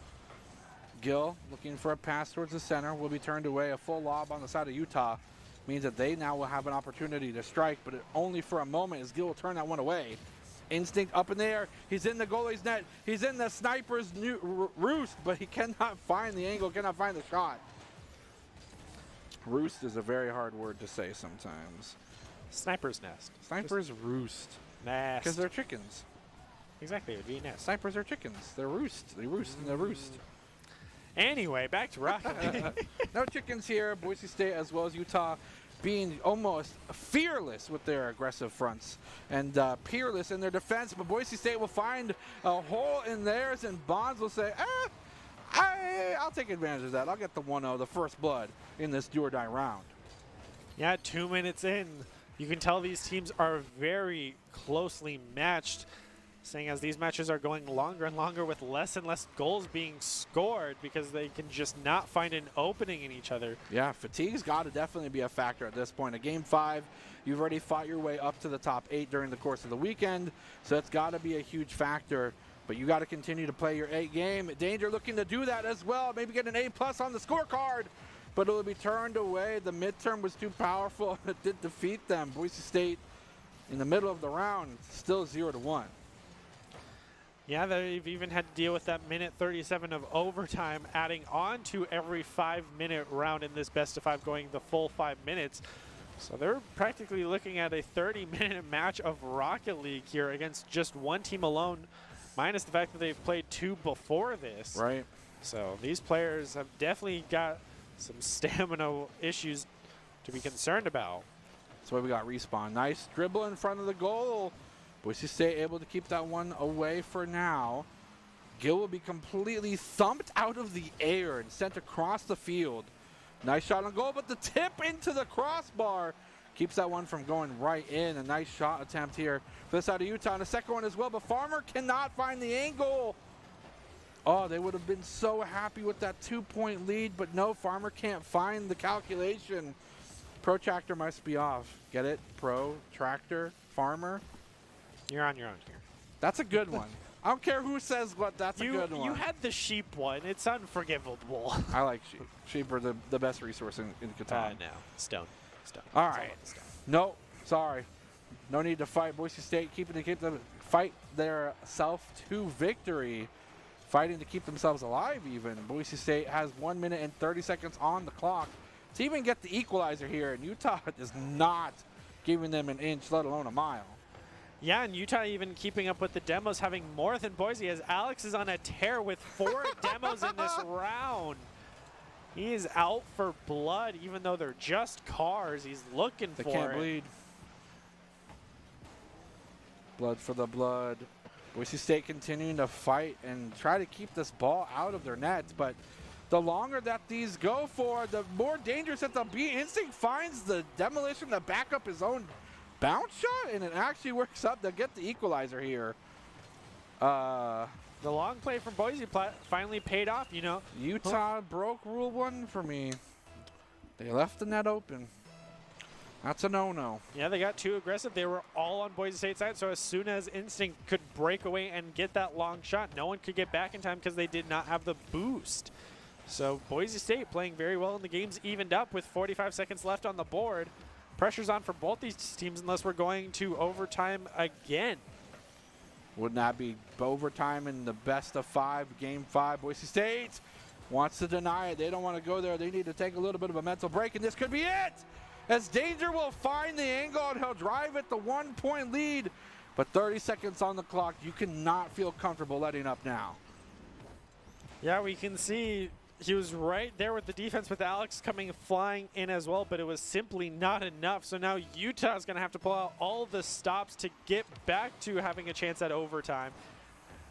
Gill looking for a pass towards the center, will be turned away. A full lob on the side of Utah means that they now will have an opportunity to strike, but only for a moment as Gill will turn that one away. Instinct up in the air. He's in the goalie's net. He's in the sniper's roost, but he cannot find the angle, cannot find the shot. Roost is a very hard word to say sometimes. Sniper's nest. Sniper's roost. Nest. Because they're chickens. Exactly, it would be a nest. Snipers are chickens. They're roost. They roost in the roost. Anyway, back to Rocket League. No chickens here. Boise State as well as Utah being almost fearless with their aggressive fronts and peerless in their defense. But Boise State will find a hole in theirs, and Bonds will say, I'll take advantage of that. I'll get the 1-0, the first blood in this do-or-die round. Yeah, 2 minutes in, you can tell these teams are very closely matched, saying as these matches are going longer and longer with less and less goals being scored because they can just not find an opening in each other. Yeah, fatigue's got to definitely be a factor at this point. A game 5, you've already fought your way up to the top 8 during the course of the weekend, so it's got to be a huge factor. But you got to continue to play your 8 game. Danger looking to do that as well. Maybe get an A+ on the scorecard, but it will be turned away. The midterm was too powerful. It did defeat them. Boise State in the middle of the round, still 0-1. Yeah, they've even had to deal with that minute 37 of overtime, adding on to every 5-minute round in this best of 5, going the full 5 minutes. So they're practically looking at a 30-minute match of Rocket League here against just one team alone, minus the fact that they've played 2 before this. Right. So these players have definitely got some stamina issues to be concerned about. That's why we got Respawn. Nice dribble in front of the goal. Boise State able to keep that one away for now. Gill will be completely thumped out of the air and sent across the field. Nice shot on goal, but the tip into the crossbar Keeps that one from going right in. A nice shot attempt here for this side of Utah. And a second one as well, but Farmer cannot find the angle. Oh, they would have been so happy with that 2-point lead, but no, Farmer can't find the calculation. Protractor must be off. Get it? Protractor, Farmer. You're on your own here. That's a good one. I don't care who says what, that's a good one. You had the sheep one. It's unforgivable. I like sheep. Sheep are the best resource in Catan. No. Stone. All right. No, sorry. No need to fight. Boise State keep them fight their self to victory. Fighting to keep themselves alive even. Boise State has 1 minute and 30 seconds on the clock to even get the equalizer here. And Utah is not giving them an inch, let alone a mile. Yeah, and Utah even keeping up with the demos, having more than Boise, as Alex is on a tear with 4 demos in this round. He is out for blood, even though they're just cars. He's looking for it. They can't bleed. Blood for the blood. Boise State continuing to fight and try to keep this ball out of their nets, but the longer that these go for, the more dangerous that they'll be. Instinct finds the demolition to back up his own bounce shot, and it actually works up to get the equalizer here. The long play from Boise finally paid off, you know. Utah broke rule 1 for me. They left the net open. That's a no-no. Yeah, they got too aggressive. They were all on Boise State's side, so as soon as Instinct could break away and get that long shot, no one could get back in time because they did not have the boost. So Boise State playing very well, and the game's evened up with 45 seconds left on the board. Pressure's on for both these teams unless we're going to overtime again. Wouldn't that be overtime in the best of 5, game 5? Boise State wants to deny it. They don't want to go there. They need to take a little bit of a mental break, and this could be it. As Danger will find the angle, and he'll drive it the 1-point lead. But 30 seconds on the clock. You cannot feel comfortable letting up now. Yeah, we can see he was right there with the defense, with Alex coming flying in as well, but it was simply not enough. So now Utah's going to have to pull out all the stops to get back to having a chance at overtime.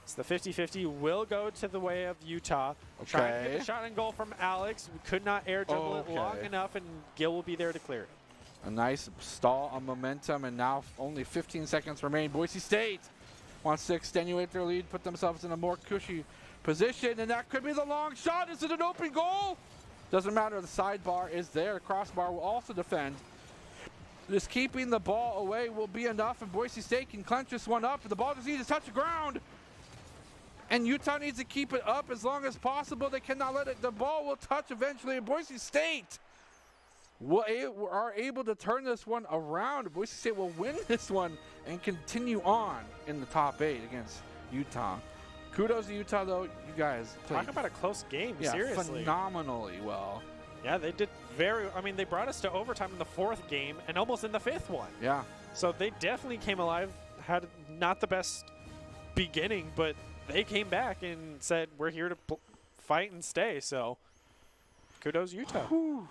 So the 50-50 will go to the way of Utah. Okay. Trying to get the shot and goal from Alex. We could not air dribble it long enough, and Gil will be there to clear it. A nice stall on momentum, and now only 15 seconds remain. Boise State wants to extenuate their lead, put themselves in a more cushy position, and that could be the long shot. Is it an open goal? Doesn't matter. The sidebar is there. The crossbar will also defend. Just keeping the ball away will be enough, and Boise State can clench this one up. The ball just needs to touch the ground. And Utah needs to keep it up as long as possible. They cannot let it. The ball will touch eventually, and Boise State are able to turn this one around. Boise State will win this one and continue on in the top 8 against Utah. Kudos to Utah, though. You guys played, talk about a close game, yeah, seriously. Phenomenally well. Yeah, they did they brought us to overtime in the 4th game and almost in the 5th one. Yeah. So they definitely came alive, had not the best beginning, but they came back and said, we're here to fight and stay. So kudos, Utah. Whew.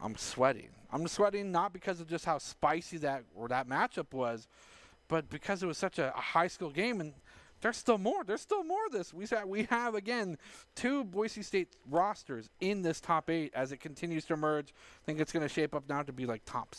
I'm sweating. I'm sweating not because of just how spicy that matchup was, but because it was such a high skill game, and there's still more. There's still more of this. We have again 2 Boise State rosters in this top 8 as it continues to emerge. I think it's going to shape up now to be like top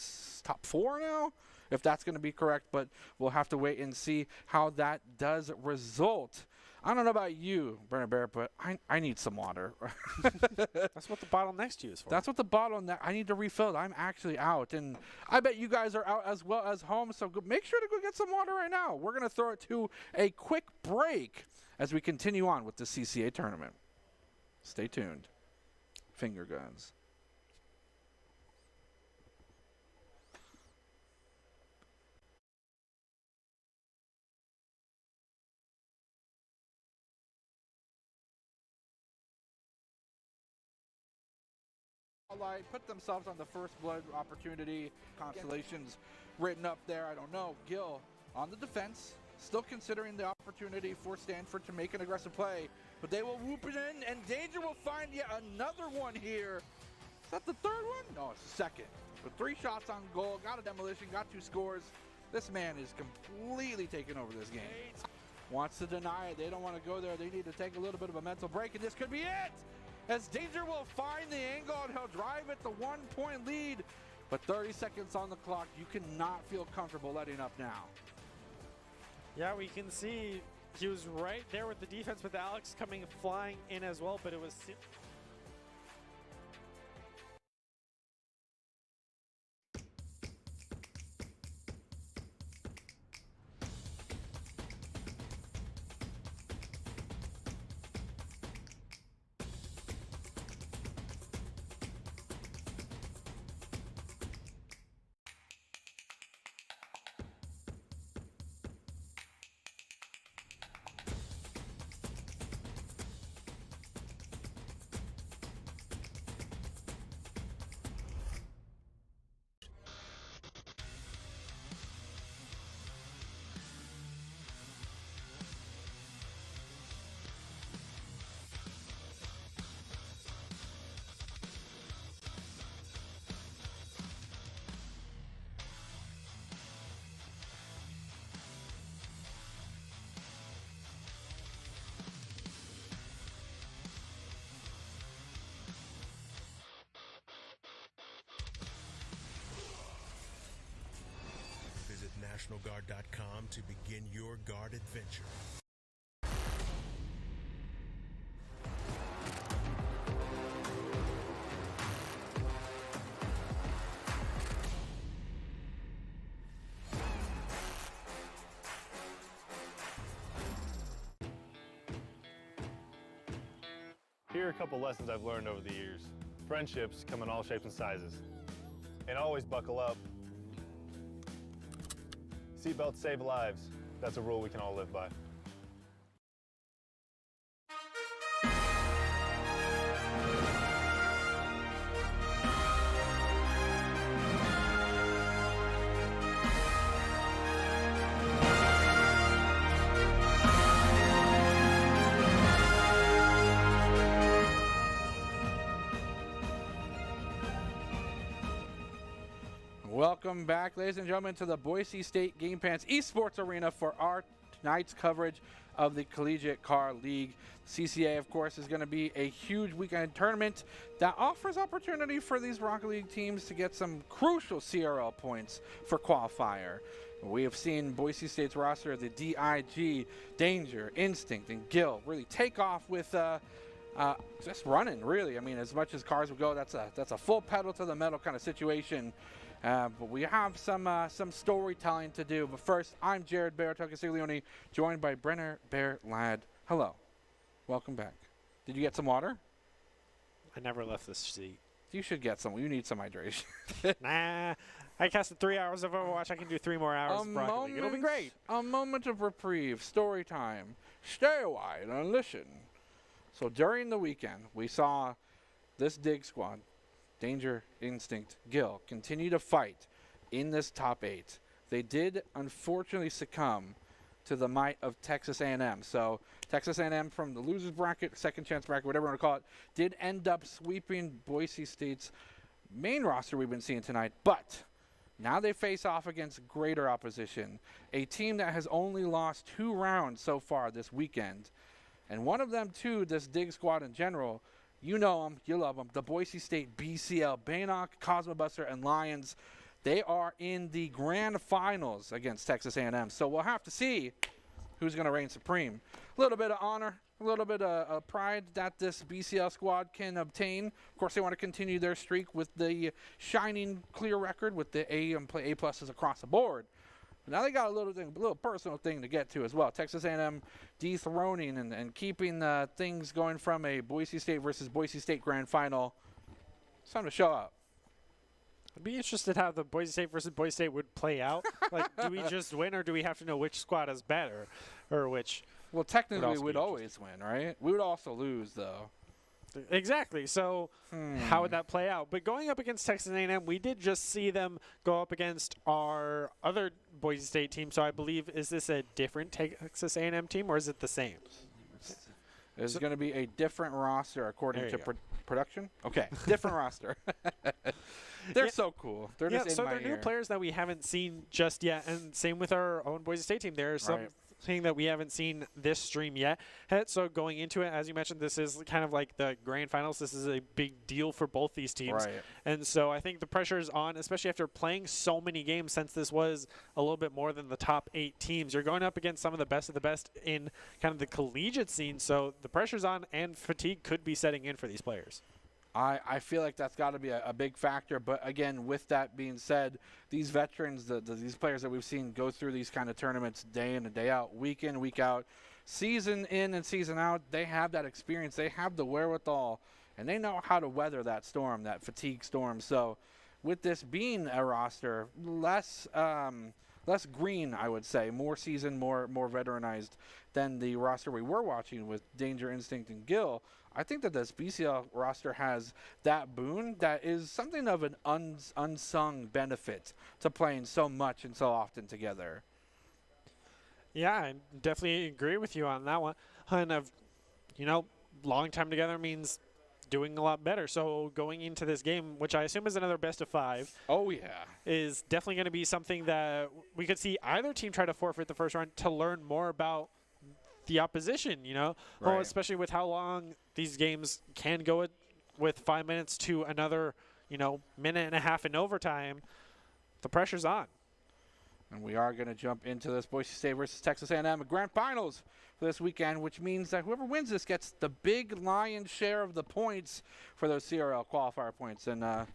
4 now, if that's going to be correct, but we'll have to wait and see how that does result. I don't know about you, Brenner Bear, but I need some water. That's what the bottle next to you is for. That's what the bottle, I need to refill it. I'm actually out, and I bet you guys are out as well as home, so make sure to go get some water right now. We're going to throw it to a quick break as we continue on with the CCA tournament. Stay tuned. Finger guns. Put themselves on the first blood opportunity. Constellations written up there. I don't know. Gil on the defense, still considering the opportunity for Stanford to make an aggressive play, but they will whoop it in, and Danger will find yet another one here. Is that the 3rd one? No, it's the 2nd. With 3 shots on goal, got a demolition, got 2 scores. This man is completely taking over this game. Wants to deny it. They don't want to go there. They need to take a little bit of a mental break, and this could be it. As Danger will find the angle, and he'll drive it the 1-point lead. But 30 seconds on the clock, you cannot feel comfortable letting up now. Yeah, we can see he was right there with the defense with Alex coming flying in as well, but it was... Visit NationalGuard.com to begin your guard adventure. Here are a couple lessons I've learned over the years. Friendships come in all shapes and sizes. And always buckle up. Seatbelts save lives. That's a rule we can all live by. Welcome back, ladies and gentlemen, to the Boise State Game Pants Esports Arena for our tonight's coverage of the Collegiate Car League. CCA, of course, is going to be a huge weekend tournament that offers opportunity for these Rocket League teams to get some crucial CRL points for qualifier. We have seen Boise State's roster, the DIG, Danger, Instinct, and Gil really take off with just running, really. I mean, as much as cars would go, that's a full pedal to the metal kind of situation. But we have some storytelling to do. But first, I'm Jared Bear Tocastiglione, joined by Brenner Bear Ladd. Hello. Welcome back. Did you get some water? I never left this seat. You should get some. You need some hydration. Nah. I casted 3 hours of Overwatch. I can do 3 more hours of Rocket League. It'll be great. A moment of reprieve. Story time. Stay a while and listen. So during the weekend, we saw this dig squad, Danger, Instinct, Gil, continue to fight in this top 8. They did unfortunately succumb to the might of Texas A&M. So Texas A&M from the losers bracket, second chance bracket, whatever you want to call it, did end up sweeping Boise State's main roster we've been seeing tonight. But now they face off against greater opposition, a team that has only lost 2 rounds so far this weekend. And one of them, too, this dig squad in general, you know them, you love them. The Boise State BCL, Bannock, Cosmobuster, and Lions. They are in the grand finals against Texas A&M. So we'll have to see who's going to reign supreme. A little bit of honor, a little bit of pride that this BCL squad can obtain. Of course, they want to continue their streak with the shining clear record with the A+s across the board. Now they got a little personal thing to get to as well. Texas A&M dethroning and keeping things going from a Boise State versus Boise State grand final. It's time to show up. I'd be interested how the Boise State versus Boise State would play out. Like, do we just win, or do we have to know which squad is better, or which? Well, technically, we'd always win, right? We would also lose, though. Exactly. So how would that play out? But going up against Texas A&M, we did just see them go up against our other Boise State team. So I believe, is this a different Texas A&M team, or is it the same? There's going to be a different roster according to production. Okay, different roster. They're so cool. They're just in my they're new players that we haven't seen just yet, and same with our own Boise State team. There are some something that we haven't seen this stream yet. So going into it, as you mentioned, this is kind of like the grand finals. This is a big deal for both these teams. Right. And so I think the pressure is on, especially after playing so many games, since this was a little bit more than the top 8 teams. You're going up against some of the best in kind of the collegiate scene. So the pressure's on, and fatigue could be setting in for these players. I feel like that's got to be a big factor. But again, with that being said, these veterans, these players that we've seen go through these kind of tournaments day in and day out, week in, week out, season in and season out, they have that experience. They have the wherewithal, and they know how to weather that storm, that fatigue storm. So with this being a roster, less green, I would say, more seasoned, more veteranized than the roster we were watching with Danger, Instinct, and Gil, I think that this BCL roster has that boon that is something of an unsung benefit to playing so much and so often together. Yeah, I definitely agree with you on that one. And long time together means doing a lot better. So going into this game, which I assume is another best of 5. Oh, yeah. Is definitely going to be something that we could see either team try to forfeit the first round to learn more about the opposition, Right. especially with how long these games can go with 5 minutes to another, minute and a half in overtime. The pressure's on. And we are going to jump into this Boise State versus Texas A&M Grand Finals for this weekend, which means that whoever wins this gets the big lion's share of the points for those CRL qualifier points. And I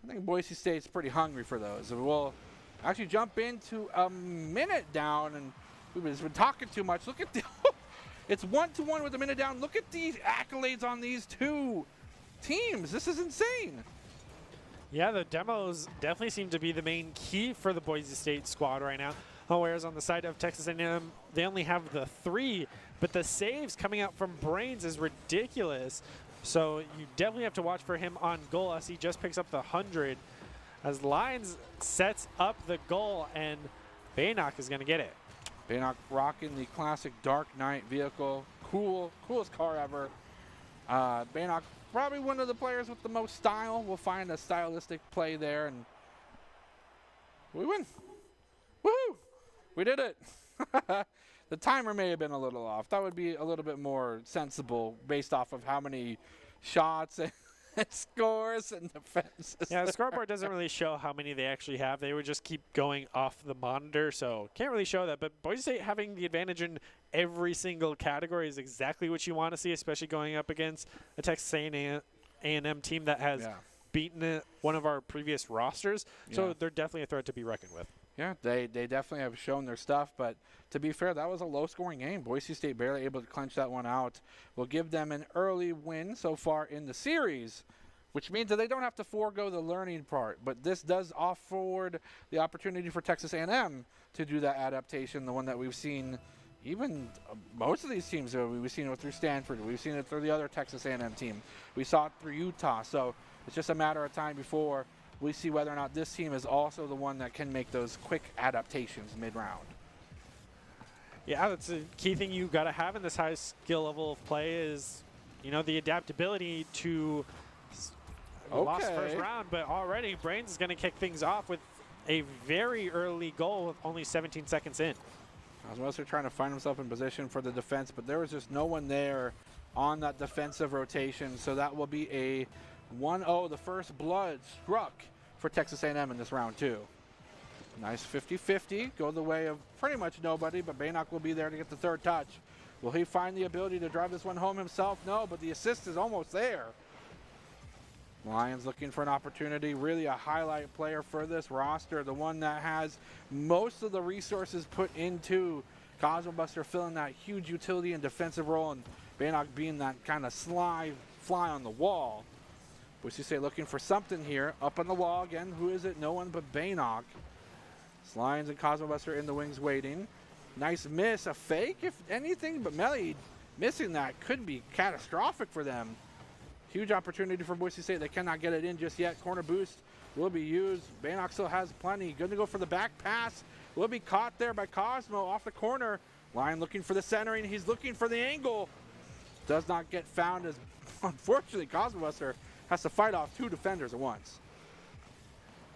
think Boise State's pretty hungry for those. And we'll actually jump into a minute down, and we've been talking too much. Look at the it's 1-1 with a minute down. Look at the accolades on these two teams. This is insane. Yeah, the demos definitely seem to be the main key for the Boise State squad right now. Whereas on the side of Texas A&M, they only have the 3, but the saves coming out from Brains is ridiculous. So you definitely have to watch for him on goal as he just picks up the 100. As Lyons sets up the goal, and Baynock is going to get it. Baynock rocking the classic Dark Knight vehicle. Coolest car ever. Baynock, probably one of the players with the most style. We'll find a stylistic play there, and we win. Woohoo! We did it. The timer may have been a little off. That would be a little bit more sensible based off of how many shots and scores and defenses. Yeah, the scoreboard doesn't really show how many they actually have. They would just keep going off the monitor, so can't really show that. But Boise State having the advantage in every single category is exactly what you want to see, especially going up against a Texas A&M team that has beaten one of our previous rosters. So they're definitely a threat to be reckoned with. Yeah, they definitely have shown their stuff, but to be fair, that was a low-scoring game. Boise State barely able to clinch that one out. We'll give them an early win so far in the series, which means that they don't have to forego the learning part. But this does afford the opportunity for Texas A&M to do that adaptation, the one that we've seen even most of these teams. We've seen it through Stanford. We've seen it through the other Texas A&M team. We saw it through Utah. So it's just a matter of time before we see whether or not this team is also the one that can make those quick adaptations mid-round. Yeah, that's a key thing you got to have in this high skill level of play is, the adaptability to lost first round. But already Brains is going to kick things off with a very early goal with only 17 seconds in. Cosmos are trying to find himself in position for the defense, but there was just no one there on that defensive rotation. So that will be a 1-0, the first blood struck for Texas A&M in this round 2. Nice 50-50, go the way of pretty much nobody, but Baynock will be there to get the third touch. Will he find the ability to drive this one home himself? No, but the assist is almost there. Lions looking for an opportunity, really a highlight player for this roster, the one that has most of the resources put into Cosmo Buster filling that huge utility and defensive role, and Baynock being that kind of sly fly on the wall. Boise State looking for something here. Up on the wall again. Who is it? No one but Baynock. Lions and Cosmo Buster in the wings waiting. Nice miss. A fake, if anything, but Melly missing that could be catastrophic for them. Huge opportunity for Boise State. They cannot get it in just yet. Corner boost will be used. Baynock still has plenty. Going to go for the back pass. Will be caught there by Cosmo off the corner. Lion looking for the centering. He's looking for the angle. Does not get found as, unfortunately, Cosmo Buster has to fight off 2 defenders at once.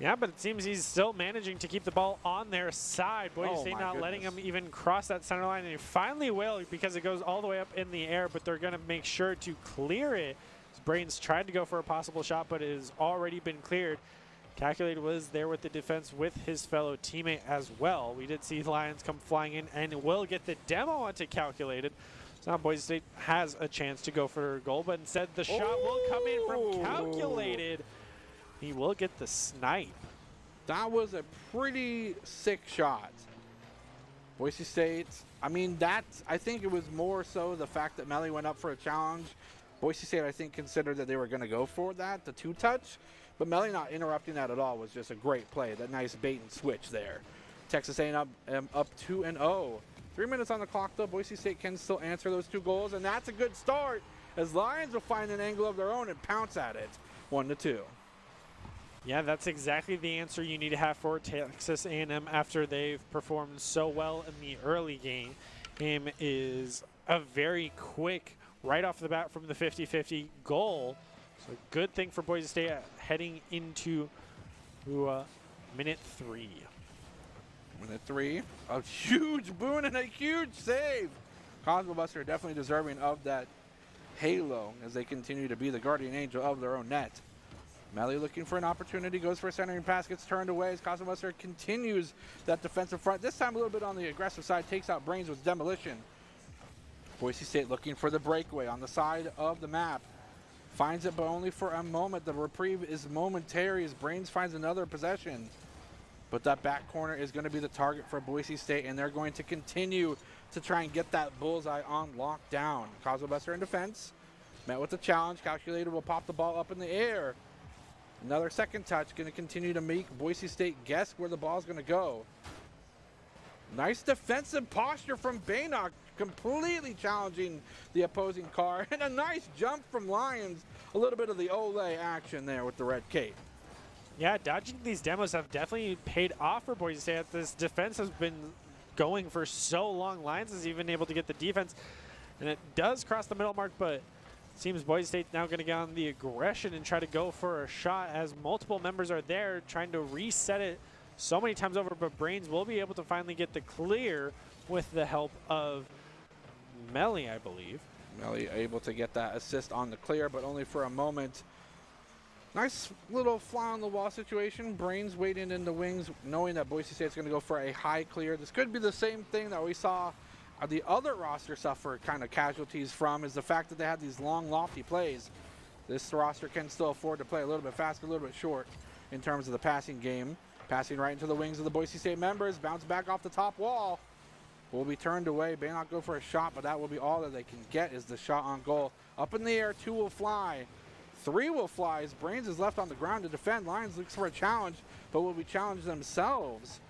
Yeah, but it seems he's still managing to keep the ball on their side. Boise State not letting him even cross that center line, and he finally will because it goes all the way up in the air, but they're going to make sure to clear it. Brains tried to go for a possible shot, but it has already been cleared. Calculated was there with the defense with his fellow teammate as well. We did see Lions come flying in and will get the demo onto Calculated. So now Boise State has a chance to go for a goal, but instead the shot will come in from Calculated. He will get the snipe. That was a pretty sick shot. Boise State, I mean, I think it was more so the fact that Melly went up for a challenge. Boise State, I think, considered that they were going to go for that, the two-touch. But Melly not interrupting that at all was just a great play. That nice bait and switch there. Texas A&M up 2-0. 3 minutes on the clock, though. Boise State can still answer those 2 goals, and that's a good start as Lions will find an angle of their own and pounce at it. 1-2. Yeah, that's exactly the answer you need to have for Texas A&M after they've performed so well in the early game. Is a very quick, right off the bat from the 50-50 goal. So good thing for Boise State heading into minute 3. Minute 3, a huge boon and a huge save. Cosmo Buster definitely deserving of that halo as they continue to be the guardian angel of their own net. Melly looking for an opportunity, goes for a centering pass, gets turned away as Cosmo Buster continues that defensive front. This time a little bit on the aggressive side, takes out Brains with demolition. Boise State looking for the breakaway on the side of the map. Finds it, but only for a moment. The reprieve is momentary as Brains finds another possession. But that back corner is going to be the target for Boise State, and they're going to continue to try and get that bullseye on lockdown. Cosmo Buster in defense. Met with the challenge. Calculated will pop the ball up in the air. Another second touch, going to continue to make Boise State guess where the ball's going to go. Nice defensive posture from Baynock, completely challenging the opposing car. And a nice jump from Lions. A little bit of the Olay action there with the red cape. Yeah, dodging these demos have definitely paid off for Boise State. This defense has been going for so long. Lions is even able to get the defense. And it does cross the middle mark, but seems Boise State now going to get on the aggression and try to go for a shot as multiple members are there trying to reset it so many times over, but Brains will be able to finally get the clear with the help of Melly, I believe. Melly able to get that assist on the clear, but only for a moment. Nice little fly on the wall situation. Brains waiting in the wings, knowing that Boise State's going to go for a high clear. This could be the same thing that we saw the other roster suffer kind of casualties from, is the fact that they had these long, lofty plays. This roster can still afford to play a little bit faster, a little bit short in terms of the passing game. Passing right into the wings of the Boise State members. Bounce back off the top wall. Will be turned away. May not go for a shot, but that will be all that they can get is the shot on goal. Up in the air, 2 will fly. 3 will fly as Brains is left on the ground to defend. Lions looks for a challenge, but will be challenged themselves.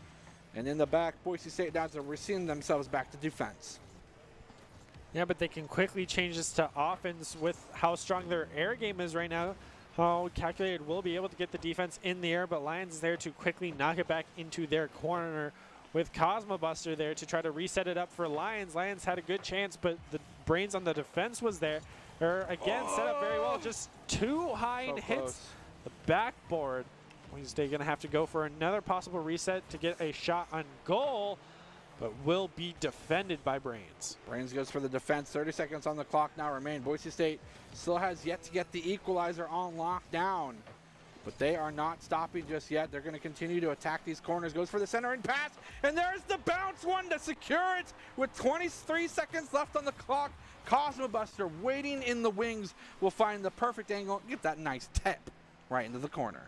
And in the back, Boise State now to rescind themselves back to defense. Yeah, but they can quickly change this to offense with how strong their air game is right now. How Calculated will be able to get the defense in the air, but Lions is there to quickly knock it back into their corner with Cosmo Buster there to try to reset it up for Lions. Lions had a good chance, but the Brains on the defense was there. Again, set up very well, just too high and hits the backboard. Boise State going to have to go for another possible reset to get a shot on goal, but will be defended by Brains. Brains goes for the defense. 30 seconds on the clock now remain. Boise State still has yet to get the equalizer on lockdown, but they are not stopping just yet. They're going to continue to attack these corners. Goes for the centering pass, and there's the bounce one to secure it with 23 seconds left on the clock. Cosmo Buster waiting in the wings will find the perfect angle. Get that nice tap right into the corner.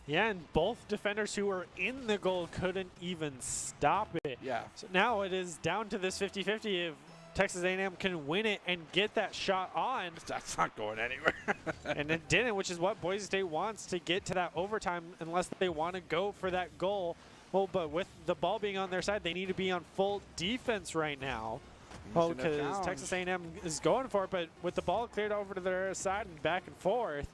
Yeah, and both defenders who were in the goal couldn't even stop it. Yeah. So now it is down to this 50-50 if Texas A&M can win it and get that shot on. That's not going anywhere. And it didn't, which is what Boise State wants to get to that overtime unless they want to go for that goal. Well, but with the ball being on their side, they need to be on full defense right now. Oh, because Texas A&M is going for it, but with the ball cleared over to their side and back and forth,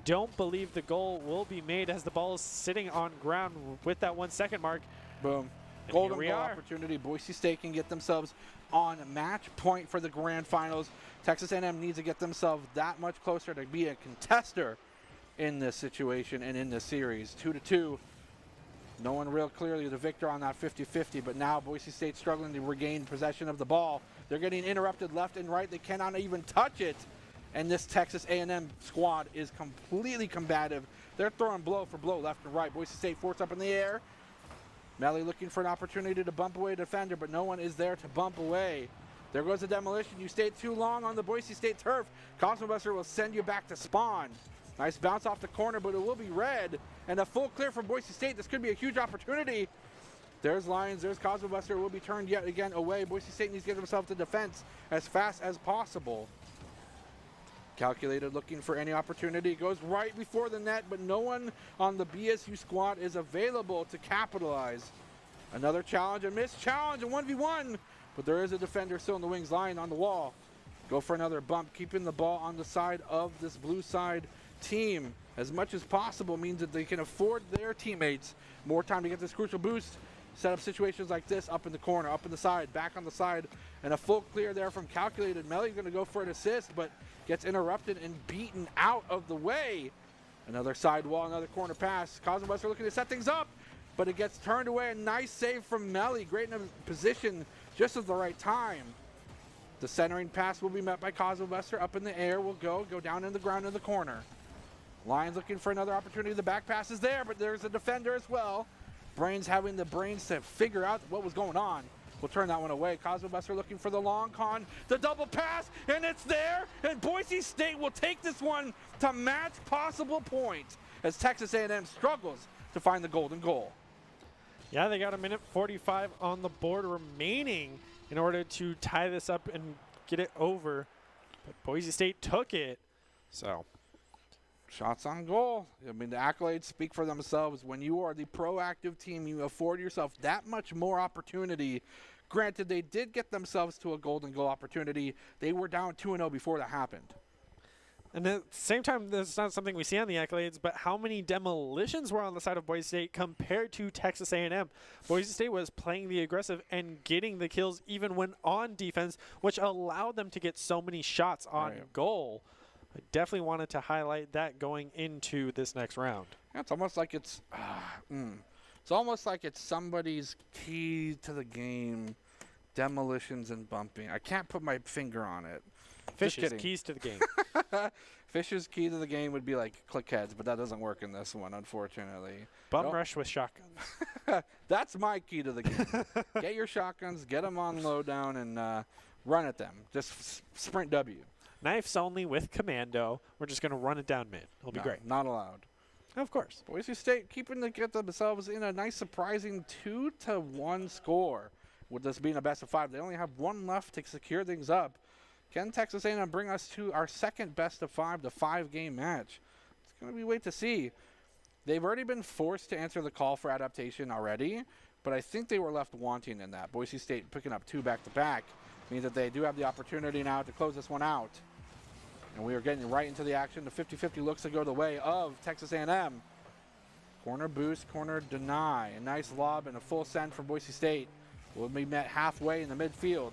don't believe the goal will be made as the ball is sitting on ground with that 1 second mark. Boom. And Golden goal opportunity. Boise State can get themselves on match point for the grand finals. Texas A&M needs to get themselves that much closer to be a contester in this situation and in this series. 2-2. No one real clearly the victor on that 50-50, but now Boise State struggling to regain possession of the ball. They're getting interrupted left and right. They cannot even touch it. And this Texas A&M squad is completely combative. They're throwing blow for blow left and right. Boise State force up in the air. Melly looking for an opportunity to bump away a defender, but no one is there to bump away. There goes the demolition. You stayed too long on the Boise State turf. Cosmobuster will send you back to spawn. Nice bounce off the corner, but it will be red. And a full clear from Boise State. This could be a huge opportunity. There's Lions, there's Cosmobuster. It will be turned yet again away. Boise State needs to get themselves to defense as fast as possible. Calculated, looking for any opportunity. Goes right before the net, but no one on the BSU squad is available to capitalize. Another challenge, a missed challenge, a 1v1. But there is a defender still in the wings, lying on the wall. Go for another bump, keeping the ball on the side of this blue side team as much as possible means that they can afford their teammates more time to get this crucial boost. Set up situations like this, up in the corner, up in the side, back on the side, and a full clear there from Calculated. Melly's going to go for an assist, but gets interrupted and beaten out of the way. Another side wall, another corner pass. Cosmobuster looking to set things up, but it gets turned away. A nice save from Melly. Great in a position just at the right time. The centering pass will be met by Cosmobuster. Up in the air will go down in the ground in the corner. Lions looking for another opportunity. The back pass is there, but there's a defender as well. Brains having the brains to figure out what was going on. We'll turn that one away. Cosmobuster looking for the long con. The double pass, and it's there. And Boise State will take this one to match possible points as Texas A&M struggles to find the golden goal. Yeah, they got a minute 45 on the board remaining in order to tie this up and get it over. But Boise State took it. So shots on goal. I mean, the accolades speak for themselves. When you are the proactive team, you afford yourself that much more opportunity. Granted, they did get themselves to a golden goal opportunity. They were down 2-0 before that happened. And at the same time, this is not something we see on the accolades, but how many demolitions were on the side of Boise State compared to Texas A&M? Boise State was playing the aggressive and getting the kills even when on defense, which allowed them to get so many shots on goal. I definitely wanted to highlight that going into this next round. Yeah, it's almost like it's almost like it's somebody's key to the game, demolitions and bumping. I can't put my finger on it. Fish's keys to the game. Fish's key to the game would be like click heads, but that doesn't work in this one, unfortunately. Bum rush with shotguns. That's my key to the game. Get your shotguns, get them on low down, and run at them. Just sprint W. Knives only with commando. We're just going to run it down mid. It'll be great. Not allowed. Of course. Boise State keeping to get themselves in a nice, surprising 2-1 score. With this being a best of 5, they only have one left to secure things up. Can Texas A&M bring us to our second best of 5, the 5-game match? It's going to be wait to see. They've already been forced to answer the call for adaptation already, but I think they were left wanting in that. Boise State picking up 2 back-to-back means that they do have the opportunity now to close this one out. And we are getting right into the action. The 50-50 looks to go the way of Texas A&M. Corner boost, corner deny. A nice lob and a full send from Boise State. Will be met halfway in the midfield.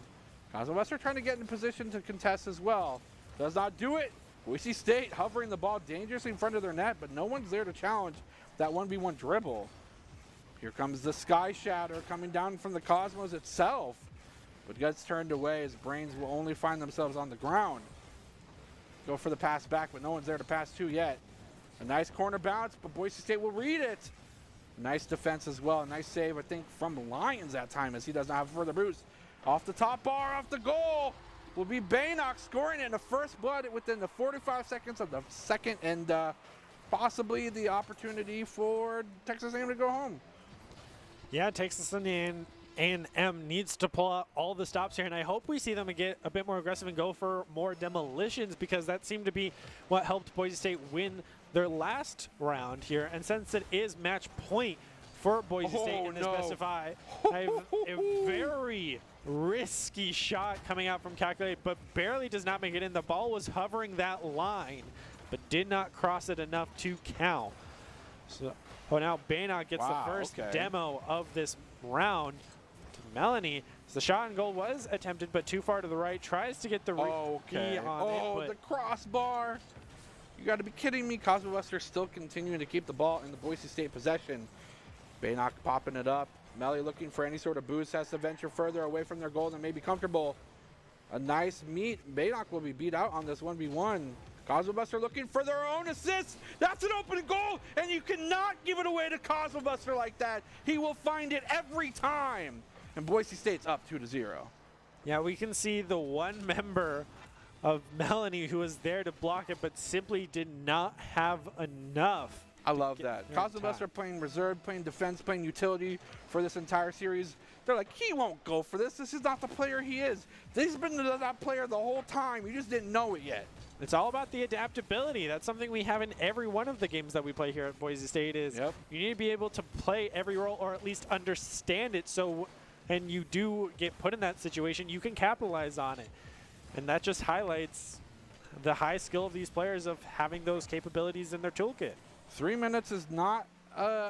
Cosmobuster trying to get in position to contest as well. Does not do it. Boise State hovering the ball dangerously in front of their net, but no one's there to challenge that 1v1 dribble. Here comes the Sky Shatter coming down from the Cosmos itself, but gets turned away as Brains will only find themselves on the ground. Go for the pass back, but no one's there to pass to yet. A nice corner bounce, but Boise State will read it. Nice defense as well. Nice save, I think, from Lions that time as he does not have further boost. Off the top bar, off the goal, will be Baynock scoring in the first blood within the 45 seconds of the second, and possibly the opportunity for Texas A&M to go home. Yeah, Texas A&M needs to pull out all the stops here, and I hope we see them get a bit more aggressive and go for more demolitions, because that seemed to be what helped Boise State win their last round here. And since it is match point for Boise State in this best of 5, I have a very risky shot coming out from Calculate, but barely does not make it in. The ball was hovering that line, but did not cross it enough to count. So, now Baynock gets the first demo of this round. Melanie, the shot and goal was attempted, but too far to the right. Tries to get the on it. The crossbar. You got to be kidding me. Cosmobuster still continuing to keep the ball in the Boise State possession. Baynock popping it up. Melly looking for any sort of boost, has to venture further away from their goal than may be comfortable. A nice meet. Baynock will be beat out on this 1v1. Cosmobuster looking for their own assist. That's an open goal, and you cannot give it away to Cosmobuster like that. He will find it every time. And Boise State's up 2-0. Yeah, we can see the one member of Melanie who was there to block it, but simply did not have enough. I love that. Cosmobuster playing reserve, playing defense, playing utility for this entire series. They're like, he won't go for this. This is not the player he is. He's been that player the whole time. You just didn't know it yet. It's all about the adaptability. That's something we have in every one of the games that we play here at Boise State is you need to be able to play every role or at least understand it. So, and you do get put in that situation, you can capitalize on it. And that just highlights the high skill of these players of having those capabilities in their toolkit. 3 minutes is not a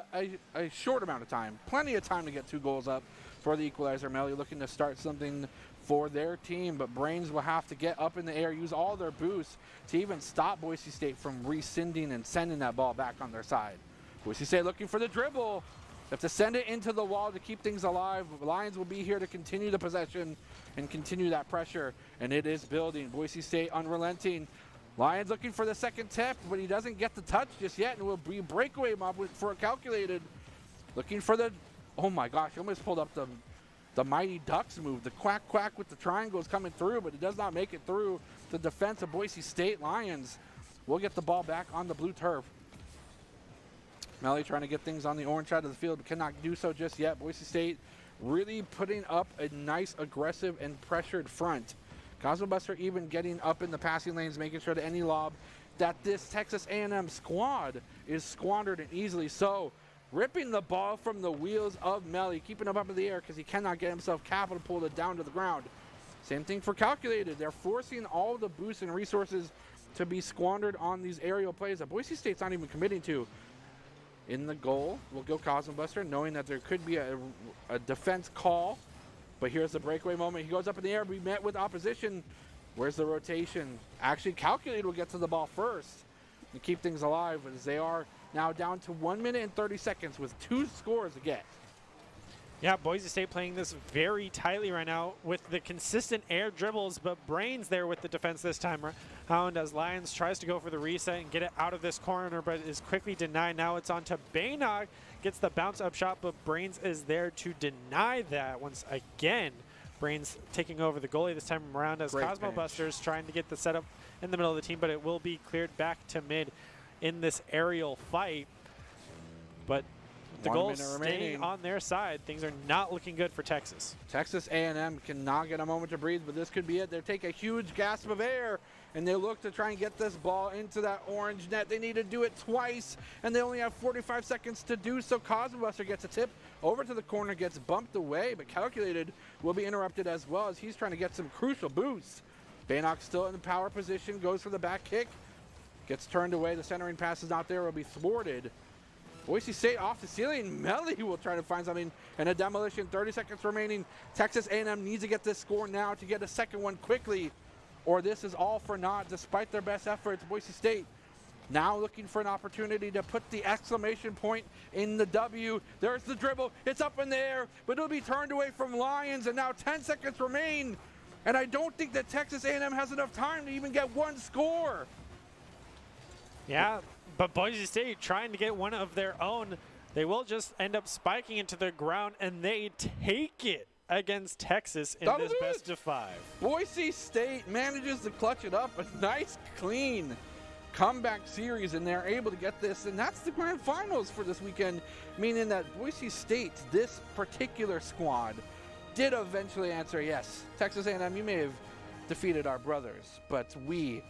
short amount of time. Plenty of time to get 2 goals up for the equalizer. Melly looking to start something for their team, but Brains will have to get up in the air, use all their boosts to even stop Boise State from rescinding and sending that ball back on their side. Boise State looking for the dribble. They have to send it into the wall to keep things alive. Lions will be here to continue the possession and continue that pressure, and it is building. Boise State unrelenting. Lions looking for the second tip, but he doesn't get the touch just yet, and it will be breakaway mob for a calculated. Looking for the, oh my gosh, he almost pulled up the Mighty Ducks move. The quack quack with the triangles coming through, but it does not make it through the defense of Boise State. Lions will get the ball back on the blue turf. Melly trying to get things on the orange side of the field, but cannot do so just yet. Boise State really putting up a nice aggressive and pressured front. Cosmobuster even getting up in the passing lanes, making sure that any lob that this Texas A&M squad is squandered and easily so. Ripping the ball from the wheels of Melly, keeping him up in the air because he cannot get himself catapulted down to the ground. Same thing for Calculated. They're forcing all the boosts and resources to be squandered on these aerial plays that Boise State's not even committing to. In the goal will go Cosmobuster, knowing that there could be a defense call. But here's the breakaway moment. He goes up in the air, be met with opposition. Where's the rotation? Actually, Calculated will get to the ball first and keep things alive as they are now down to 1 minute and 30 seconds with 2 scores to get. Yeah, Boise State playing this very tightly right now with the consistent air dribbles, but Brains there with the defense this time around as Lions tries to go for the reset and get it out of this corner, but is quickly denied. Now it's on to Baynock, gets the bounce up shot, but Brains is there to deny that once again. Brains taking over the goalie this time around as Cosmobusters trying to get the setup in the middle of the team, but it will be cleared back to mid in this aerial fight. But the goals staying on their side, things are not looking good for Texas. Texas A&M cannot get a moment to breathe, but this could be it. They take a huge gasp of air, and they look to try and get this ball into that orange net. They need to do it twice, and they only have 45 seconds to do so. Cosmobuster gets a tip over to the corner, gets bumped away, but Calculated will be interrupted as well as he's trying to get some crucial boosts. Baynock still in the power position, goes for the back kick, gets turned away. The centering pass is not there, will be thwarted. Boise State off the ceiling. Melly will try to find something, and a demolition. 30 seconds remaining. Texas A&M needs to get this score now to get a second one quickly, or this is all for naught despite their best efforts. Boise State now looking for an opportunity to put the exclamation point in the W. There's the dribble. It's up in the air, but it'll be turned away from Lions, and now 10 seconds remain. And I don't think that Texas A&M has enough time to even get one score. Yeah, but Boise State trying to get one of their own. They will just end up spiking into the ground, and they take it against Texas in this best of 5. Boise State manages to clutch it up. A nice, clean comeback series, and they're able to get this. And that's the grand finals for this weekend, meaning that Boise State, this particular squad, did eventually answer, yes, Texas A&M, you may have defeated our brothers, but we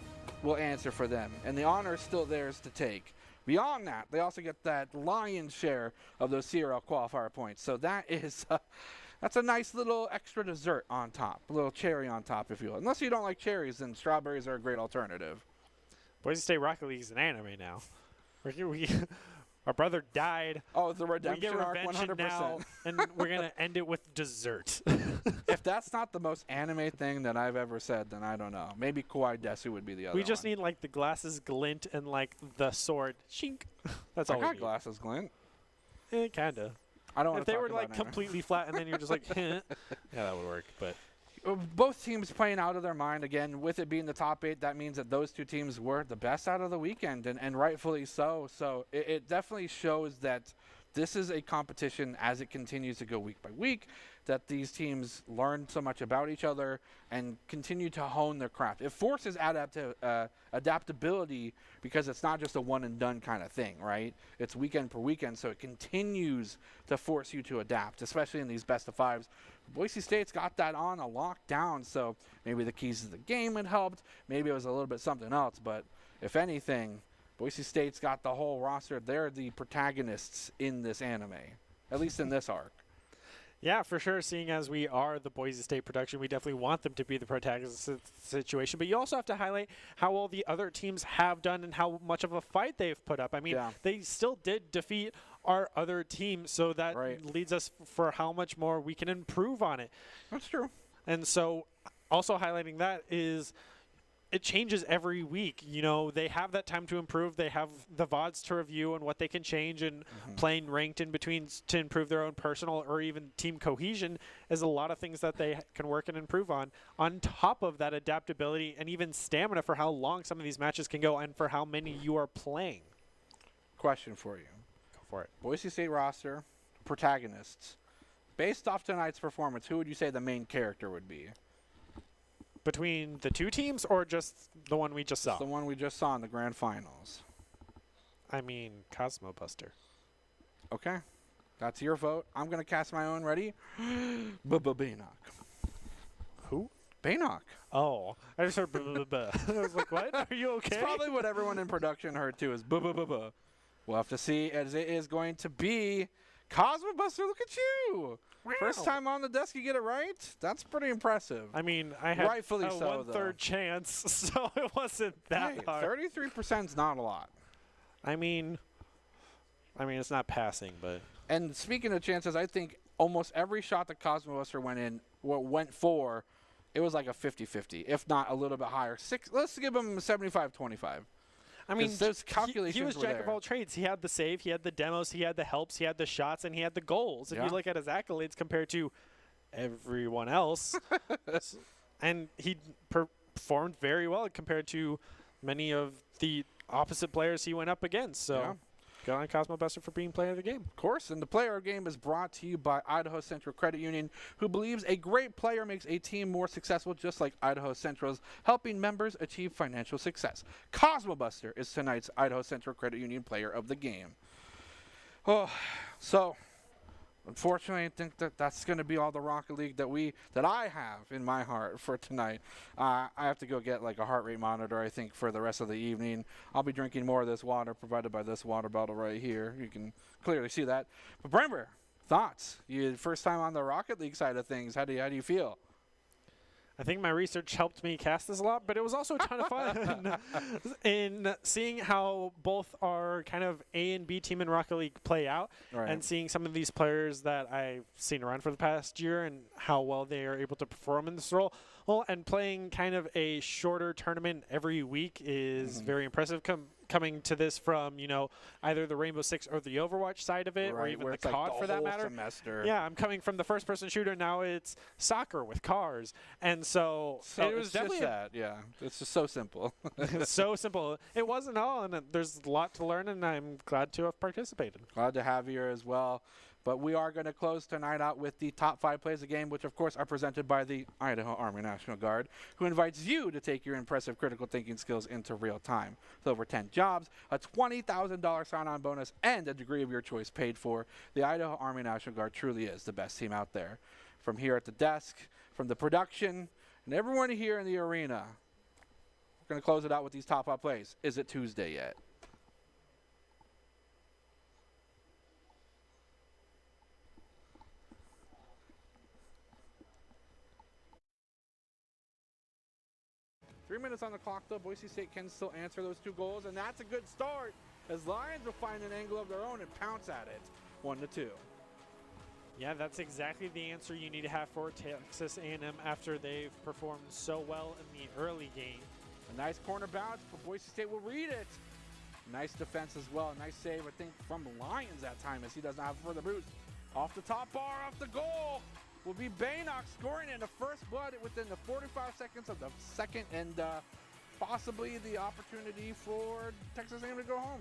will answer for them, and the honor is still theirs to take. Beyond that, they also get that lion's share of those CRL qualifier points. So that is, that's a nice little extra dessert on top, a little cherry on top, if you will. Unless you don't like cherries, then strawberries are a great alternative. Boise State Rocket League is an anime now. Our brother died. Oh, the redemption arc, 100%. Now, and we're going to end it with dessert. If that's not the most anime thing that I've ever said, then I don't know. Maybe Kawaii Desu would be the other We just one. need, like, the glasses glint and, like, the sword. Shink. That's all we need. Glasses glint. Kind of. I don't want If to they talk were about like it anyway. completely flat and then you're just like, yeah, that would work. But Both teams playing out of their mind. Again, with it being the top 8, that means that those two teams were the best out of the weekend, and rightfully so. So it definitely shows that this is a competition as it continues to go week by week, that these teams learn so much about each other and continue to hone their craft. It forces adaptability because it's not just a one-and-done kind of thing, right? It's weekend per weekend, so it continues to force you to adapt, especially in these best-of-5s. Boise State's got that on a lockdown, so maybe the keys to the game had helped. Maybe it was a little bit something else, but if anything, Boise State's got the whole roster. They're the protagonists in this anime, at least in this arc. yeah, for sure. Seeing as we are the Boise State production, we definitely want them to be the protagonist of the situation. But you also have to highlight how well the other teams have done and how much of a fight they've put up. I mean, they still did defeat our other team, so that leads us for how much more we can improve on it. That's true. And so also highlighting that is it changes every week. You know, they have that time to improve. They have the VODs to review and what they can change, and playing ranked in between to improve their own personal or even team cohesion is a lot of things that they can work and improve on top of that adaptability and even stamina for how long some of these matches can go and for how many you are playing. Question for you. Go for it. Boise State roster, protagonists. Based off tonight's performance, who would you say the main character would be? Between the two teams or just the one we just saw? The one we just saw in the grand finals. I mean, Cosmo Buster. Okay. That's your vote. I'm going to cast my own. Ready? Bannock. Who? Bannock. Oh, I just heard buh, buh, buh, buh. I was like, what? Are you okay? It's probably what everyone in production heard too, is buh, buh, buh, buh. We'll have to see, as it is going to be Cosmo Buster. Look at you. Wow. First time on the desk, you get it right? That's pretty impressive. I mean, I had Rightfully a so, one-third chance, so it wasn't that hard. 33% is not a lot. I mean, it's not passing, but... And speaking of chances, I think almost every shot that Cosmo Buster went for, it was like a 50-50, if not a little bit higher. Let's give him 75-25. I mean, those calculations he was were jack of all trades. He had the save, he had the demos, he had the helps, he had the shots, and he had the goals. If you look at his accolades compared to everyone else, and he performed very well compared to many of the opposite players he went up against. So, good on Cosmo Buster for being player of the game. Of course, and the player of the game is brought to you by Idaho Central Credit Union, who believes a great player makes a team more successful, just like Idaho Central's helping members achieve financial success. Cosmo Buster is tonight's Idaho Central Credit Union player of the game. Oh, so unfortunately, I think that's going to be all the Rocket League that I have in my heart for tonight. I have to go get like a heart rate monitor, I think, for the rest of the evening. I'll be drinking more of this water provided by this water bottle right here. You can clearly see that. But Brember, thoughts? You first time on the Rocket League side of things. How do you feel? I think my research helped me cast this a lot, but it was also a ton of fun in seeing how both our kind of A and B team in Rocket League play out, and seeing some of these players that I've seen around for the past year and how well they are able to perform in this role. Well, and playing kind of a shorter tournament every week is very impressive. Coming to this from, you know, either the Rainbow Six or the Overwatch side of it, or even the COD for that matter. Semester. Yeah, I'm coming from the first-person shooter. Now it's soccer with cars, and so it was definitely just that. Yeah, it's just so simple. so simple. It wasn't all, and there's a lot to learn, and I'm glad to have participated. Glad to have you here as well. But we are going to close tonight out with the top 5 plays of the game, which, of course, are presented by the Idaho Army National Guard, who invites you to take your impressive critical thinking skills into real time. With over 10 jobs, a $20,000 sign-on bonus, and a degree of your choice paid for, the Idaho Army National Guard truly is the best team out there. From here at the desk, from the production, and everyone here in the arena, we're going to close it out with these top 5 plays. Is it Tuesday yet? Three minutes on the clock, though. Boise State can still answer those 2 goals, and that's a good start as Lions will find an angle of their own and pounce at it, 1-2. Yeah, that's exactly the answer you need to have for Texas A&M after they've performed so well in the early game. A nice corner bounce, but Boise State will read it. Nice defense as well. Nice save, I think, from Lions that time as he does not have further boost. Off the top bar, off the goal, will be Baynock scoring in the first blood within the 45 seconds of the second, and possibly the opportunity for Texas A&M to go home.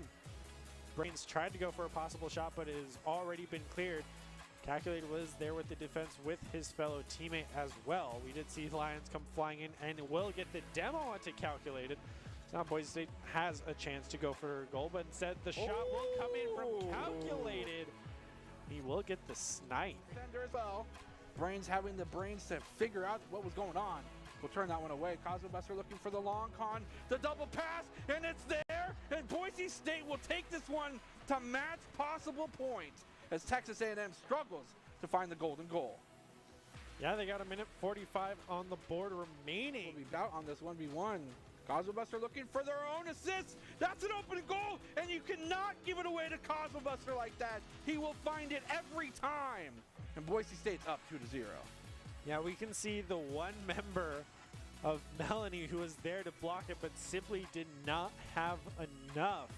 Brains tried to go for a possible shot, but it has already been cleared. Calculated was there with the defense with his fellow teammate as well. We did see Lions come flying in and will get the demo onto Calculated. So now Boise State has a chance to go for a goal, but instead the shot will come in from Calculated. He will get the snipe. Defender as well. Brains having the brains to figure out what was going on. We'll turn that one away. Cosmo Buster looking for the long con, the double pass, and it's there. And Boise State will take this one to match possible point as Texas A&M struggles to find the golden goal. Yeah, they got a minute 45 on the board remaining. We'll be out on this 1v1. Cosmo Buster looking for their own assist. That's an open goal, and you cannot give it away to Cosmo Buster like that. He will find it every time. And Boise State's up 2-0. Yeah, we can see the one member of Melanie who was there to block it, but simply did not have enough.